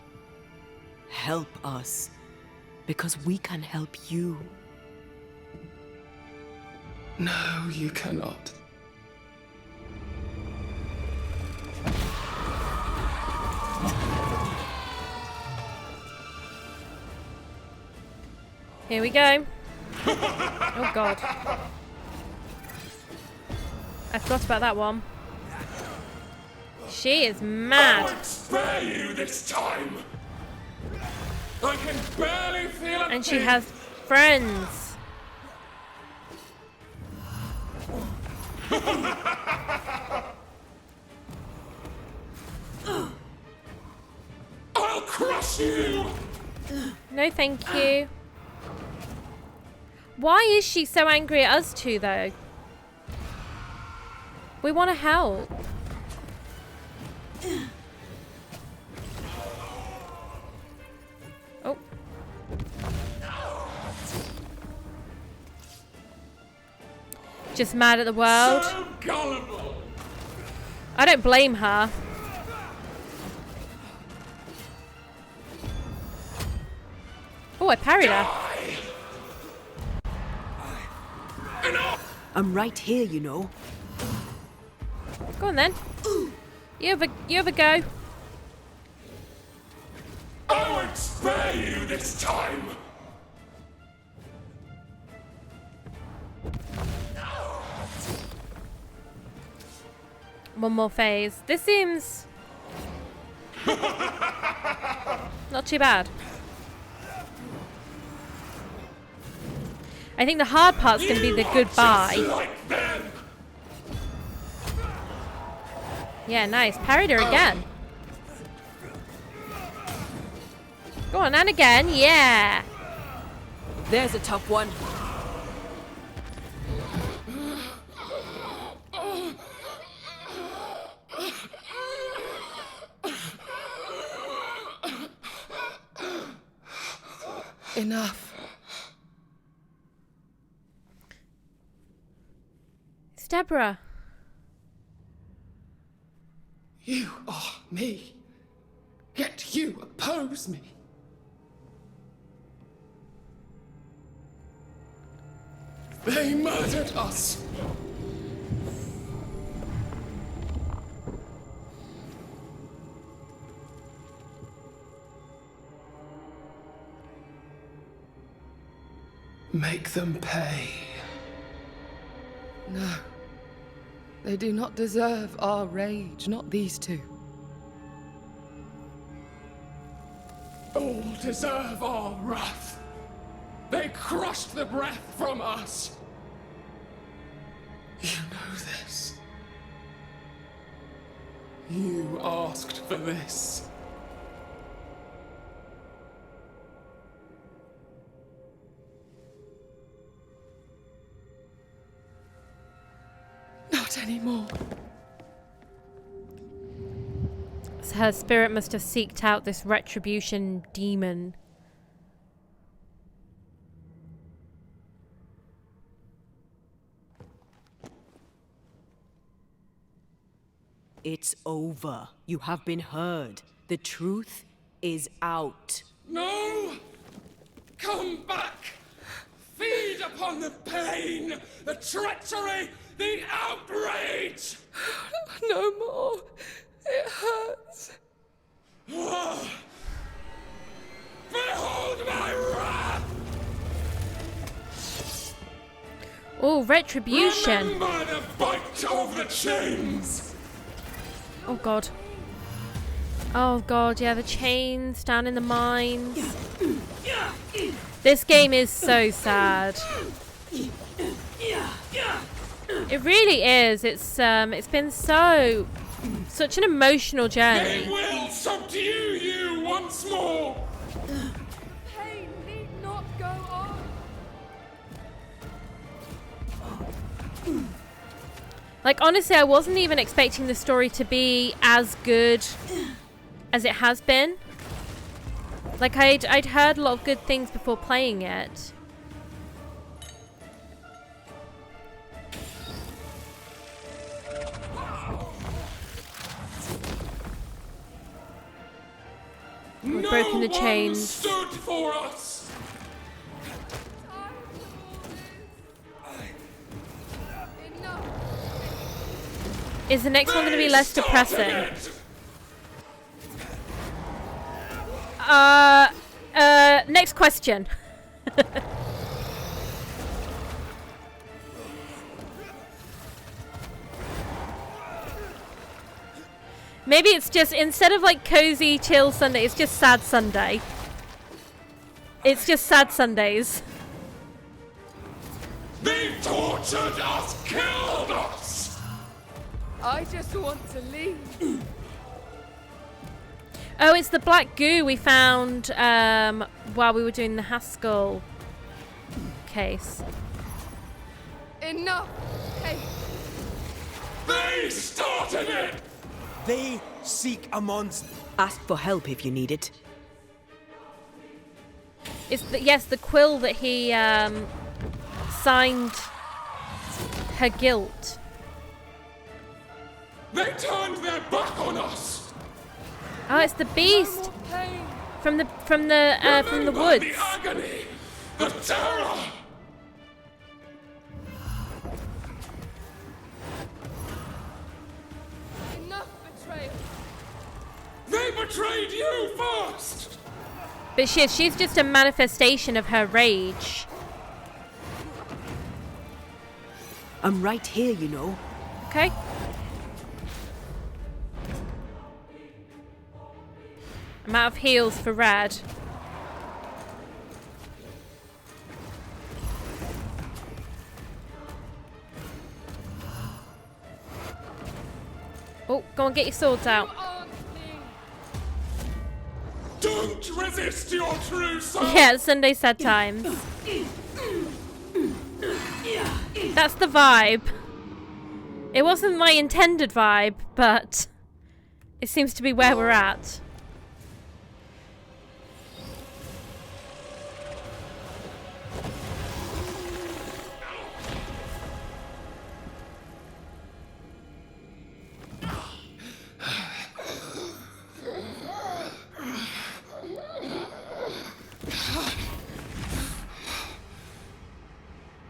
Help us. Because we can help you. No, you cannot. Here we go. Oh god. I forgot about that one. She is mad. I won't spare you this time. I can barely feel a And she thing. has friends. I'll crush you. No, thank you. Why is she so angry at us two, though? We want to help. Oh. Just mad at the world. So gullible. I don't blame her. Oh, I parried her. I'm right here, you know. Go on then. You have a go. I won't spare you this time. One more phase. This seems not too bad. I think the hard part's going to be the goodbye. Yeah, nice. Parried her again. Go on, and again. Yeah. There's a tough one. Enough. It's Deborah. You are me. Yet you oppose me. They murdered us. Make them pay. No. They do not deserve our rage, not these two. All deserve our wrath. They crushed the breath from us. You know this. You asked for this. Not anymore. So her spirit must have seeked out this retribution demon. It's over. You have been heard. The truth is out. No! Come back! Feed upon the pain, the treachery, the outrage! No more. It hurts. Behold my wrath! Oh, retribution. Remember the bite of the chains! Oh god. Oh god, yeah, the chains down in the mines. This game is so sad. It really is. It's been such an emotional journey. They will subdue you once more! Pain need not go on. Like, honestly, I wasn't even expecting the story to be as good as it has been. Like, I'd heard a lot of good things before playing it. We've broken the chains. Stood for us. Is the next one going to be less depressing? Next question. Maybe it's just, instead of like cozy chill Sunday, it's just sad Sunday. It's just sad Sundays. They tortured us, killed us! I just want to leave. Oh, it's the black goo we found while we were doing the Haskell case. Enough! Hey! They started it! They seek a monster. Ask for help if you need it. It's the quill that he signed her guilt. They turned their back on us! Oh, it's the beast from the woods. The agony! The terror! Enough betrayal! They betrayed you first! But she's just a manifestation of her rage. I'm right here, you know. Okay. I'm out of heals for Rad. Oh, go on, get your swords out. Don't resist your true self! Yeah, Sunday sad times. That's the vibe. It wasn't my intended vibe, but it seems to be where we're at.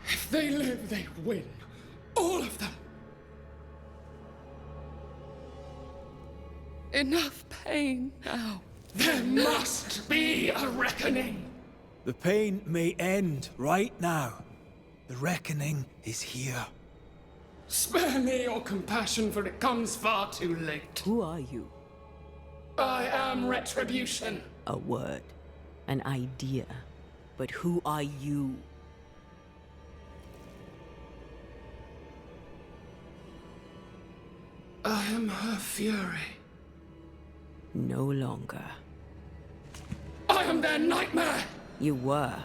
If they live, they win. All of them. Enough pain now. There must be a reckoning. The pain may end right now. The reckoning is here. Spare me your compassion, for it comes far too late. Who are you? I am retribution. A word. An idea. But who are you? I am her fury. No longer. I am their nightmare! You were.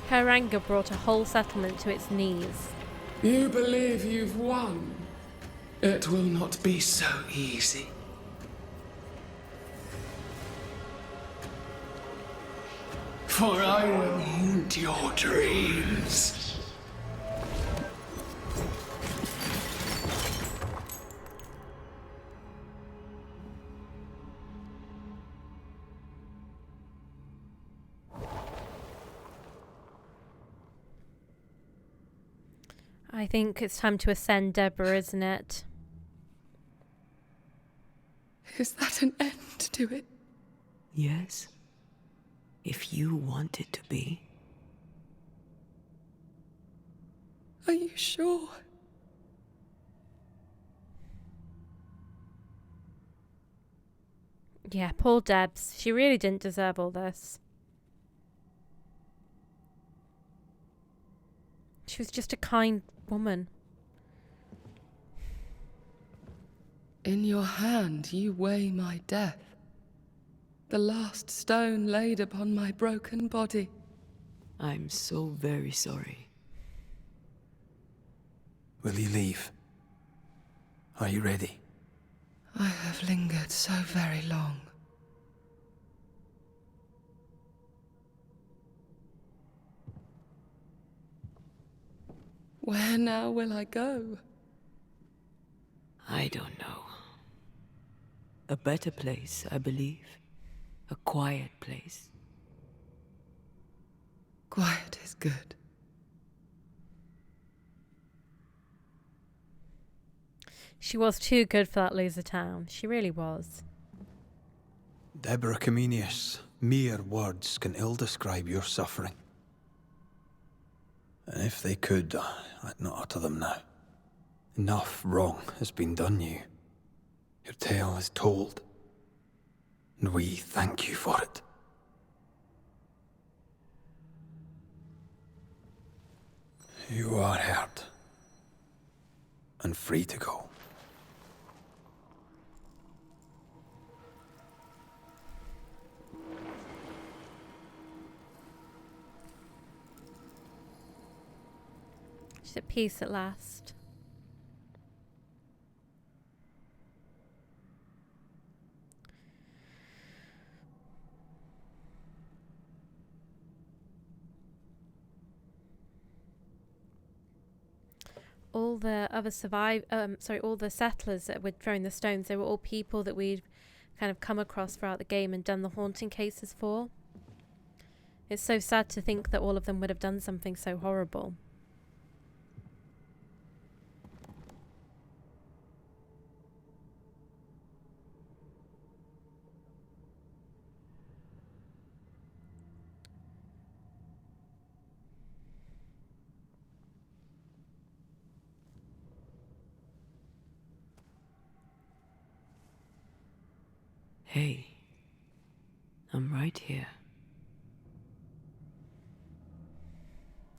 Her anger brought a whole settlement to its knees. You believe you've won? It will not be so easy. For I will haunt your dreams. I think it's time to ascend Deborah, isn't it? Is that an end to it? Yes. If you want it to be. Are you sure? Yeah, poor Debs. She really didn't deserve all this. She was just a kind woman. In your hand you weigh my death. The last stone laid upon my broken body. I'm so very sorry. Will you leave? Are you ready? I have lingered so very long. Where now will I go? I don't know. A better place, I believe. A quiet place. Quiet is good. She was too good for that loser town. She really was. Deborah Comenius, mere words can ill describe your suffering. And if they could, I'd not utter them now. Enough wrong has been done you. Your tale is told. And we thank you for it. You are heard. And free to go. She's at peace at last. All the other all the settlers that were throwing the stones, they were all people that we'd kind of come across throughout the game and done the haunting cases for. It's so sad to think that all of them would have done something so horrible. Hey, I'm right here.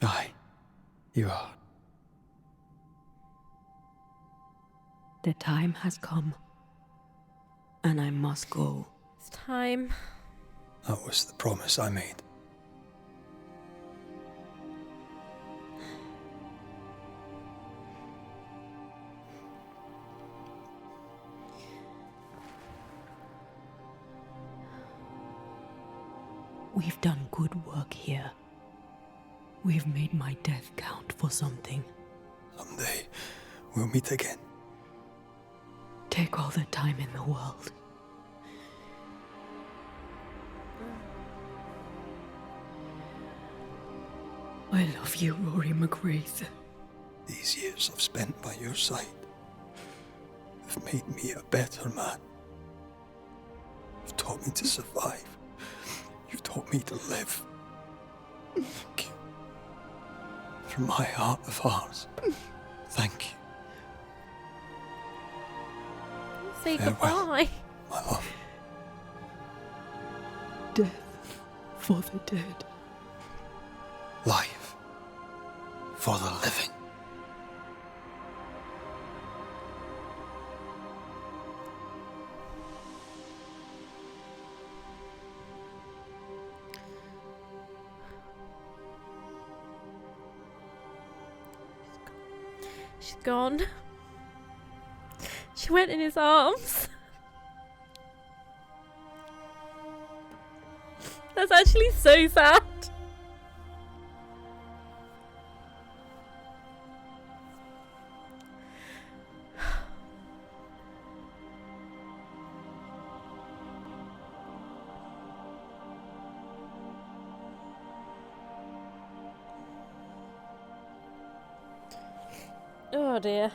Aye, you are. The time has come, and I must go. It's time. That was the promise I made. We've done good work here. We've made my death count for something. Someday, we'll meet again. Take all the time in the world. I love you, Rory McGrath. These years I've spent by your side have made me a better man. You've taught me to survive. You've taught me to live. Thank you. From my heart of hearts, thank you. Say Farewell, goodbye. my love. Death for the dead. Life for the living. She's gone. She went in his arms. That's actually so sad. Oh dear.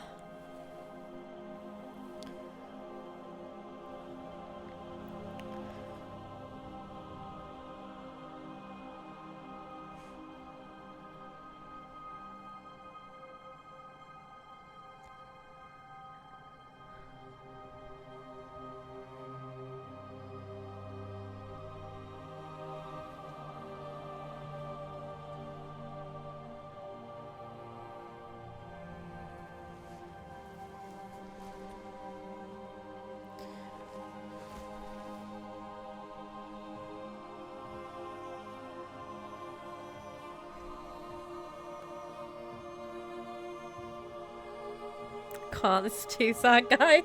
God, this is too sad, guys.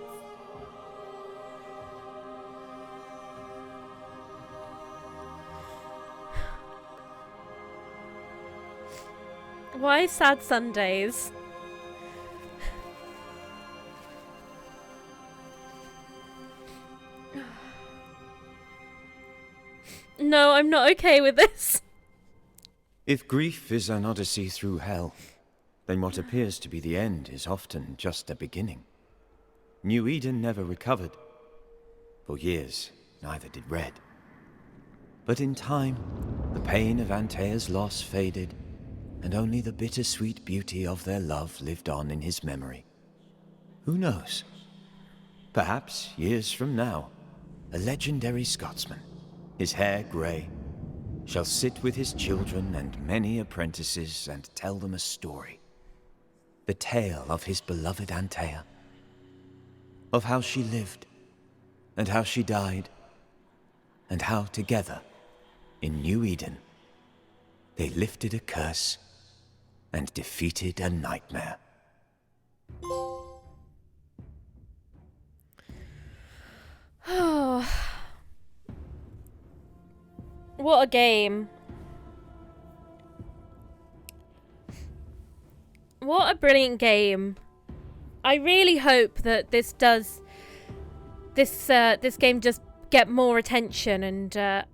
Why sad Sundays? no, I'm not okay with this. If grief is an odyssey through hell, then what appears to be the end is often just a beginning. New Eden never recovered. For years, neither did Red. But in time, the pain of Antea's loss faded, and only the bittersweet beauty of their love lived on in his memory. Who knows? Perhaps, years from now, a legendary Scotsman, his hair grey, shall sit with his children and many apprentices and tell them a story. The tale of his beloved Antea. Of how she lived, and how she died, and how together, in New Eden, they lifted a curse and defeated a nightmare. Oh. What a game. What a brilliant game. I really hope that this game just get more attention and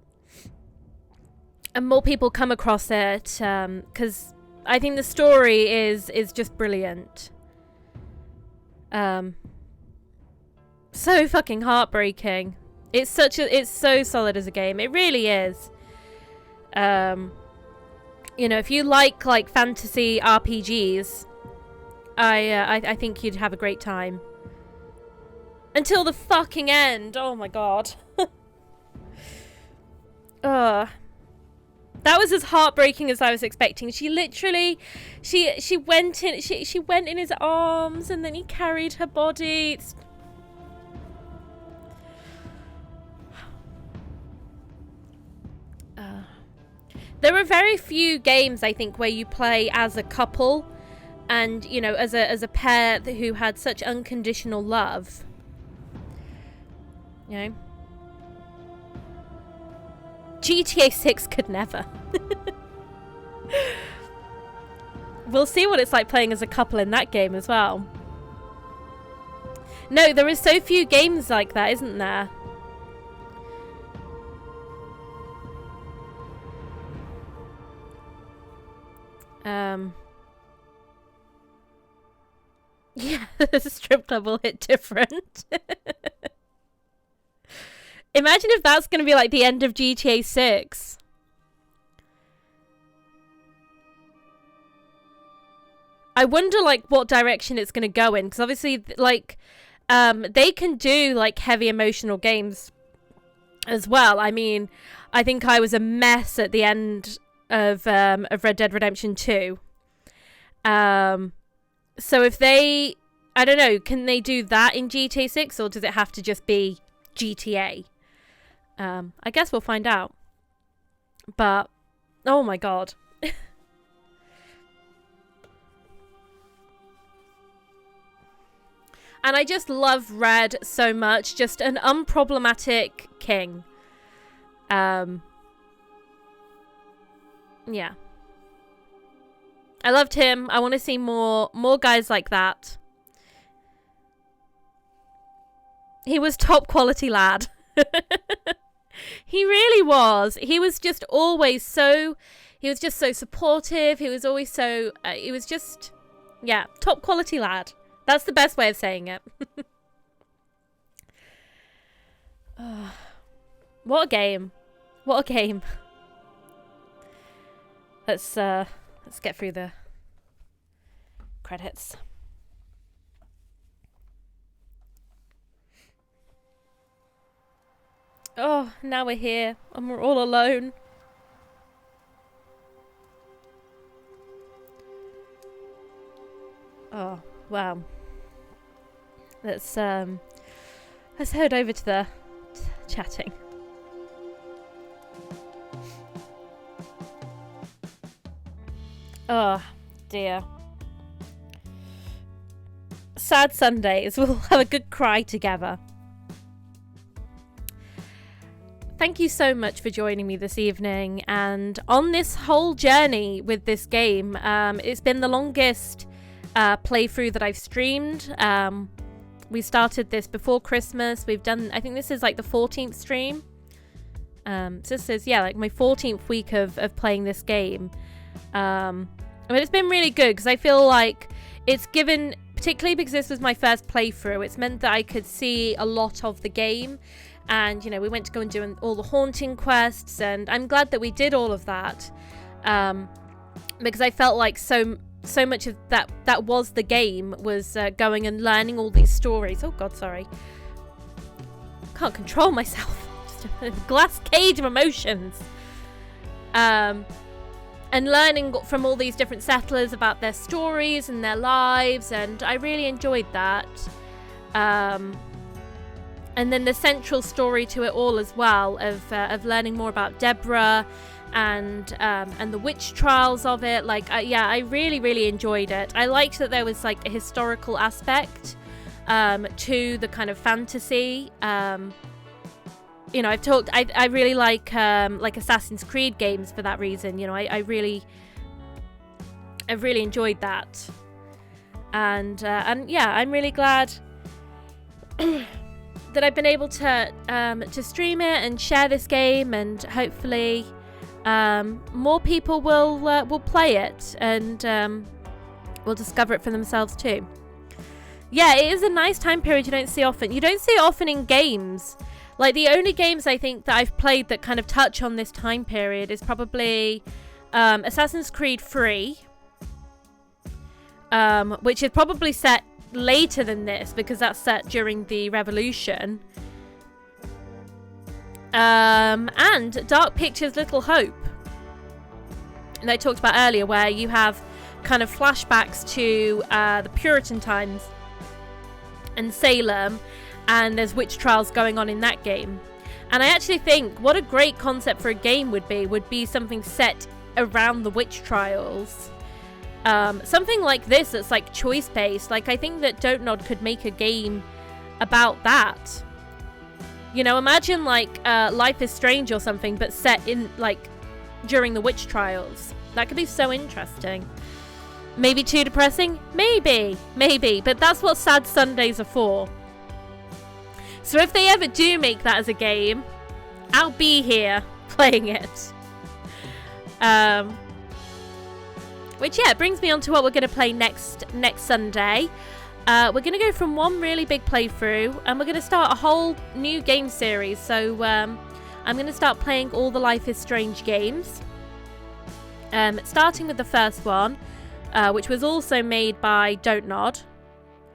more people come across it, because I think the story is just brilliant. So fucking heartbreaking. It's so solid as a game. It really is. You know, if you like fantasy RPGs, I think you'd have a great time. Until the fucking end. Oh my god. That was as heartbreaking as I was expecting. She literally, she went in his arms, and then he carried her body. There are very few games, I think, where you play as a couple, and you know, as a pair who had such unconditional love. You know, GTA 6 could never. We'll see what it's like playing as a couple in that game as well. No, there is so few games like that, isn't there? Yeah, the strip club will hit different. Imagine if that's going to be like the end of GTA 6. I wonder like what direction it's going to go in, because obviously like they can do like heavy emotional games as well. I mean, I think I was a mess at the end of Red Dead Redemption 2. So if they, I don't know, can they do that in GTA 6, or does it have to just be GTA? I guess we'll find out. But, oh my god. And I just love Red so much. Just an unproblematic king. Yeah. I loved him. I want to see more guys like that. He was top quality lad. He really was. He was just always so... He was just so supportive. He was always so... he was just... Yeah, top quality lad. That's the best way of saying it. Oh, what a game. What a game. Let's get through the credits. Oh, now we're here and we're all alone. Oh, wow. Let's head over to the chatting. Oh, dear. Sad Sundays. We'll have a good cry together. Thank you so much for joining me this evening and on this whole journey with this game. It's been the longest playthrough that I've streamed. We started this before Christmas. We've done, I think this is like the 14th stream. So this is, yeah, like my 14th week of playing this game. I mean, it's been really good because I feel like it's given, particularly because this was my first playthrough, it's meant that I could see a lot of the game. And, you know, we went to go and do all the haunting quests, and I'm glad that we did all of that. Because I felt like so much of that was the game, was going and learning all these stories. Oh god, sorry. Can't control myself. Just a glass cage of emotions. And learning from all these different settlers about their stories and their lives, and I really enjoyed that. And then the central story to it all as well, of learning more about Deborah and the witch trials of it. Like, yeah, I really enjoyed it. I liked that there was like a historical aspect to the kind of fantasy. You know, I really like Assassin's Creed games for that reason. You know, I really enjoyed that, and yeah, I'm really glad that I've been able to stream it and share this game, and hopefully more people will play it and will discover it for themselves too. Yeah, it is a nice time period you don't see often. You don't see it often in games. Like, the only games I think that I've played that kind of touch on this time period is probably Assassin's Creed 3, which is probably set later than this because that's set during the Revolution. And Dark Pictures Little Hope, that I talked about earlier, where you have kind of flashbacks to the Puritan times and Salem, and there's witch trials going on in that game. And I actually think what a great concept for a game would be something set around the witch trials. Something like this that's like choice based. Like, I think that Dontnod could make a game about that. You know, imagine like Life is Strange or something, but set in like during the witch trials. That could be so interesting. Maybe too depressing? Maybe. But that's what Sad Sundays are for. So if they ever do make that as a game, I'll be here playing it. Which, yeah, brings me on to what we're going to play next Sunday. We're going to go from one really big playthrough, and we're going to start a whole new game series. So I'm going to start playing all the Life is Strange games. Starting with the first one, which was also made by Dontnod.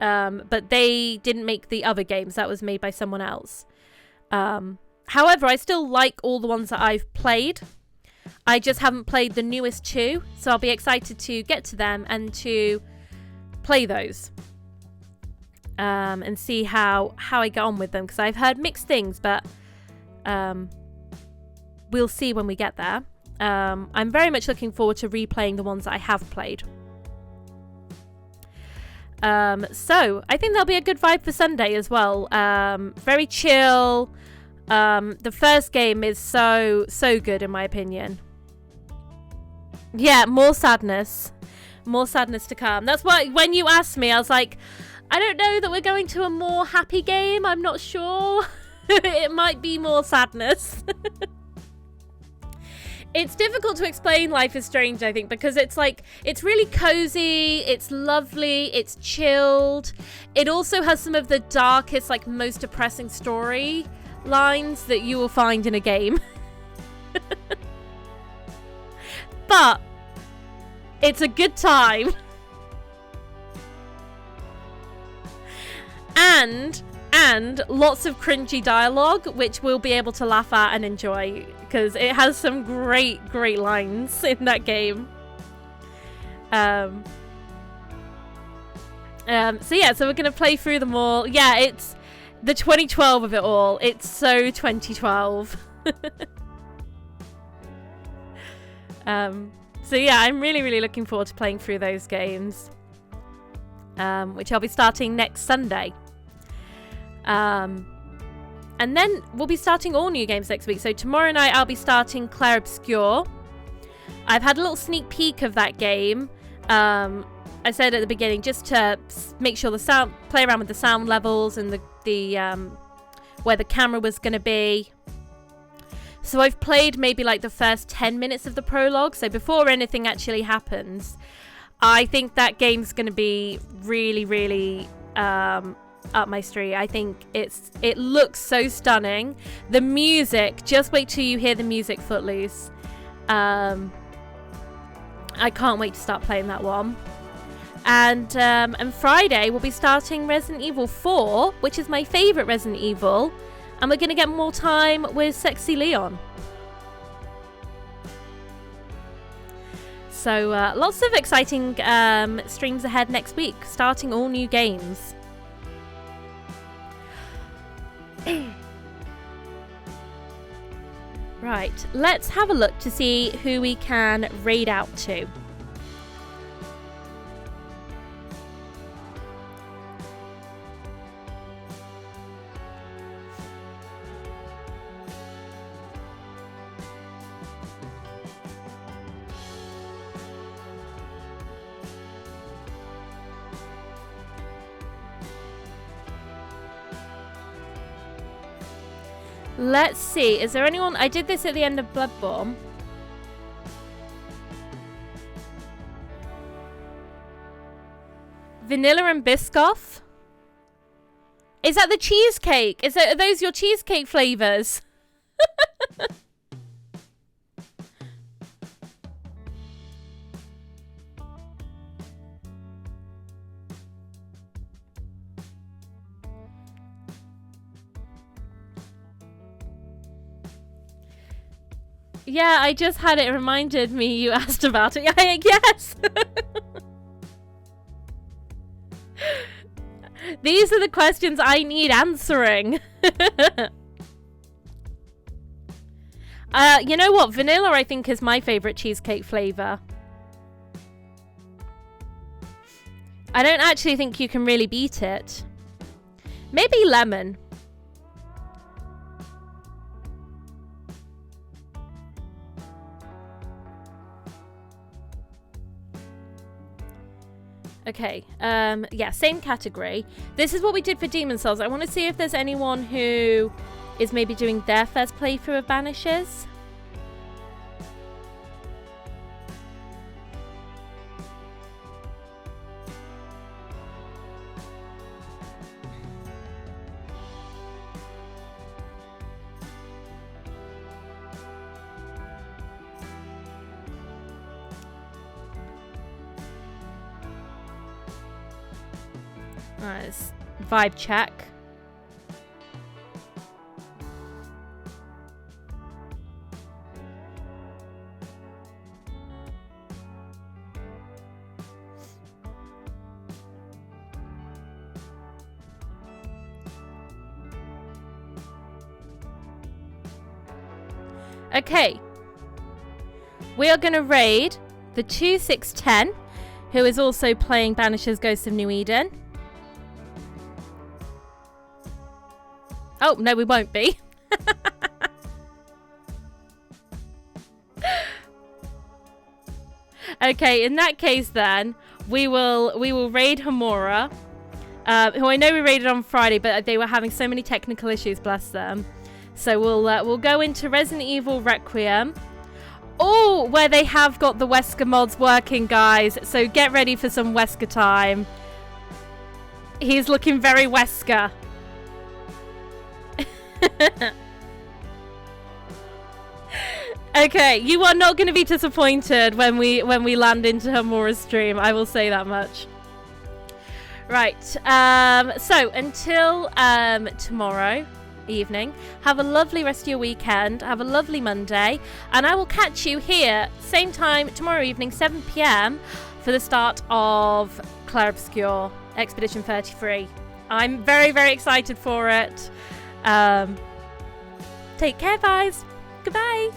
But they didn't make the other games. That was made by someone else. However, I still like all the ones that I've played. I just haven't played the newest two, so I'll be excited to get to them and to play those. And see how I get on with them, because I've heard mixed things, but we'll see when we get there. I'm very much looking forward to replaying the ones that I have played. So I think there'll be a good vibe for Sunday as well. Very chill. The first game is so good in my opinion. Yeah, more sadness to come. That's why when you asked me, I was like, I don't know that we're going to a more happy game. I'm not sure. It might be more sadness. It's difficult to explain Life is Strange, I think, because it's like, it's really cozy, it's lovely, it's chilled. It also has some of the darkest, like, most depressing story lines that you will find in a game. But it's a good time. And lots of cringy dialogue, which we'll be able to laugh at and enjoy, because it has some great lines in that game. So we're going to play through them all. Yeah, it's the 2012 of it all. It's so 2012. So yeah, I'm really looking forward to playing through those games, which I'll be starting next Sunday. And then we'll be starting all new games next week. So tomorrow night I'll be starting Clair Obscur. I've had a little sneak peek of that game. I said at the beginning, just to make sure the sound, play around with the sound levels and the where the camera was going to be. So I've played maybe like the first 10 minutes of the prologue, so before anything actually happens. I think that game's going to be really, really up my street. I think it looks so stunning. The music, just wait till you hear the music, Footloose. I can't wait to start playing that one. And Friday we'll be starting Resident Evil 4, which is my favourite Resident Evil, and we're going to get more time with Sexy Leon. So lots of exciting streams ahead next week, starting all new games. Right, let's have a look to see who we can raid out to. Let's see, is there anyone... I did this at the end of Bloodborne. Vanilla and Biscoff? Is that the cheesecake? Are those your cheesecake flavours? Yeah, I just had it reminded me you asked about it. Yes! These are the questions I need answering. You know what? Vanilla, I think, is my favourite cheesecake flavour. I don't actually think you can really beat it. Maybe lemon. Okay, yeah, same category. This is what we did for Demon Souls. I want to see if there's anyone who is maybe doing their first playthrough of Banishers. Let's vibe check. Okay. We are going to raid the 2610, who is also playing Banishers Ghosts of New Eden. Oh, no, we won't be. Okay, in that case then, we will raid Hamura, who I know we raided on Friday, but they were having so many technical issues, bless them. So we'll go into Resident Evil Requiem. Oh, where they have got the Wesker mods working, guys. So get ready for some Wesker time. He's looking very Wesker. Okay, you are not going to be disappointed when we land into Hamura's stream. I will say that much. Right. So until tomorrow evening, have a lovely rest of your weekend. Have a lovely Monday, and I will catch you here same time tomorrow evening, 7 p.m. for the start of Clair Obscur Expedition 33. I'm very, very excited for it. Take care, guys. Goodbye.